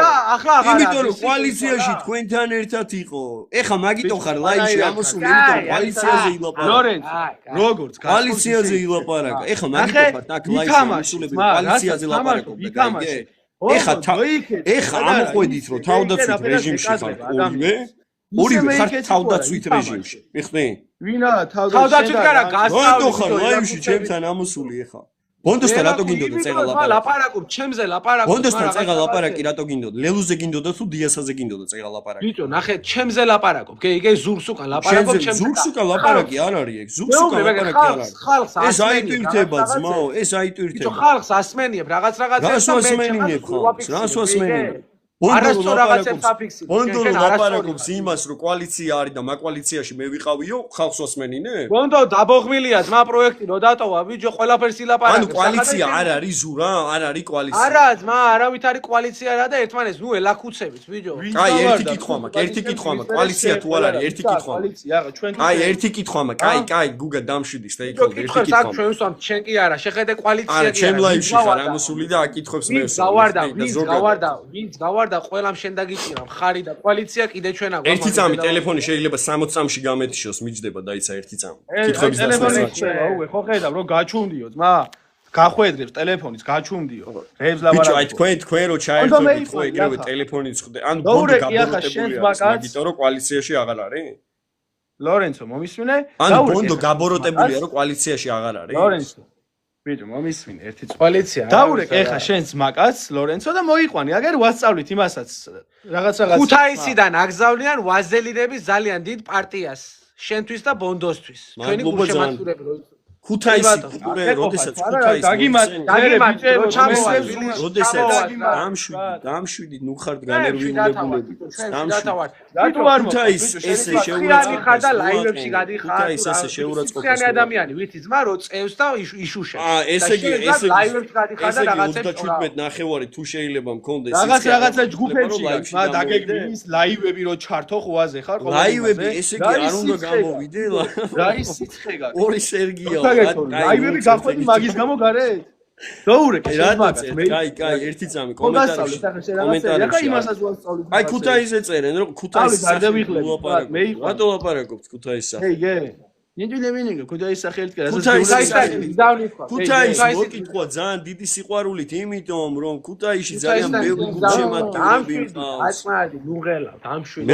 და ახლა აღარ არის. იმიტომ რომ კოალიციაში თქვენთან ერთად იყო. ეხა მაგიტო ხარ ლაივში ამოსული, იმიტომ რომ კოალიციაზე ილაპარაკა. ლორენცო, როგორც კოალიციაზე ილაპარაკა. ეხა მაგიტო ხარ აქ ლაივში ამოსულები კოალიციაზე ლაპარაკობენ. ეხა ამოყვედით რომ თავდაცვით რეჟიმში ხართ ორივე ხართ თავდაცვით რეჟიმში. მიხდი? ვინა თავდაცვით კარა გასწავლი. რატო ხარ ლაივში ჩემთან ამოსული ეხა? ბონდოსთან რატო გინდოდა წეღა ლაპარაკი? ლაპარაკობ, ჩემზე ლაპარაკობ. ბონდოსთან წეღა ლაპარაკი რატო გინდოდა? ლელუზე გინდოდა თუ დიასაზე გინდოდა წეღა ლაპარაკი? ბიჭო, ნახე, ჩემზე ლაპარაკობ. გეიგე ზურგს უკან ლაპარაკობ, ჩემზე. ზურგს უკან ლაპარაკი არ არის ეგ. ზურგს უკან ლაპარაკი არ არის. ეს აიტვირთება ძმაო, ეს ბიჭო, აიტვირთება. ხალხს ასმენიებ რაღაცას და რას ვასმენინებ ხალხს? რას ვასმენინებ? არასწორ რაღაცებს აფიქსირებ. ბონდო ლაპარაკობს იმას, რომ კოალიცია არის და მაგ კოალიციაში მე ვიყავიო, ხალხს ვასმენინებ? ბონდო დაბოღმილია ძმა პროექტი რო დატოვა, ბიჭო, ყველაფერს ილაპარაკებს. ანუ კოალიცია არ არის ზურა, არ არის კოალიცია. არა, ძმა, არავით არის კოალიცია რა და ერთმანეთს ნუ ელაკუცებით, ბიჭო. კაი, ერთი კითხვა მაქვს, კოალიცია თუ არ არის, ერთი კითხვა. კაი, ერთი კითხვა მაქვს. კაი, გუგა დამშვიდი სტეიკჰოლდერ, ერთი კითხვა. აქ ჩვენ ვსვამ, შენ კი არა, შეხედე კოალიცია არა, კი ჩემ ლაივში ხარ ამოსული და აკითხებს მე. ვინც გავარდა, ყველამ შენ დაგიჭირა, მხარი და კოალიცია კიდე ჩვენ აქვს. ერთი წამი ტელეფონი შეიძლება 60 წამში გამეთიშოს, მიჯდება დაიცა ერთი წამი. კითხების დასაცავად. აუე, ხო ხედავ რომ გაჩუნდიო ძმა. გახვედრებს ტელეფონიც გაჩუნდიო. რეებს ბიჭო, აი ლაპარაკობ. თქვენ რო ჩაერთვებით ხო ეგრევე ტელეფონიც ხდე. ანუ ბონდო გაბოროტებული არის, მაგიტომ რომ კოალიციაში აღარ არის? ლორენცო, მომისმინე? ანუ ბონდო გაბოროტებულია რომ კოალიციაში აღარ არის? ლორენცო. ბიჭო, მომისმინე ერთი წუთი. კოალიცია. დაურეკ ეხა შენს მაკაც ლორენცო და მოიყვანი. აგერ ვასწავლით იმასაც რაღაც. ქუთაისიდან აგზავნიან ვაზელინების ძალიან დიდ პარტიას. შენთვის და ბონდოსთვის. ჩვენი გულშემატკივრები რო ქუთაისი როდესაც ქუთაისი დაგიმატე რო ჩამოვარდი როდესაც დამშვიდი ნუ ხართ განერვიულებული რატო არ ქუთაის ესე შეურაცხყოფა ხარ და ლაივებში გადიხარ ქუთაის ესე შეურაცხყოფა ადამიანი ვიცი ძმა რო წევს და იშუშებს ესე ლაივებში გადიხარ და რაღაცებს 17 ნახევარი თუ შეიძლება მქონდეს რაღაცა ჯგუფებში და დაგეგმის ლაივები რო ჩართო ხვაზე ხარ ყოველდღე ლაივები ესე კი არ უნდა გამოვიდე რა ის სიცხე გაქვს ორი სერგია ლაივები გახვედი მაგის გამო გარეთ დაურეკე რატაცე კაი ერთი წამი კომენტარებში ახლა იმასაც ვასწავლით აი ქუთაისზე წერენ რომ ქუთაისის რატო ლაპარაკობთ ქუთაისს ჰეიგე ნიჯულევინიგო ქუთაის სახელით კი ქუთაის მოკითხვა ძალიან დიდი სიყვარულით იმიტომ რომ ქუთაისში ძალიან ბევრი გულშემატკივრები მყავს აწმადი ნუღელა დამშვიდე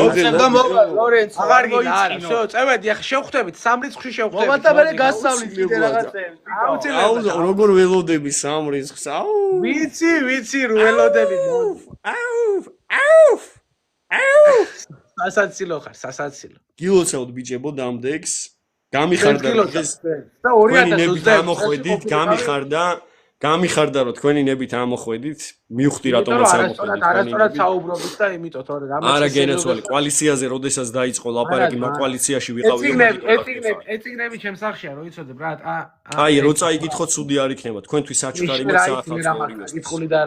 ლორენცო აღარ გინდა არა всё წევედი ახლა შევხვდებით სამ რიცხვში შევხვდებით მომათა მე გასწავლით კიდე რაღაცებს აუ როგორ ველოდები სამ რიცხვს აუ ვიცი რო ველოდები აუ სასაცილო ხარ სასაცილო გილოცავთ ბიჭებო დამდეგს გამიხარდა და 2020 გამოხვედით გამიხარდა გამიხარდა რომ თქვენი ნებით ამოხვედით, მივხვდი რატომაც ამოხვედით. არასწორად საუბრობთ და იმიტომ თორე რამაც არა გენაცვალი კოალიციაზე როდესაც დაიწყო ლაპარაკი მაგ კოალიციაში ვიყავი. ეწიგნები ჩემს სახშია რო იცოდე ბრატ აი როცა იგითხო ცუდი არ იქნება თქვენთვის საჩუქარი მე საახალწლო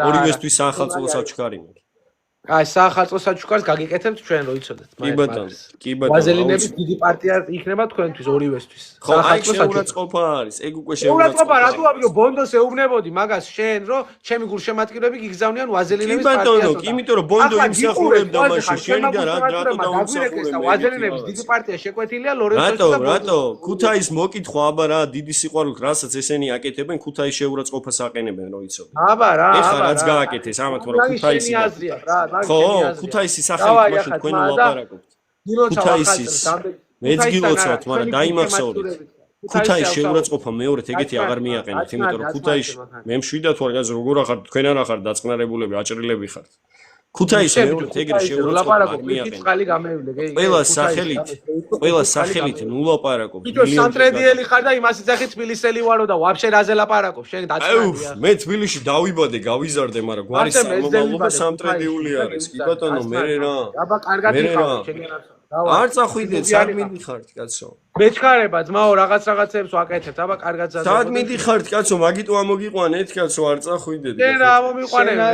ორივესთვის საახალწლო საჩუქარი მე აი საახალწლო საჩუქარს გაგიკეთებთ ჩვენ რო იცოდეთ კი ბატონო კი ბატონო ვაზელინების დიდი პარტია იქნება თქვენთვის ორივესთვის ხო აი შეურაცხყოფა არის ეგ უკვე შეურაცხყოფა რატო ამბობ ბონდოს ეუბნებოდი მაგას შენ რო ჩემი გულშემატკივრები გიგზავნიან ვაზელინების პარტიას კი ბატონო კი იმიტომ რომ ბონდო იმსახურებდა მაშინ შენიდან რატო დაუმსახურებ ვაზელინების დიდი პარტია შეკვეთილია ლორენცო რატო ქუთაის მოკითხვა აბა რა დიდი სიყვარულით რასაც ესენი აკეთებენ ქუთაის შეურაცხყოფას აყენებენ რო იცოდე აბა რა ეხლა რაც გააკეთეს ამათ რომ ქუთაისი ხო ქუთაისის სახელით მაშინ თქვენ ვლაპარაკობთ ქუთაისის მეც გილოცავთ მაგრამ დაიმახსოვრეთ ქუთაის შეურაცხყოფა მეორედ ეგეთი აღარ მიაყენეთ იმიტომ რომ ქუთაისში მე მშვიდად ვარ გაზ როგორ ახარ თქვენ არ ახარ დაწყნარებულები აჭრილები ხართ ქუთაის მეორედ ეგრე შეურაცხყოფა მიაყენეთ ყველა სახელით ნუ ლაპარაკობ ბიჭო სამტრედიელი ხარ და იმას იცახი თბილისელი ვარო და ვაფშე რაზე ლაპარაკობ შენ დაწყნარია მე თბილისში დავიბადე გავიზარდე მაგრამ გვარის სამომავლობა სამტრედიული არის კი ბატონო მე რა აბა კარგად იყავ შეგენაცო არ წახვიდეთ სად მიდიხართ კაცო მეჩქარება ძმაო რაღაცებს ვაკეთებთ აბა კარგად ზადე სად მიდიხართ კაცო მაგიტო ამოგიყვანეთ კაცო არ წახვიდეთ შენ რა მომიყვანე მე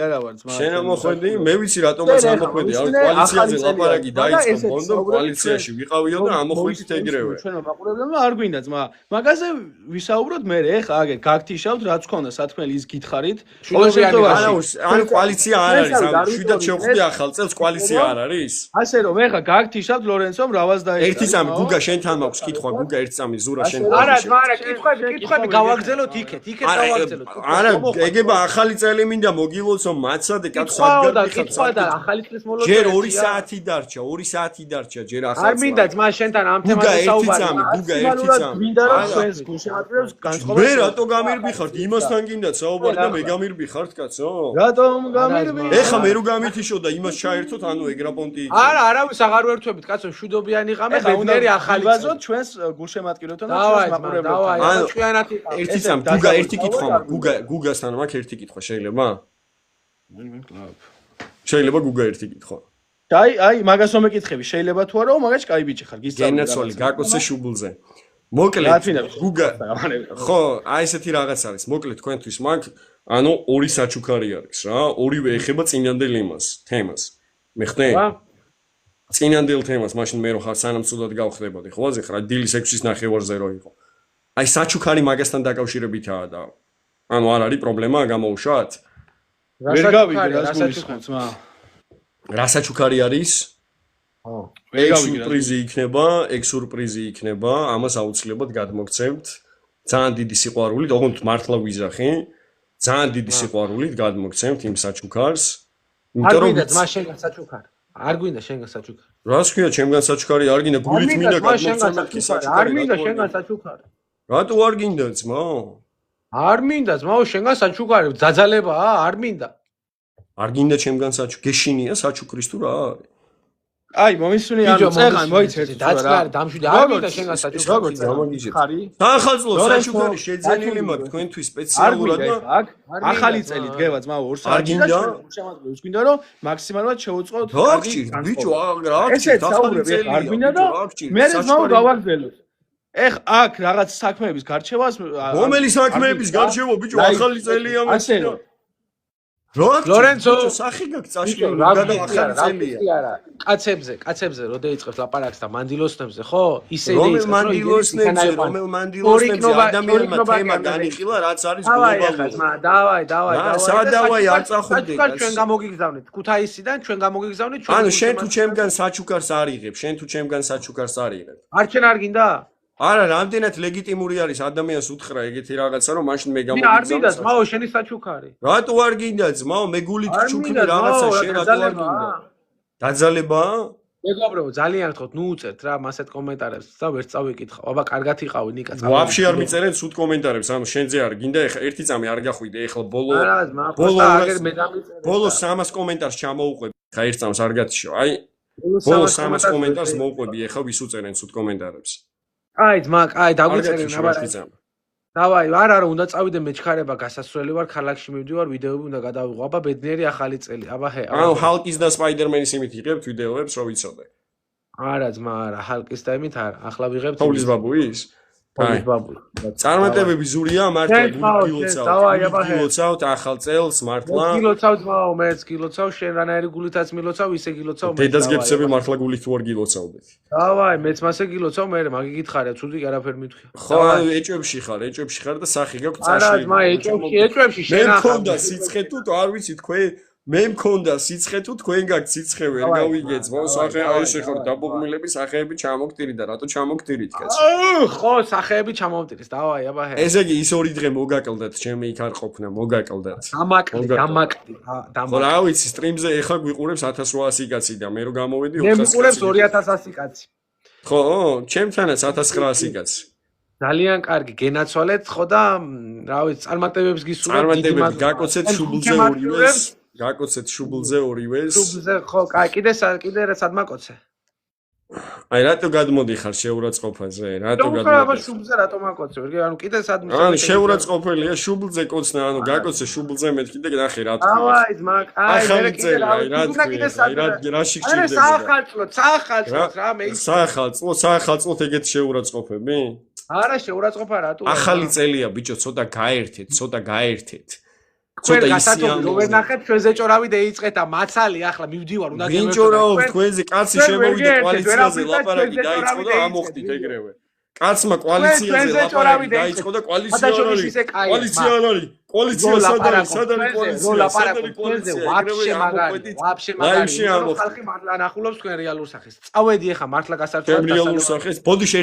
არა ვარ ძმა შენ ამოხვედი მე ვიცი რატომაც ამოხვედი არ კოალიციაზე ლაპარაკი დაიწყო ბონდო კოალიციაში ვიყავიო და ამოხვედით ეგრევე ჩვენ მაყურებლებმა არ გვინდა ძმა მაგაზე ვისაუბროთ მე ეხა აგერ გაგთიშავთ რაც ქონდა სათქმელი ის გითხარით ყოველ შემთხვევაში ან კოალიცია არ არის ამ შვიდად შევხვდი ახალ წელს კოალიცია არ არის ასე რომ ეხა გაგთიშავთ ლორენცომ რავას დაიწყო ერთი წამი გუგა შენთან მაქვს კითხვა გუგა ერთი წამი ზურა შენ არა არა კითხვები გავაგზელოთ იქეთ გავაგზელოთ არა ეგება ახალი წელი მინდა მოგილოცო მაცადე კაცო სადგარი კითხვა და ახალი წლის მოლოდინი ჯერ 2 საათი დარჩა 2 საათი დარჩა ჯერ ახალი არ მინდა ძმა შენთან ამ თემაზე საუბარი გუგა ერთი წამი მინდა რომ ჩვენს გულშემატკივრებს განსხვავებულ მე რატო გამირბიხართ იმასთან გინდა საუბარი და მე გამირბიხართ კაცო რატომ გამირბი ეხა მე რო გამითიშო და იმას ჩაერთოთ ანუ ეგრაპონტი არა არავის აღარ ვერთვებით კაცო შვიდობიანი ღამე ბედნერი ახალი ვაზოთ ჩვენს გულშემატკივრებთან და ჩვენს მაყურებლებთან ანუ ჩვენათი ერთი წამი გუგა ერთი კითხვა გუგასთან მაქვს ერთი კითხვა შეიძლება შეიძლება გუგა ერთი კითხვა აი მაგას რომ ეკითხები შეიძლება თუ არა მაგას კაი ბიჭი ხარ გისწავლე გენაცვალი გაკოცე შუბლზე მოკლედ გუგა ხო აი ესეთი რაღაც არის მოკლედ თქვენთვის მაგ ანუ ორი საჩუქარი არის რა ორივე ეხება წინანდელ იმას თემას მეხტე წინანდელ თემას მაშინ მე რო ხარ სანამ სულად გავხდებოდი ხო აზიხ რა დილის 6-ის ნახევარზე რო იყო აი საჩუქარი მაგასთან დაკავშირებითაა და ანუ არ არის პრობლემა გამოუშვათ ვერ გავიგე რას გულისხმობ ძმა რა საჩუქარი არის ხო ეგ სურპრიზი იქნება ამას აუცილებლად გადმოგცემთ ძალიან დიდი სიყვარულით ოღონდ მართლა ვიზახი ძალიან დიდი სიყვარულით გადმოგცემთ იმ საჩუქარს იმიტომ რომ ძმა შენგან საჩუქარი არ გვინდა შენგან საჩუქარი რას ქვია ჩემგან საჩუქარი არ გინდა გულით მინდა გადმოგცემთ კი საჩუქარი არ მინდა შენგან საჩუქარი რატო არ გინდა ძმაო არ მინდა ძმაო შენგან საჩუქარი ძაძალებაა არ მინდა არ გინდა ჩემგან საჩუქარი გეშინია საჩუქრის თუ რა არის აი მომისუნი ანუ წეღან მოიცეთ დაწყნარი დამშვიდე არ მინდა შენგან საჩუქარი გამოგიჟეთ საახალწლო საჩუქარი შეძენილი მაქვს თქვენთვის სპეციალურად და ახალი წელი დგება ძმაო 2 საათი და შემოგვიყვეს გვინდა რომ მაქსიმალურად შევუწყოთ კარგი ბიჭო რა ესეც საუბრები არ გვინდა და მე ძმაო გავაგზელოთ ეხ აქ რაღაც საქმეების გარჩევას რომელი საქმეების გარჩევა ბიჭო ახალი წელია ასე რომ ლორენცო სახი გაქვს წაშკილი და ახალი წელია კაცებზე რო დაიწყებს ლაპარაკს და მანდილოსნებზე ხო ისე რომელ მანდილოსნებზე ადამიანმა თემა განიხილა რაც არის გლობალური დავაი სადავაი არ წახვიდე ჩვენ გამოგიგზავნით ქუთაისიდან ჩვენ გამოგიგზავნით ჩვენ ანუ შენ თუ ჩემგან საჩუქარს არიღებ არ ჩვენ არ გინდა არა რამდენად ლეგიტიმური არის ადამიანს უთხრა ეგეთი რაღაცა რომ მაშინ მე გამოგიგზავნე არ მინდა ძმაო შენი საჩუქარი რატო არ გინდა ძმაო მე გულით ჩუქნი რაღაცა შენ რატო არ გინდა დაძალებაა მეგობრებო ძალიან გთხოვთ ნუ უწერთ რა მასეთ კომენტარებს და ვერ წავიკითხავ აბა კარგად იყავი ნიკა ვაფშე არ მიწერენ სულ კომენტარებს ანუ შენზე არ გინდა ეხლა ერთი წამი არ გახვიდე ეხლა ბოლო 300 კომენტარს ჩამოუყვები ხა ერთ წამს არ გათიშო აი ბოლო 300 კომენტარს მოუყვები ეხლა ვის უწერენ სულ კომენტარებს აი ძმა, აი დაგვიწერენ აბა. დავაი, არა, უნდა წავიდე მეჩქარება, გასასვლელი ვარ, ქალაქში მივდივარ, ვიდეოები უნდა გადავიღო. აბა ბედნიერი ახალი წელი. აბა ჰე. ანუ ჰალკის და სპაიდერმენის იმით იღებთ ვიდეოებს, რომ ვიცოდე. არა, ძმა, არა, ჰალკის და იმით არა. ახლა ვიღებთ თოვლის ბაბუის? თოვლის ბაბუი. წარმატებები ზურია, მართლა გილოცავთ ახალ წელს, მართლა. გილოცავ ძმაო, მეც გილოცავ, შენ რანაირი გულითაც მილოცავ, ისე გილოცავ. დედას გეცები მართლა გულით თუ არ გილოცავდეთ. დავაი, მეც მასე გილოცავ, მე მაგი გითხარია, ცუდი არაფერ მithქვია. ხო, ეჭვებში ხარ და სახი გაქვს არა, წაშლილი. ძმა, ეჭვებში შენ მე მქონდა სიცხე თუ არ ვიცი თქვენ მე მქონდა სიცხე თუ თქვენ გაქვთ სიცხე ვერ გავიგეთ ხო სახე აი ესე ხარ დაბოღმილები სახეები ჩამოგტირი და რატო ჩამოგტირით კაც ხო სახეები ჩამოვტირის დავაი აბა ჰე ესე იგი ის ორი დღე მოგაკლდათ ჩემი იქ არ ყოფნა მოგაკლდათ დამაკლდი ხო რა ვიცი სტრიმზე ეხლა გვიყურებს 1800 კაცი და მე რო გამოვედი 400 მე მიყურებს 2100 კაცი ხო ჩემთანაც 1900 კაცი ძალიან კარგი გენაცვალეთ ხო და რა ვიცი წარმატებებს გისურვებ წარმატებები გაკოცეთ შუბლზე ორივეს გაკოცეთ შუბლზე ორივეს შუბლზე ხო კიდე სად მაკოცე აი რატო გადმოდიხარ შეურაცხყოფაზე რატო გადმოდიხარ შუბლზე რატო მაკოცე ანუ კიდე სად ანუ შეურაცხყოფელია შუბლზე კოცნა ანუ გაკოცე შუბლზე მეთქი და ნახე რა თქვი აი ძმა აი მე კიდე რა შეგჭირდება საახალწლო რა მე საახალწლო ეგეთ შეურაცხყოფები არა შეურაცხყოფა რატო ახალი წელია ბიჭო ცოტა გაერთეთ ცოტა ისიანი რომ ვერ ნახეთ ჩვენზე ჭორავი დაიწყეთ და მაცალი ახლა მივდივარ უნდა გემეფო ვინჯორაო თქვენზე კაცი შემოვიდა კოალიციაზე ლაპარაკი დაიწყო და ამოხდით ეგრევე კაცმა კოალიციაზე ლაპარაკი დაიწყო და კოალიცია არ არის კოალიცია სად არის კოალიცია ვაფშე მაგარი ხალხი მართლა ნახულობს თქვენ რეალურ სახეს წავედი ახლა მართლა გასართობად რეალურ სახეს ბოდიში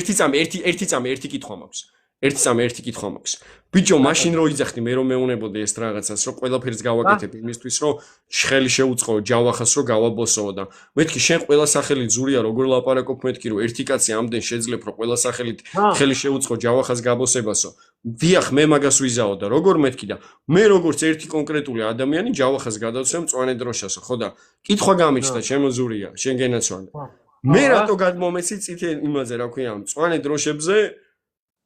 ერთი კითხვა მაქვს ბიჭო მაშინ რო იძახდი მე რომ მეუნებოდი ეს რაღაცას რომ ყველაფერს გავაკეთებ იმისთვის რომ ხელი შეუწყო ჯავახას რომ გავაბოსო და მეთქი შენ ყველა სახელი ზურია როგორ ლაპარაკობ მეთქი რომ ერთი კაცი ამდენ შეძლებ რომ ყველა სახელით ხელი შეუწყო ჯავახას გაბოსებასო დიახ მე მაგას ვიზაო და როგორ მეთქი და მე როგორც ერთი კონკრეტული ადამიანი ჯავახას გადავცემ მწვანე დროშასო ხო და კითხვა გამიჩნდა ჩემო ზურია შენ გენაცვალე მე რატო გადმომეცი წითელ იმაზე რა ქვია მწვანე დროშებზე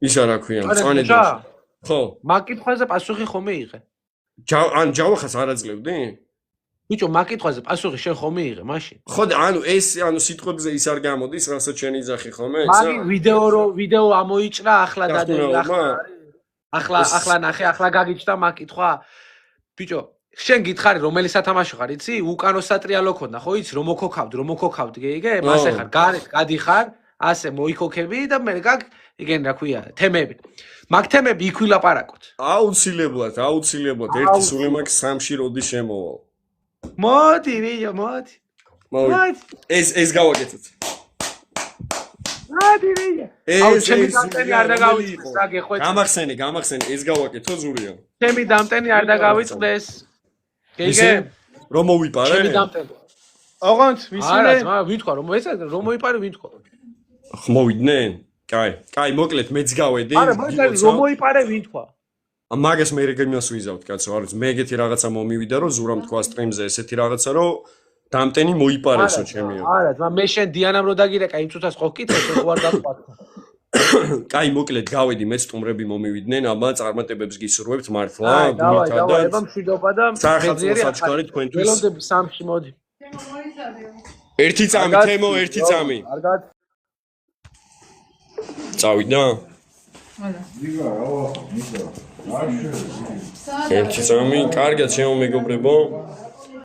ისა რა ქვია მწვანე დროშა ხო მაგ კითხვაზე პასუხი ხომ მიიღე ან ჯავახას არ აძლევდი ბიჭო მაგ კითხვაზე პასუხი შენ ხომ მიიღე მაშინ ხო და ანუ ეს ანუ სიტყვებზე ის არ გამოდის რასაც შენ იძახი ხოლმე მაგ ვიდეო ამოიჭრა ახლა ახლა ნახე ახლა გაგიჩნდა მაგ კითხვა ბიჭო შენ გითხარი რომელი სათამაშო ხარ იცი უკანო სატრიალო ქონდა ხო იცი რომ მოქოქავდი გეიგე მასე ხარ გარეთ გადიხარ ასე მოიქოქები და მე გაგ igen რა ქვია თემები მაგ თემები იქ ვილაპარაკოთ აუცილებლად ერთი სული მაქვს სამში როდი შემოვალ მოდი ვიო მოდი ეს გავაკეთოთ მოდი ვიო აუ ჩემი დამტენი არ დაგავიწყდეს რა გეხვეწ გამახსენე ეს გავაკეთო ზურია ჩემი დამტენი არ დაგავიწყდეს გეიგე რომ მოვიპარე ჩემი დამტენი ოღონდ ვისურე არა ვინ თქვა რომ ეს რომ მოიპარე ვინ თქვა ხმოვიდნენ კაი მოკლედ მეც გავედი არა მოკლედ რომ მოიპარე ვინ თქვა მაგას მე რეგიმას ვიზავთ კაცო არის მე ეგეთი რაღაცა მომივიდა რომ ზურამ თქვა სტრიმზე ესეთი რაღაცა რომ დამტენი მოიპარესო ჩემიო არა ძმა მე შენ დიანამ რო დაგირეკა იმ წუთას ხო გკითხე შენ ხო არ გაყვათ კაი მოკლედ გავედი მეც სტუმრები მომივიდნენ აბა წარმატებებს გისურვებთ მართლა დავაი აბა მშვიდობა და საახალწლო საჩქარი თქვენთვის ველოდები სამში მოდი ერთი წამი თემო ერთი წამი კარგად წავიდა? ერთი წამი, კარგად შემო მეგობრებო.